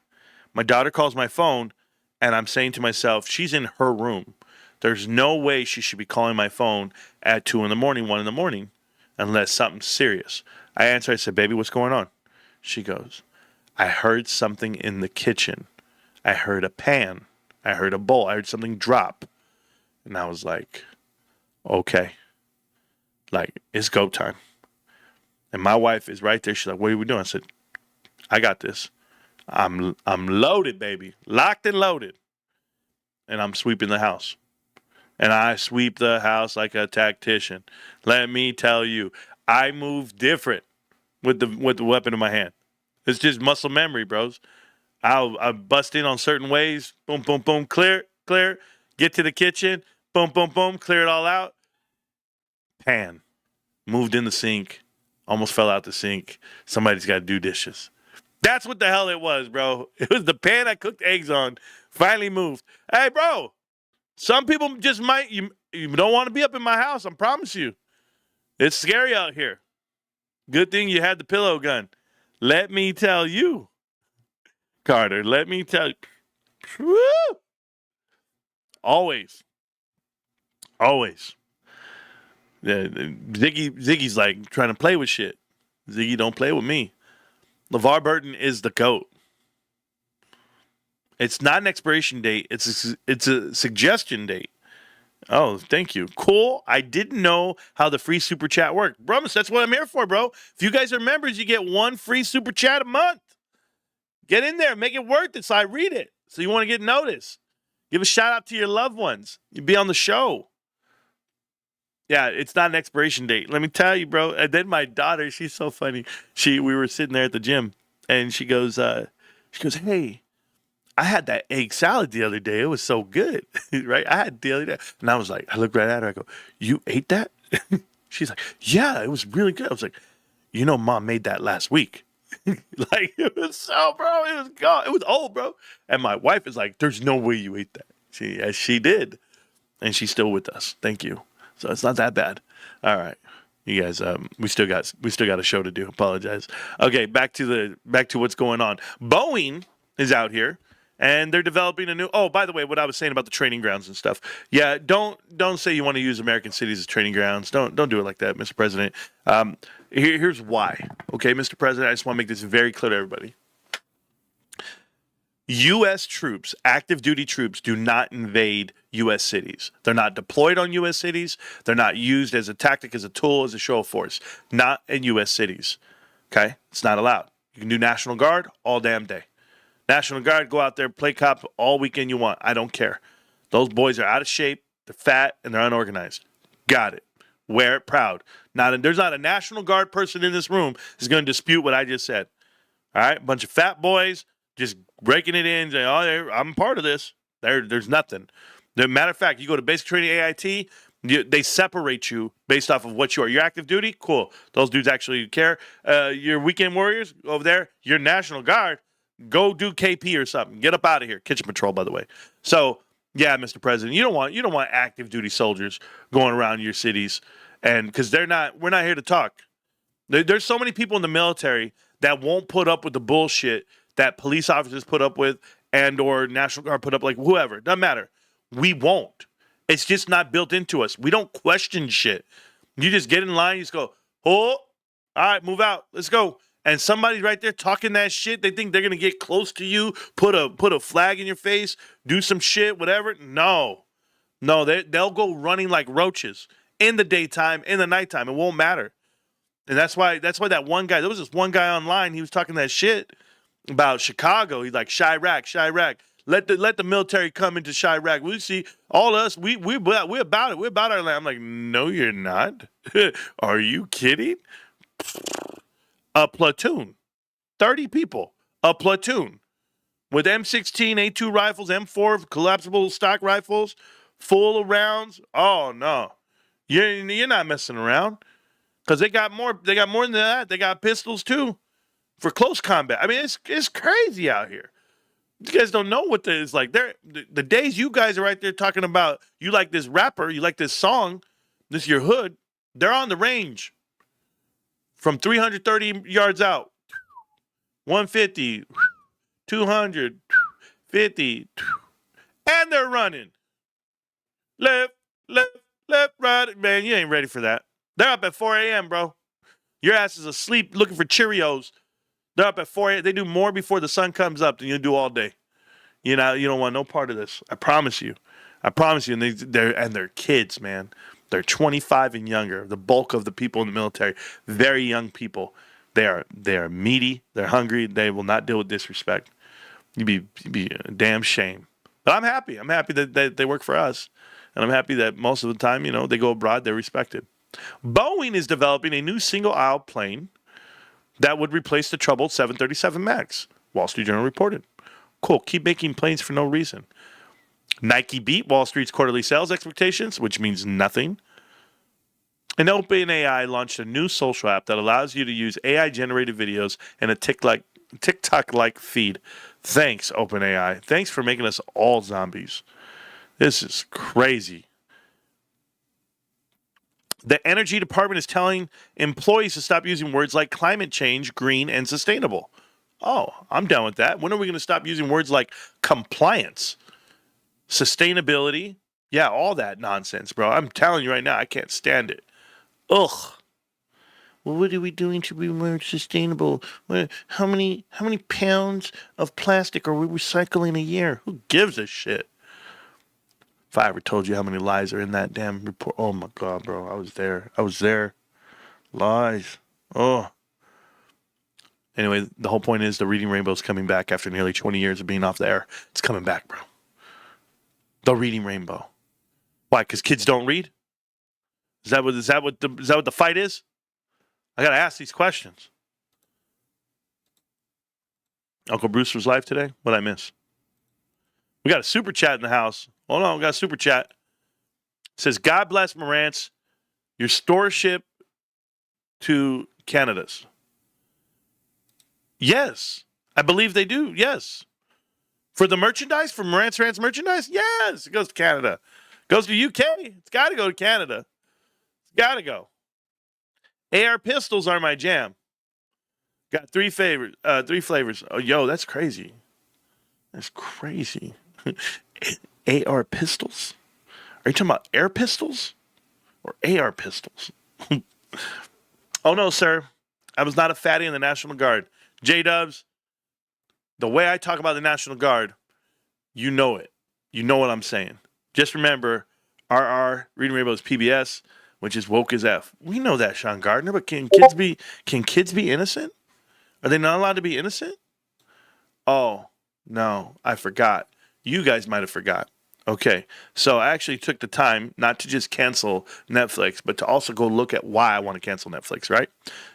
My daughter calls my phone, and I'm saying to myself, she's in her room. There's no way she should be calling my phone at 2 in the morning, 1 in the morning, unless something's serious. I answer, I said, baby, what's going on? She goes, I heard something in the kitchen. I heard a pan. I heard a bowl. I heard something drop. And I was like, okay. Like, it's go time. And my wife is right there. She's like, what are we doing? I said, I got this. I'm loaded, baby. Locked and loaded. And I'm sweeping the house. And I sweep the house like a tactician. Let me tell you, I move different with the weapon in my hand. It's just muscle memory, bros. I'll bust in on certain ways. Boom, boom, boom. Clear. Get to the kitchen. Boom, boom, boom. Clear it all out. Pan. Moved in the sink. Almost fell out the sink. Somebody's got to do dishes. That's what the hell it was, bro. It was the pan I cooked eggs on. Finally moved. Hey, bro. Some people just might. You don't want to be up in my house. I promise you. It's scary out here. Good thing you had the pillow gun. Let me tell you, Carter. Let me tell you. Woo! Always. Ziggy's like trying to play with shit. Ziggy don't play with me. LeVar Burton is the GOAT. It's not an expiration date. It's a suggestion date. Oh, thank you. Cool. I didn't know how the free super chat worked. Brumus, that's what I'm here for, bro. If you guys are members, you get 1 free super chat a month. Get in there. Make it worth it so I read it. So you want to get noticed. Give a shout out to your loved ones. You'd be on the show. Yeah, it's not an expiration date. Let me tell you, bro. And then my daughter, she's so funny. We were sitting there at the gym, and she goes, hey, I had that egg salad the other day. It was so good, right? I had it the other day. And I was like, I looked right at her. I go, you ate that? She's like, yeah, it was really good. I was like, Mom made that last week. Like, it was so, bro, it was gone. It was old, bro. And my wife is like, there's no way you ate that. She did. And she's still with us. Thank you. So it's not that bad. All right. You guys, we still got a show to do. Apologize. Okay, back to what's going on. Boeing is out here. And they're developing a new. Oh, by the way, what I was saying about the training grounds and stuff. Yeah, don't say you want to use American cities as training grounds. Don't do it like that, Mr. President. Here's why. Okay, Mr. President, I just want to make this very clear to everybody. U.S. troops, active duty troops, do not invade U.S. cities. They're not deployed on U.S. cities. They're not used as a tactic, as a tool, as a show of force. Not in U.S. cities. Okay, it's not allowed. You can do National Guard all damn day. National Guard, go out there, play cop all weekend you want. I don't care. Those boys are out of shape, they're fat, and they're unorganized. Got it. Wear it proud. There's not a National Guard person in this room who's going to dispute what I just said. All right? A bunch of fat boys just breaking it in, saying, oh, I'm part of this. There's nothing. Matter of fact, you go to basic training AIT, they separate you based off of what you are. You're active duty? Cool. Those dudes actually care. Your weekend warriors over there, you're National Guard. Go do KP or something. Get up out of here. Kitchen patrol, by the way. So, yeah, Mr. President, you don't want active duty soldiers going around your cities, and because we're not here to talk. There's so many people in the military that won't put up with the bullshit that police officers put up with and or National Guard put up, like whoever. Doesn't matter. We won't. It's just not built into us. We don't question shit. You just get in line. You just go, oh, All right, move out. Let's go. And somebody's right there talking that shit. They think they're gonna get close to you, put a flag in your face, do some shit, whatever. No, they'll go running like roaches in the daytime, in the nighttime. It won't matter. And that's why that one guy. There was this one guy online. He was talking that shit about Chicago. He's like Chirac. Let the military come into Chirac. We see all us. We're about it. We're about our land. I'm like, no, you're not. Are you kidding? A platoon, 30 people, a platoon with M16, A2 rifles, M4 collapsible stock rifles, full of rounds. Oh no, you're not messing around because they got more. They got more than that. They got pistols too for close combat. I mean, it's crazy out here. You guys don't know what it's like. The days you guys are right there talking about you like this rapper, you like this song, this is your hood. They're on the range. From 330 yards out, 150, 250, and they're running. Left, right. Man, you ain't ready for that. They're up at 4 a.m., bro. Your ass is asleep looking for Cheerios. They're up at 4 a.m. They do more before the sun comes up than you do all day. You know, you don't want no part of this. I promise you. And they're kids, man. They're 25 and younger. The bulk of the people in the military, very young people. They are meaty. They're hungry. They will not deal with disrespect. You'd be a damn shame. But I'm happy. I'm happy that they work for us. And I'm happy that most of the time, you know, they go abroad, they're respected. Boeing is developing a new single-aisle plane that would replace the troubled 737 MAX. Wall Street Journal reported. Cool. Keep making planes for no reason. Nike beat Wall Street's quarterly sales expectations, which means nothing. And OpenAI launched a new social app that allows you to use AI-generated videos in a TikTok-like feed. Thanks, OpenAI. Thanks for making us all zombies. This is crazy. The Energy Department is telling employees to stop using words like climate change, green, and sustainable. Oh, I'm down with that. When are we going to stop using words like compliance? Sustainability, yeah, all that nonsense, bro. I'm telling you right now, I can't stand it. Ugh. Well, what are we doing to be more sustainable? How many pounds of plastic are we recycling a year? Who gives a shit? If I ever told you how many lies are in that damn report, oh my God, bro, I was there. Lies. Oh. Anyway, the whole point is the Reading Rainbow is coming back after nearly 20 years of being off the air. It's coming back, bro. The Reading Rainbow. Why? Because kids don't read? Is that what the fight is? I gotta ask these questions. Uncle Bruce was live today. What'd I miss? We got a super chat in the house. Hold on, we got a super chat. It says, God bless Morantz, your storeship to Canada's. Yes, I believe they do. Yes. For the merchandise, for Morantz Rants merchandise? Yes, it goes to Canada. Goes to UK. It's got to go to Canada. It's got to go. AR pistols are my jam. Got three flavors. Oh, yo, that's crazy. That's crazy. AR pistols? Are you talking about air pistols or AR pistols? Oh, no, sir. I was not a fatty in the National Guard. J-Dubs, the way I talk about the National Guard, you know it. You know what I'm saying. Just remember, RR, Reading Rainbow's PBS, which is woke as F. We know that, Sean Gardner, but can kids be innocent? Are they not allowed to be innocent? Oh, no, I forgot. You guys might have forgot. Okay, so I actually took the time not to just cancel Netflix, but to also go look at why I want to cancel Netflix, right?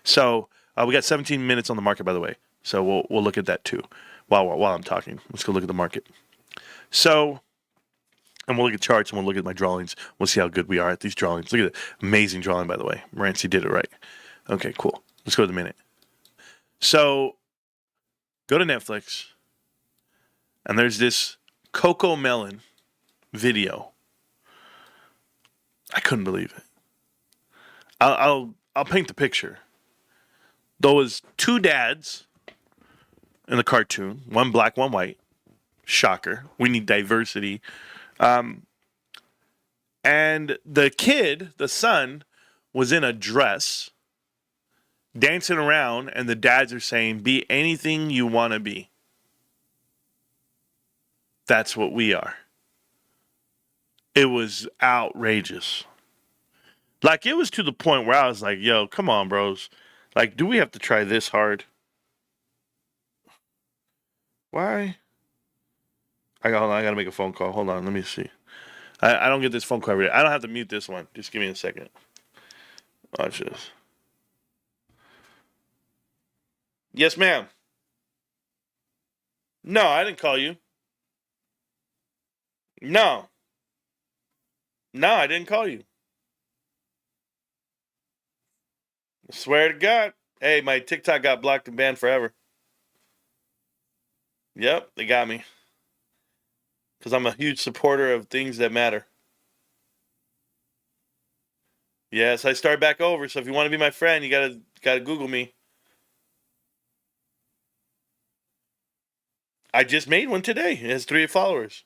So we got 17 minutes on the market, by the way. So we'll look at that too while I'm talking. Let's go look at the market. So, and we'll look at charts and we'll look at my drawings. We'll see how good we are at these drawings. Look at the amazing drawing, by the way. Rancy did it right. Okay, cool. Let's go to the minute. So, go to Netflix, and there's this Coco Melon video. I couldn't believe it. I'll paint the picture. There was two dads in the cartoon, one black, one white. Shocker. We need diversity. And the kid, the son, was in a dress, dancing around, and the dads are saying, be anything you want to be. That's what we are. It was outrageous. Like, it was to the point where I was like, yo, come on, bros. Like, do we have to try this hard? Why? I gotta make a phone call. Hold on, let me see. I don't get this phone call every day. I don't have to mute this one. Just give me a second. Watch this. Yes, ma'am. No, I didn't call you. No. No, I didn't call you. I swear to God. Hey, my TikTok got blocked and banned forever. Yep, they got me. Because I'm a huge supporter of things that matter. Yes, I start back over. So if you want to be my friend, you gotta Google me. I just made one today. It has 3 followers.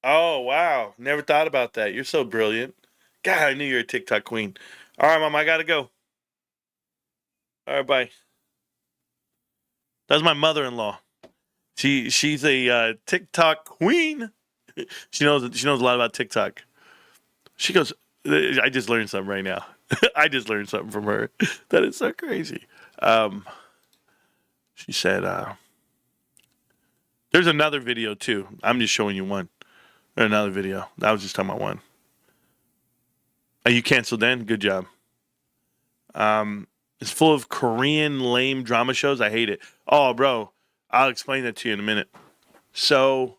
Oh, wow. Never thought about that. You're so brilliant. God, I knew you were a TikTok queen. All right, Mom, I gotta go. All right, bye. That's my mother-in-law. She's a TikTok queen. She knows a lot about TikTok. She goes, I just learned something right now. I just learned something from her. That is so crazy. She said, there's another video too. I'm just showing you one. Another video. I was just talking about one. Are you canceled then? Good job. It's full of Korean lame drama shows. I hate it. Oh, bro. I'll explain that to you in a minute. So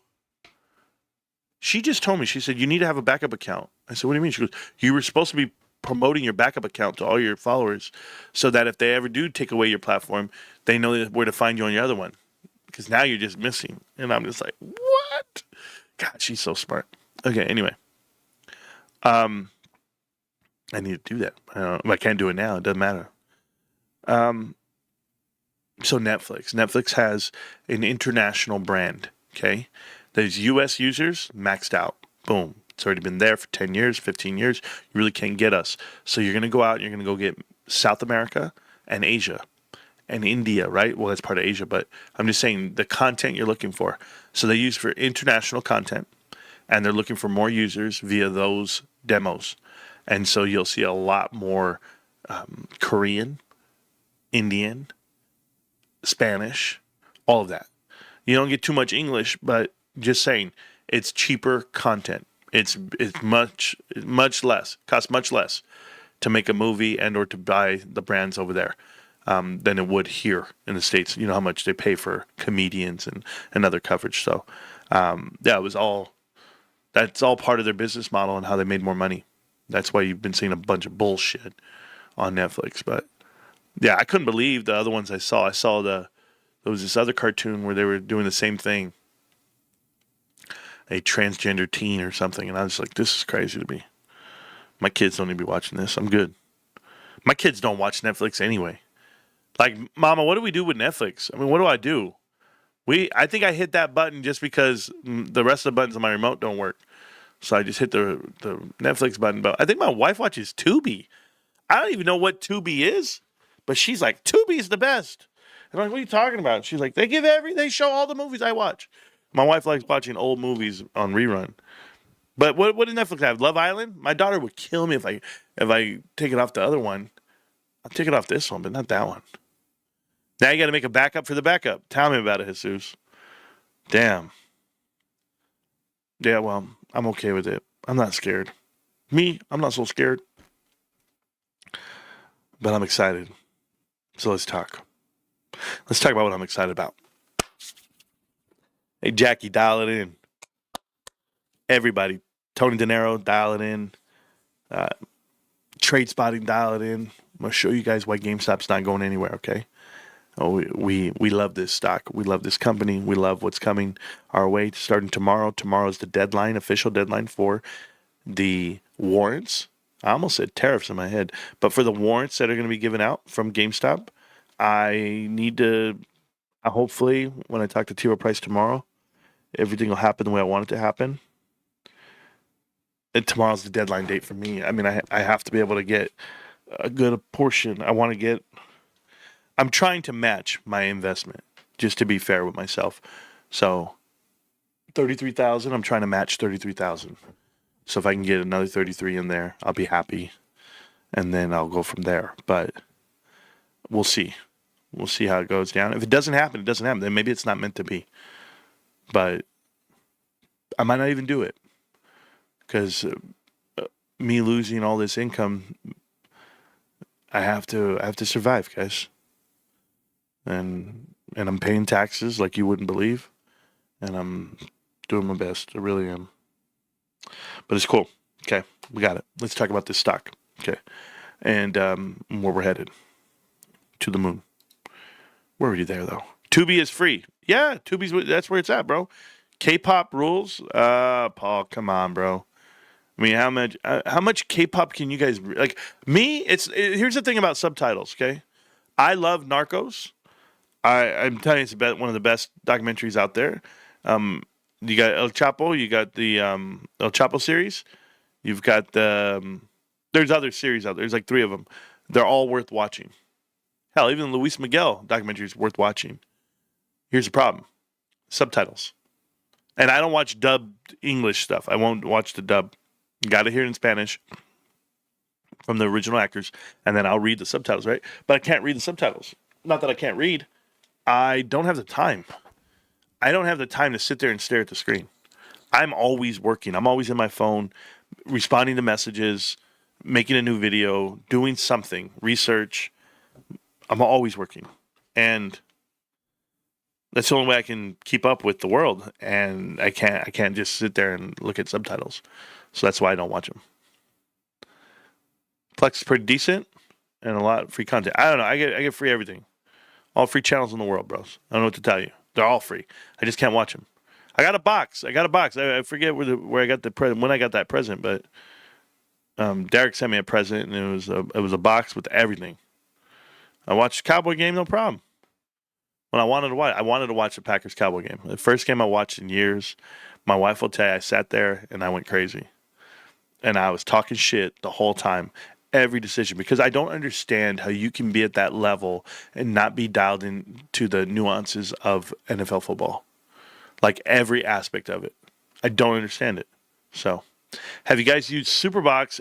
she just told me, she said, you need to have a backup account. I said, what do you mean? She goes, you were supposed to be promoting your backup account to all your followers so that if they ever do take away your platform, they know where to find you on your other one. Because now you're just missing. And I'm just like, what? God, she's so smart. Okay, anyway. I need to do that. I can't do it now. It doesn't matter. So Netflix has an international brand. Okay, there's U.S. users maxed out. Boom, it's already been there for 10 years, 15 years. You really can't get us. So you're gonna go out and you're gonna go get South America and Asia and India, right? Well, that's part of Asia, but I'm just saying the content you're looking for. So they use for international content, and they're looking for more users via those demos. And so you'll see a lot more Korean, Indian, Spanish, all of that. You don't get too much English, but just saying, it's cheaper content. It's much less, costs much less to make a movie and or to buy the brands over there than it would here in the States. You know how much they pay for comedians and other coverage. So that's all part of their business model and how they made more money. That's why you've been seeing a bunch of bullshit on Netflix. But yeah, I couldn't believe the other ones I saw. There was this other cartoon where they were doing the same thing. A transgender teen or something. And I was like, this is crazy to me. My kids don't need to be watching this. I'm good. My kids don't watch Netflix anyway. Like, Mama, what do we do with Netflix? I mean, what do I do? I think I hit that button just because the rest of the buttons on my remote don't work. So I just hit the Netflix button. But I think my wife watches Tubi. I don't even know what Tubi is. But she's like, Tubi's the best. And I'm like, what are you talking about? She's like, they show all the movies I watch. My wife likes watching old movies on rerun. But what does Netflix have? Love Island? My daughter would kill me if I take it off the other one. I'll take it off this one, but not that one. Now you got to make a backup for the backup. Tell me about it, Jesus. Damn. Yeah, well, I'm okay with it. I'm not scared. I'm not so scared. But I'm excited. So let's talk. Let's talk about what I'm excited about. Hey, Jackie, dial it in. Everybody. Tony De Niro, dial it in. Trade Spotting, dial it in. I'm going to show you guys why GameStop's not going anywhere, okay? Oh, we love this stock. We love this company. We love what's coming our way starting tomorrow. Tomorrow's the deadline, official deadline for the warrants. I almost said tariffs in my head. But for the warrants that are going to be given out from GameStop, I need to, hopefully, when I talk to T. Rowe Price tomorrow, everything will happen the way I want it to happen. And tomorrow's the deadline date for me. I mean, I have to be able to get a good portion. I'm trying to match my investment, just to be fair with myself. So 33,000, I'm trying to match 33,000. So if I can get another 33 in there, I'll be happy. And then I'll go from there. But we'll see. We'll see how it goes down. If it doesn't happen, it doesn't happen. Then maybe it's not meant to be. But I might not even do it. Because me losing all this income, I have to survive, guys. And I'm paying taxes like you wouldn't believe. And I'm doing my best. I really am. But it's cool. Okay, we got it. Let's talk about this stock. Okay. And where we're headed. To the moon. We're already there, though. Tubi is free. Yeah, that's where it's at, bro. K-pop rules? Paul, come on, bro. I mean, how much K-pop can you guys... Like, me, here's the thing about subtitles, okay? I love Narcos. I'm telling you, it's one of the best documentaries out there. You got El Chapo. You got the El Chapo series. You've got the... there's other series out there. There's like 3 of them. They're all worth watching. Hell, even the Luis Miguel documentary is worth watching. Here's the problem. Subtitles. And I don't watch dubbed English stuff. I won't watch the dub. You got to hear it in Spanish from the original actors, and then I'll read the subtitles, right? But I can't read the subtitles. Not that I can't read. I don't have the time. I don't have the time to sit there and stare at the screen. I'm always working. I'm always in my phone, responding to messages, making a new video, doing something, research. I'm always working. And that's the only way I can keep up with the world. And I can't just sit there and look at subtitles. So that's why I don't watch them. Plex is pretty decent and a lot of free content. I don't know. I get free everything. All free channels in the world, bros. I don't know what to tell you. They're all free. I just can't watch them. I got a box. I forget where I got the present, when I got that present, but Derek sent me a present, and it was a box with everything. I watched the Cowboy game, no problem. When I wanted to watch the Packers Cowboy game. The first game I watched in years. My wife will tell you, I sat there and I went crazy. And I was talking shit the whole time. Every decision, because I don't understand how you can be at that level and not be dialed into the nuances of NFL football. Like every aspect of it. I don't understand it. So, have you guys used Superbox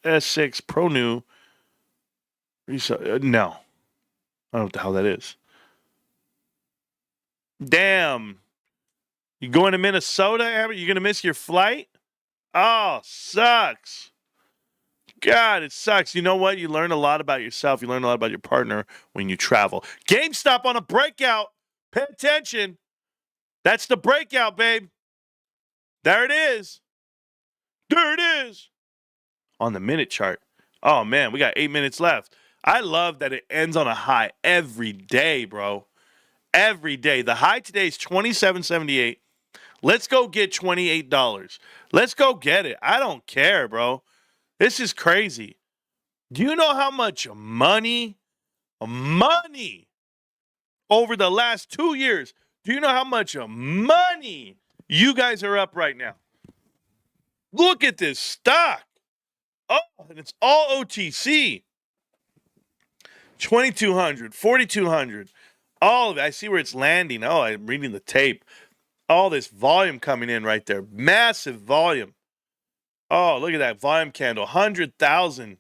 S6 Pro New? No. I don't know what the hell that is. Damn. You going to Minnesota, Amber? You going to miss your flight? Oh, sucks. God, it sucks. You know what? You learn a lot about yourself. You learn a lot about your partner when you travel. GameStop on a breakout. Pay attention. That's the breakout, babe. There it is. There it is. On the minute chart. Oh, man, we got 8 minutes left. I love that it ends on a high every day, bro. Every day. The high today is $27.78. Let's go get $28. Let's go get it. I don't care, bro. This is crazy. Do you know how much money over the last 2 years, do you know how much money you guys are up right now? Look at this stock. Oh, and it's all OTC. 2,200, 4,200. All of it. I see where it's landing. Oh, I'm reading the tape. All this volume coming in right there. Massive volume. Oh, look at that volume candle. 100,000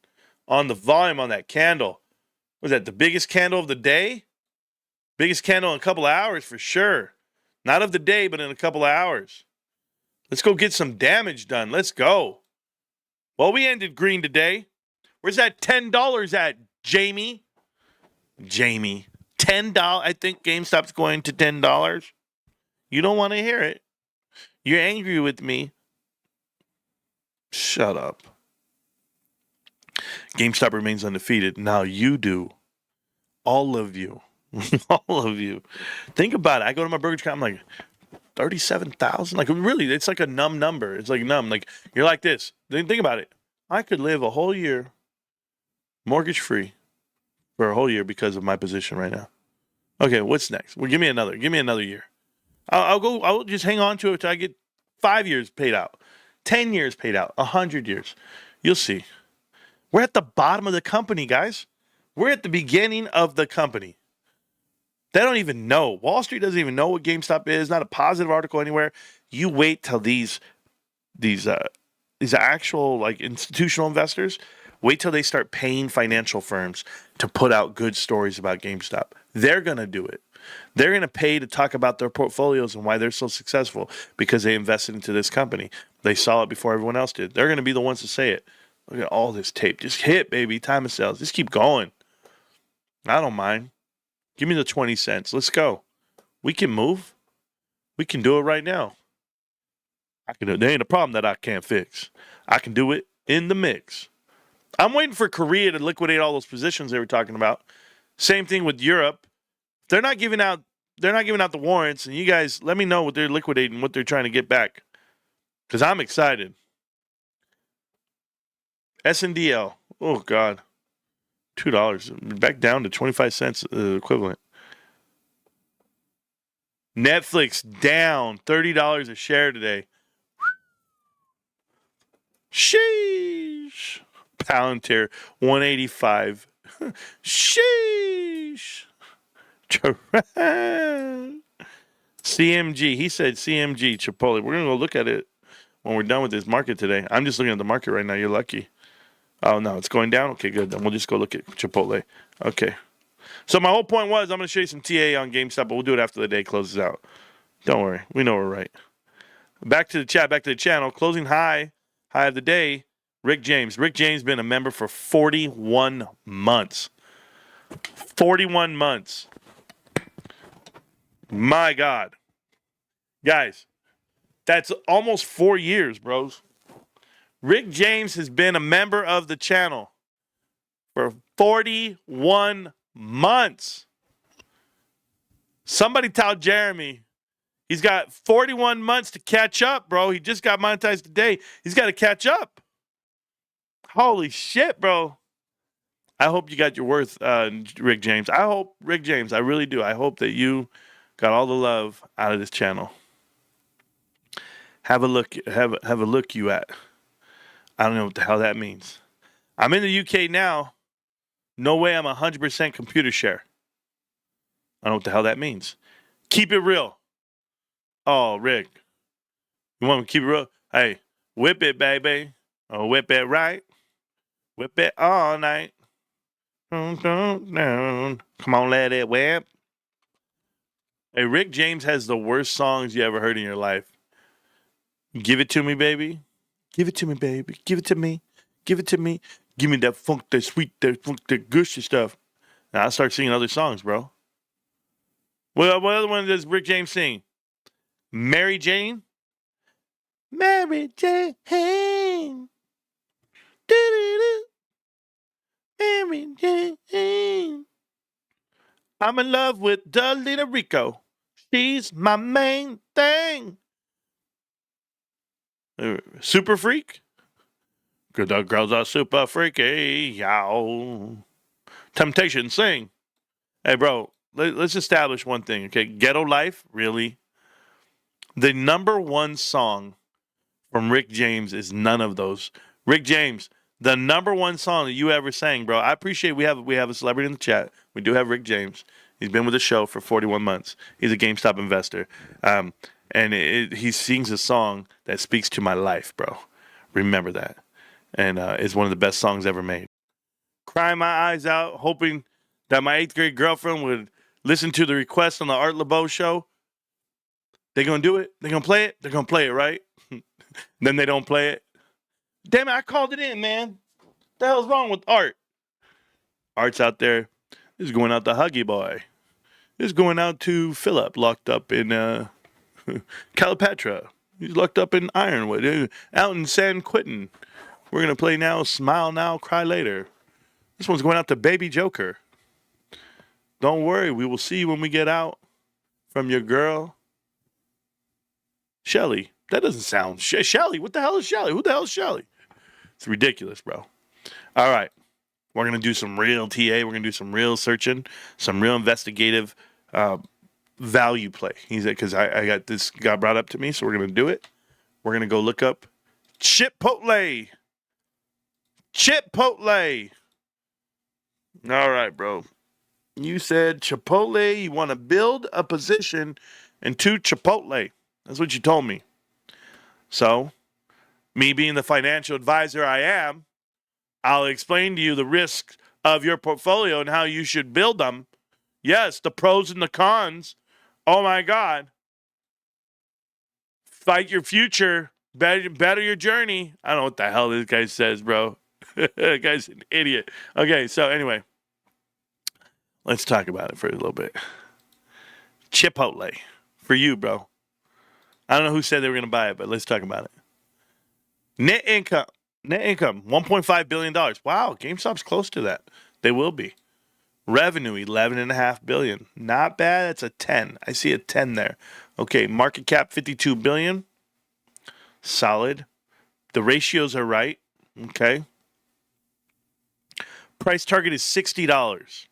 on the volume on that candle. Was that the biggest candle of the day? Biggest candle in a couple of hours for sure. Not of the day, but in a couple of hours. Let's go get some damage done. Let's go. Well, we ended green today. Where's that $10 at, Jamie? Jamie. $10. I think GameStop's going to $10. You don't want to hear it. You're angry with me. Shut up. GameStop remains undefeated. Now you do. All of you. All of you. Think about it. I go to my brokerage account, I'm like, 37,000? Like, really, it's like a numb number. It's like numb. Like, you're like this. Think about it. I could live a whole year mortgage free for a whole year because of my position right now. Okay, what's next? Well, give me another year. I'll just hang on to it until I get 5 years paid out. 10 years paid out, 100 years. You'll see. We're at the bottom of the company, guys. We're at the beginning of the company. They don't even know. Wall Street doesn't even know what GameStop is. Not a positive article anywhere. You wait till these actual like institutional investors, wait till they start paying financial firms to put out good stories about GameStop. They're going to do it. They're going to pay to talk about their portfolios and why they're so successful because they invested into this company. They saw it before everyone else did. They're going to be the ones to say it. Look at all this tape. Just hit, baby. Time of sales. Just keep going. I don't mind. Give me the 20 cents. Let's go. We can move. We can do it right now. I can do it. There ain't a problem that I can't fix. I can do it in the mix. I'm waiting for Korea to liquidate all those positions they were talking about. Same thing with Europe. They're not giving out the warrants, and you guys let me know what they're liquidating, what they're trying to get back. Because I'm excited. SNDL. Oh God. $2. Back down to 25 cents equivalent. Netflix down $30 a share today. Sheesh. Palantir 185. Sheesh. CMG. He said CMG, Chipotle. We're going to go look at it when we're done with this market today. I'm just looking at the market right now. You're lucky. Oh, no, it's going down? Okay, good. Then we'll just go look at Chipotle. Okay. So my whole point was I'm going to show you some TA on GameStop, but we'll do it after the day closes out. Don't worry. We know we're right. Back to the chat, back to the channel. Closing high of the day, Rick James. Rick James been a member for 41 months. 41 months. My God. Guys, that's almost 4 years, bros. Rick James has been a member of the channel for 41 months. Somebody tell Jeremy he's got 41 months to catch up, bro. He just got monetized today. He's got to catch up. Holy shit, bro. I hope you got your worth, Rick James. Rick James, I really do. I hope that you got all the love out of this channel. Have a look you at. I don't know what the hell that means. I'm in the UK now. No way I'm 100% computer share. I don't know what the hell that means. Keep it real. Oh, Rick. You want me to keep it real? Hey, whip it, baby. Oh, whip it right. Whip it all night. Come on, let it whip. Hey, Rick James has the worst songs you ever heard in your life. Give it to me, baby. Give it to me, baby. Give it to me. Give it to me. Give me that funk, that sweet, that funk, that gushy stuff. Now I start singing other songs, bro. What other one does Rick James sing? Mary Jane? Mary Jane. Do-do-do. Mary Jane. I'm in love with Delina Rico. She's my main thing. Super freak? Good dog girls are super freaky. Yow. Temptation, sing. Hey, bro, let's establish one thing, okay? Ghetto Life, really? The number one song from Rick James is none of those. Rick James, the number one song that you ever sang, bro. I appreciate we have a celebrity in the chat. We do have Rick James. He's been with the show for 41 months. He's a GameStop investor. And he sings a song that speaks to my life, bro. Remember that. And it's one of the best songs ever made. Crying my eyes out, hoping that my 8th grade girlfriend would listen to the request on the Art LeBeau show. They gonna do it? They gonna play it? They're gonna play it, right? Then they don't play it. Damn it, I called it in, man. What the hell's wrong with Art? Art's out there. This is going out to Huggy Boy. This is going out to Philip, locked up in Calipatra. He's locked up in Ironwood. Out in San Quentin. We're going to play now, Smile Now, Cry Later. This one's going out to Baby Joker. Don't worry, we will see you when we get out. From your girl, Shelly. That doesn't sound... Shelly? What the hell is Shelly? Who the hell is Shelly? It's ridiculous, bro. All right. We're going to do some real TA. We're going to do some real searching, some real investigative value play. He said, because I got this got brought up to me, so we're going to do it. We're going to go look up Chipotle. Chipotle. All right, bro. You said Chipotle, you want to build a position into Chipotle. That's what you told me. So, me being the financial advisor I am, I'll explain to you the risks of your portfolio and how you should build them. Yes, the pros and the cons. Oh my God. Fight your future. Better your journey. I don't know what the hell this guy says, bro. That guy's an idiot. Okay, so anyway, let's talk about it for a little bit. Chipotle. For you, bro. I don't know who said they were going to buy it, but let's talk about it. Net income, $1.5 billion. Wow, GameStop's close to that. They will be. Revenue, $11.5 billion. Not bad. That's a 10. I see a 10 there. Okay, market cap, $52 billion. Solid. The ratios are right. Okay. Price target is $60.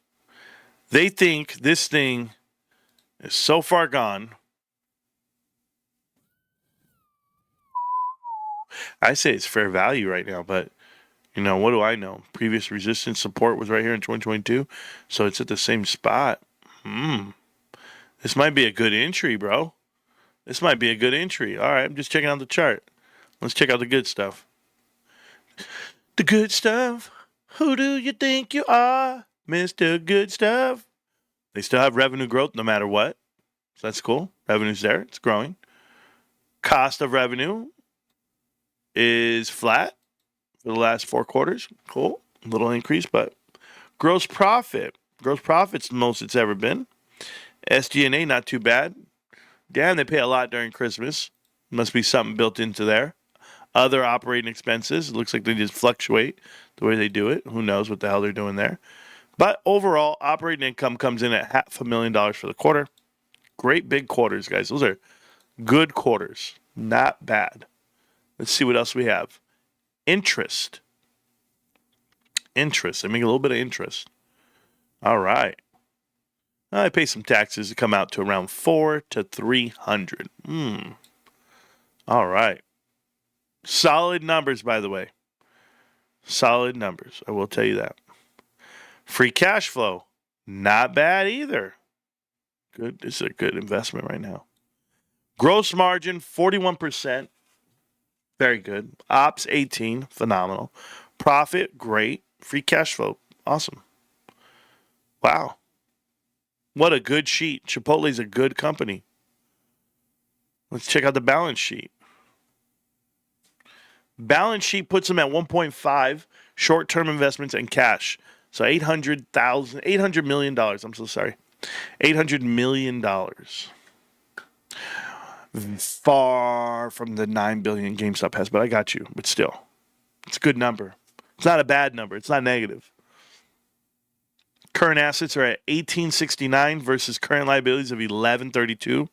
They think this thing is so far gone. I say it's fair value right now, but you know, what do I know? Previous resistance support was right here in 2022, so it's at the same spot. This might be a good entry, bro. This might be a good entry. All right, I'm just checking out the chart. Let's check out the good stuff. The good stuff. Who do you think you are, Mr. Good Stuff? They still have revenue growth no matter what. So that's cool. Revenue's there. It's growing. Cost of revenue is flat for the last 4 quarters. Cool. A little increase, but gross profit. Gross profit's the most it's ever been. SG&A, not too bad. Damn, they pay a lot during Christmas. Must be something built into there. Other operating expenses. It looks like they just fluctuate the way they do it. Who knows what the hell they're doing there. But overall, operating income comes in at $500,000 for the quarter. Great big quarters, guys. Those are good quarters. Not bad. Let's see what else we have. Interest. They make a little bit of interest. All right. I pay some taxes to come out to around $400 to $300. All right. Solid numbers, by the way. Solid numbers. I will tell you that. Free cash flow. Not bad either. Good. This is a good investment right now. Gross margin, 41%. Very good. Ops, 18. Phenomenal. Profit, great. Free cash flow, awesome. Wow. What a good sheet. Chipotle's a good company. Let's check out the balance sheet. Balance sheet puts them at 1.5 short-term investments and cash. So $800 million. I'm so sorry. $800 million. Far from the $9 billion GameStop has, but I got you. But still, it's a good number. It's not a bad number. It's not negative. Current assets are at $1,869 versus current liabilities of $1,132.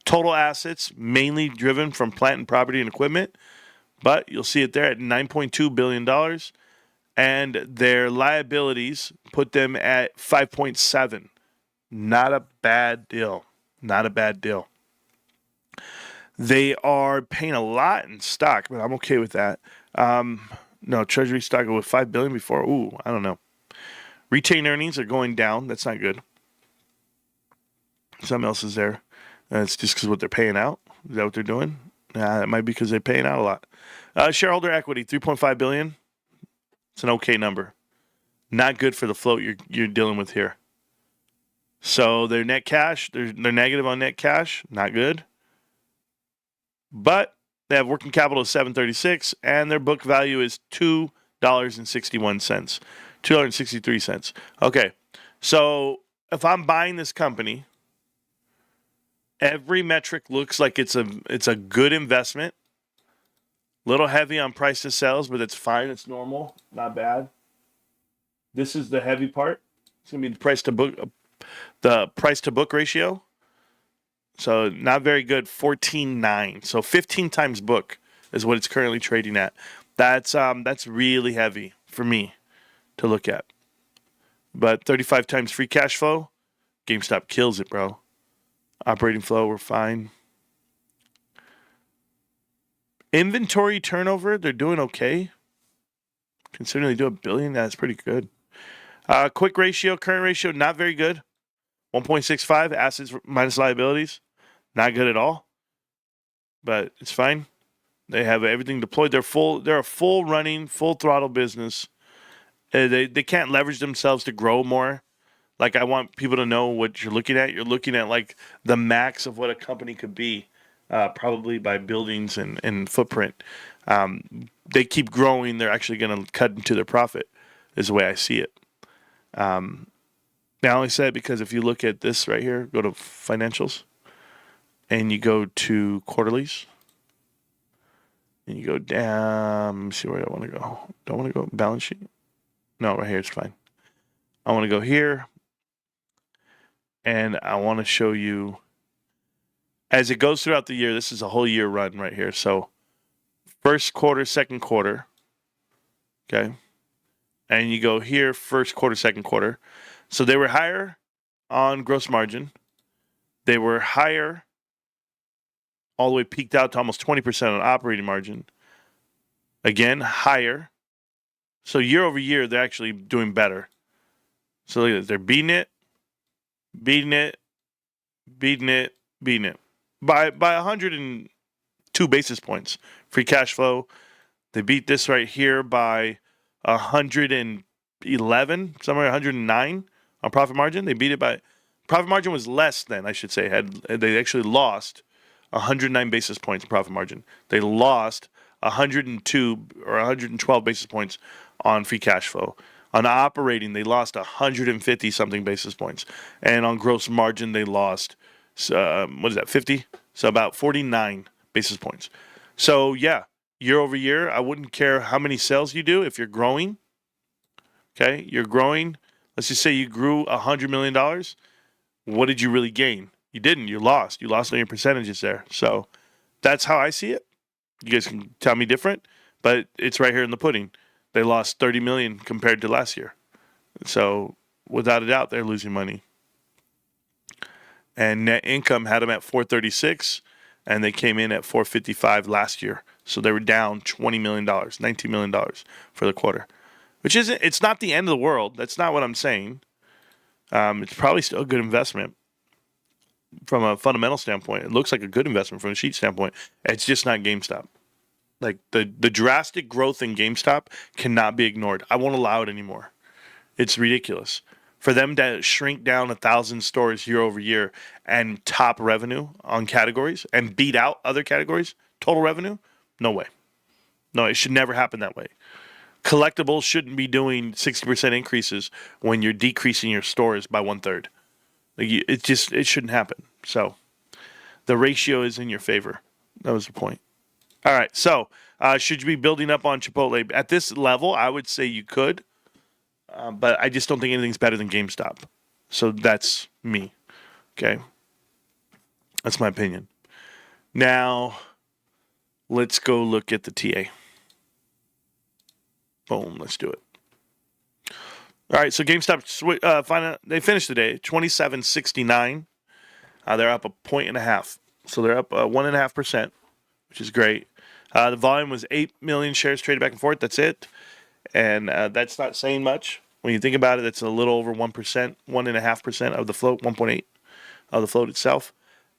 Total assets mainly driven from plant and property and equipment, but you'll see it there at $9.2 billion. And their liabilities put them at 5.7. Not a bad deal. Not a bad deal. They are paying a lot in stock, but I'm okay with that. No, treasury stock was $5 billion before. Ooh, I don't know. Retained earnings are going down. That's not good. Something else is there. It's just because what they're paying out. Is that what they're doing? It might be because they're paying out a lot. Shareholder equity, $3.5 billion. It's an okay number. Not good for the float you're dealing with here. So their net cash, they're negative on net cash. Not good. But they have working capital of $736, and their book value is $2.61. $2.63. Okay. So if I'm buying this company, every metric looks like it's a good investment. Little heavy on price to sales, but it's fine. It's normal. Not bad. This is the heavy part. It's going to be the price to book ratio. So not very good. 14.9. So 15 times book is what it's currently trading at. That's really heavy for me to look at. But 35 times free cash flow, GameStop kills it, bro. Operating flow, we're fine. Inventory turnover, they're doing okay. Considering they do $1 billion, that's pretty good. Quick ratio, current ratio, not very good. 1.65 assets minus liabilities, not good at all. But it's fine. They have everything deployed. They're a full running, full throttle business. They can't leverage themselves to grow more. Like, I want people to know what you're looking at. You're looking at like the max of what a company could be, probably by buildings and footprint. They keep growing. They're actually going to cut into their profit, is the way I see it. Now, I only say it because if you look at this right here, go to financials, and you go to quarterlies, and you go down. Let me see where I want to go. Do I want to go balance sheet? No, right here, it's fine. I want to go here, and I want to show you, as it goes throughout the year, this is a whole year run right here. So first quarter, second quarter, okay? And you go here, first quarter, second quarter. So they were higher on gross margin. They were higher, all the way peaked out to almost 20% on operating margin. Again, higher. So year over year, they're actually doing better. So look at this. They're beating it by 102 basis points. Free cash flow. They beat this right here by 111, somewhere 109 on profit margin. They beat it by profit margin was less than, I should say. They actually lost 109 basis points in profit margin. They lost 102 or 112 basis points on free cash flow. On operating, they lost 150 something basis points, and on gross margin, they lost 50? So about 49 basis points. So yeah, year over year, I wouldn't care how many sales you do if you're growing. Okay, you're growing. Let's just say you grew $100 million. What did you really gain? You didn't. You lost. You lost on your percentages there. So that's how I see it. You guys can tell me different, but it's right here in the pudding. They lost 30 million compared to last year. So without a doubt, they're losing money. And net income had them at 436, and they came in at 455 last year. So they were down $20 million, $19 million for the quarter, which isn't, it's not the end of the world. That's not what I'm saying. It's probably still a good investment from a fundamental standpoint. It looks like a good investment from a sheet standpoint. It's just not GameStop. Like the drastic growth in GameStop cannot be ignored. I won't allow it anymore. It's ridiculous. For them to shrink down 1,000 stores year over year and top revenue on categories and beat out other categories, total revenue, no way. No, it should never happen that way. Collectibles shouldn't be doing 60% increases when you're decreasing your stores by 1/3. Like it shouldn't happen. So the ratio is in your favor. That was the point. All right. So should you be building up on Chipotle at this level? I would say you could, but I just don't think anything's better than GameStop. So that's me. Okay. That's my opinion. Now let's go look at the TA. Boom. Let's do it. All right, so GameStop, they finished the day 27.69. They're up 1.5 points. So they're up 1.5%, which is great. The volume was 8 million shares traded back and forth. That's it. And that's not saying much. When you think about it, that's a little over 1%, 1.5% of the float, 1.8 of the float itself.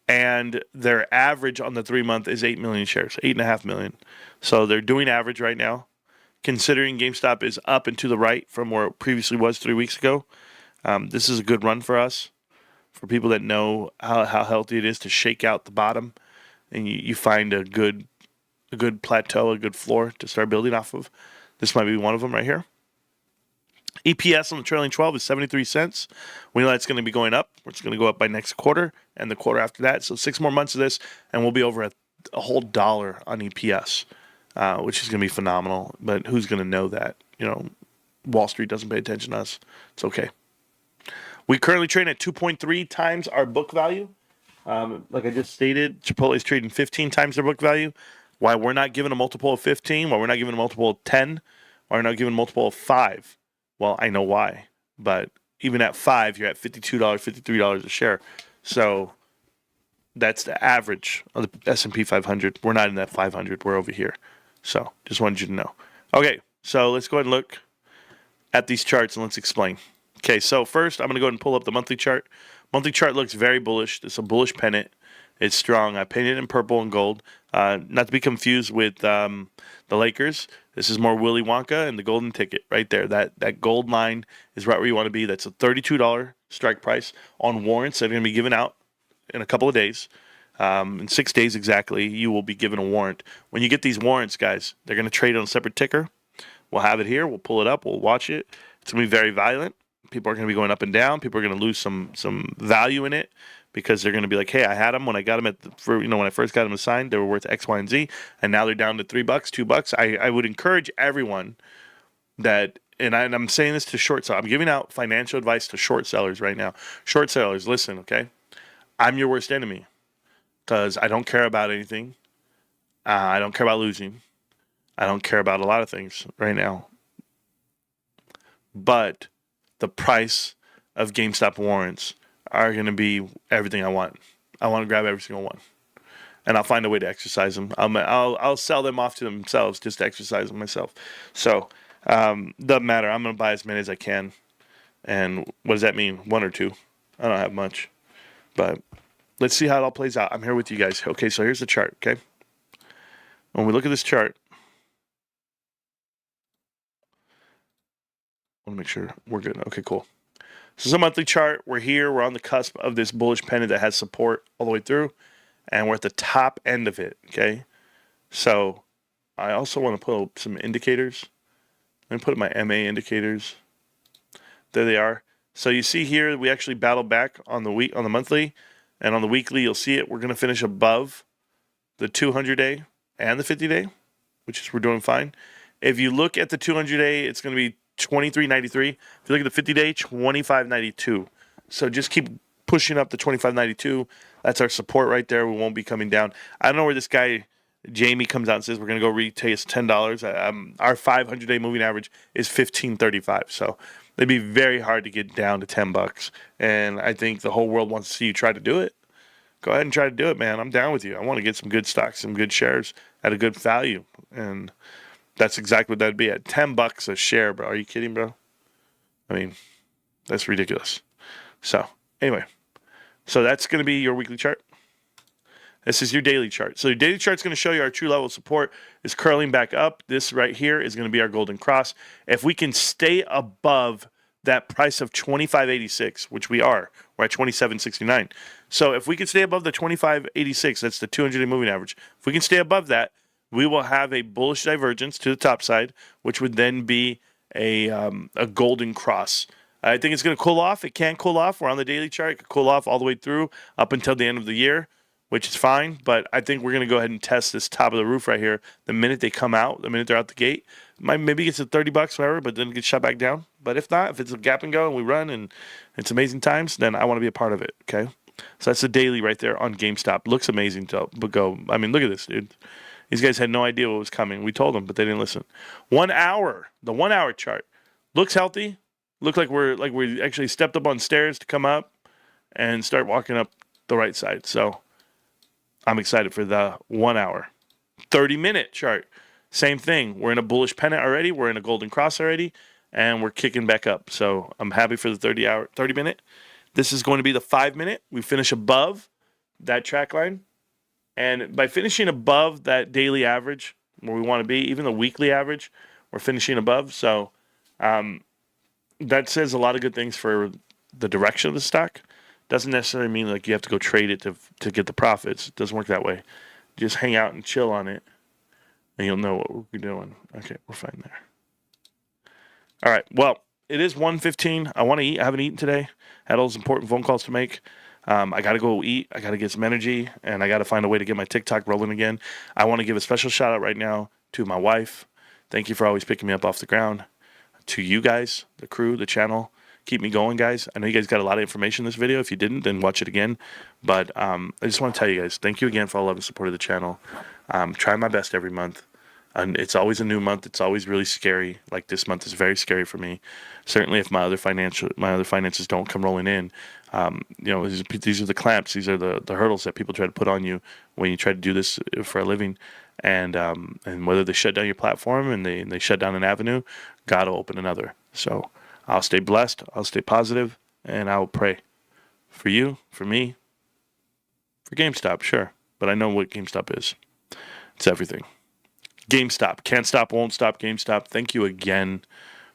And their average on the 3-month is 8 million shares, 8.5 million. So they're doing average right now. Considering GameStop is up and to the right from where it previously was 3 weeks ago, this is a good run for us. For people that know how healthy it is to shake out the bottom, and you find a good plateau, a good floor to start building off of. This might be one of them right here. EPS on the trailing 12 is 73 cents. We know that's going to be going up. It's going to go up by next quarter and the quarter after that. So 6 more months of this, and we'll be over a whole $1 on EPS. Which is going to be phenomenal. But who's going to know that? Wall Street doesn't pay attention to us. It's okay. We currently trade at 2.3 times our book value. Like I just stated, Chipotle is trading 15 times their book value. Why we're not giving a multiple of 15? Why we're not giving a multiple of 10? Why we're not giving a multiple of 5? Well, I know why. But even at 5, you're at $52, $53 a share. So That's the average of the S&P 500. We're not in that 500. We're over here. So just wanted you to know. Okay, so let's go ahead and look at these charts and let's explain. Okay, so first I'm going to go ahead and pull up the monthly chart. Monthly chart looks very bullish. It's a bullish pennant. It's strong. I painted it in purple and gold. Not to be confused with the Lakers. This is more Willy Wonka and the golden ticket right there. That gold line is right where you want to be. That's a $32 strike price on warrants that are going to be given out in a couple of days. In 6 days exactly, you will be given a warrant. When you get these warrants, guys, they're going to trade on a separate ticker. We'll have it here. We'll pull it up. We'll watch it. It's going to be very violent. People are going to be going up and down. People are going to lose some value in it because they're going to be like, hey, I had them when I got them when I first got them assigned, they were worth X, Y, and Z, and now they're down to $3, $2. I would encourage everyone that, and I'm saying this to short sellers. I'm giving out financial advice to short sellers right now. Short sellers, listen, okay? I'm your worst enemy because I don't care about anything. I don't care about losing. I don't care about a lot of things right now. But the price of GameStop warrants are going to be everything I want. I want to grab every single one, and I'll find a way to exercise them. I'll sell them off to themselves just to exercise them myself. So doesn't matter. I'm going to buy as many as I can. And what does that mean? 1 or 2? I don't have much, but let's see how it all plays out. I'm here with you guys. Okay, so here's the chart. Okay, when we look at this chart, I want to make sure we're good. Okay, cool. So it's a monthly chart. We're here. We're on the cusp of this bullish pennant that has support all the way through, and we're at the top end of it. Okay, so I also want to put up some indicators. Let me put up my MA indicators. There they are. So you see here, we actually battled back on the monthly, and on the weekly, you'll see it. We're going to finish above the 200-day and the 50-day, which is we're doing fine. If you look at the 200-day, it's going to be 23.93. If you look at the 50-day, 25.92. So just keep pushing up the 25.92. That's our support right there. We won't be coming down. I don't know where this guy Jamie comes out and says we're going to go retest $10. Our 500-day moving average is 15.35. So it'd be very hard to get down to $10. And I think the whole world wants to see you try to do it. Go ahead and try to do it, man. I'm down with you. I want to get some good stocks, some good shares at a good value. And that's exactly what that'd be at $10 a share, bro. Are you kidding, bro? I mean, that's ridiculous. So anyway, so that's going to be your weekly chart. This is your daily chart. So your daily chart is going to show you our true level of support is curling back up. This right here is going to be our golden cross. If we can stay above that price of $25.86, which we are, we're at $27.69. So if we can stay above the $25.86, that's the 200-day moving average. If we can stay above that, we will have a bullish divergence to the top side, which would then be a golden cross. I think it's going to cool off. It can cool off. We're on the daily chart. It could cool off all the way through up until the end of the year, which is fine. But I think we're going to go ahead and test this top of the roof right here. The minute they come out, the minute they're out the gate, maybe it gets to $30, whatever, but then it gets shut back down. But if not, if it's a gap and go and we run and it's amazing times, then I want to be a part of it, okay? So that's the daily right there on GameStop. Looks amazing to go. I mean, look at this, dude. These guys had no idea what was coming. We told them, but they didn't listen. 1 hour, the 1 hour chart looks healthy. Look like we actually stepped up on stairs to come up and start walking up the right side. So I'm excited for the 1 hour. 30-minute chart, same thing. We're in a bullish pennant already. We're in a golden cross already, and we're kicking back up. So I'm happy for the 30-minute. This is going to be the 5-minute. We finish above that track line. And by finishing above that daily average where we want to be, even the weekly average, we're finishing above. So that says a lot of good things for the direction of the stock. Doesn't necessarily mean like you have to go trade it to get the profits. It doesn't work that way. Just hang out and chill on it, and you'll know what we're doing. Okay, we're fine there. All right, well, it is 1:15. I want to eat. I haven't eaten today. Had all those important phone calls to make. I got to go eat. I got to get some energy, and I got to find a way to get my TikTok rolling again. I want to give a special shout out right now to my wife. Thank you for always picking me up off the ground. To you guys, the crew, the channel. Keep me going, guys. I know you guys got a lot of information in this video. If you didn't, then watch it again. But I just want to tell you guys, thank you again for all love and support of the channel. Try my best every month. And it's always a new month. It's always really scary. Like this month is very scary for me. Certainly, if my other finances don't come rolling in, these are the clamps. These are the hurdles that people try to put on you when you try to do this for a living. And whether they shut down your platform and they shut down an avenue, God will open another. So I'll stay blessed. I'll stay positive, and I will pray for you, for me, for GameStop, sure. But I know what GameStop is. It's everything. GameStop. Can't stop, won't stop. GameStop. Thank you again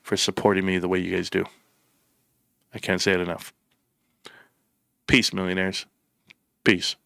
for supporting me the way you guys do. I can't say it enough. Peace, millionaires. Peace.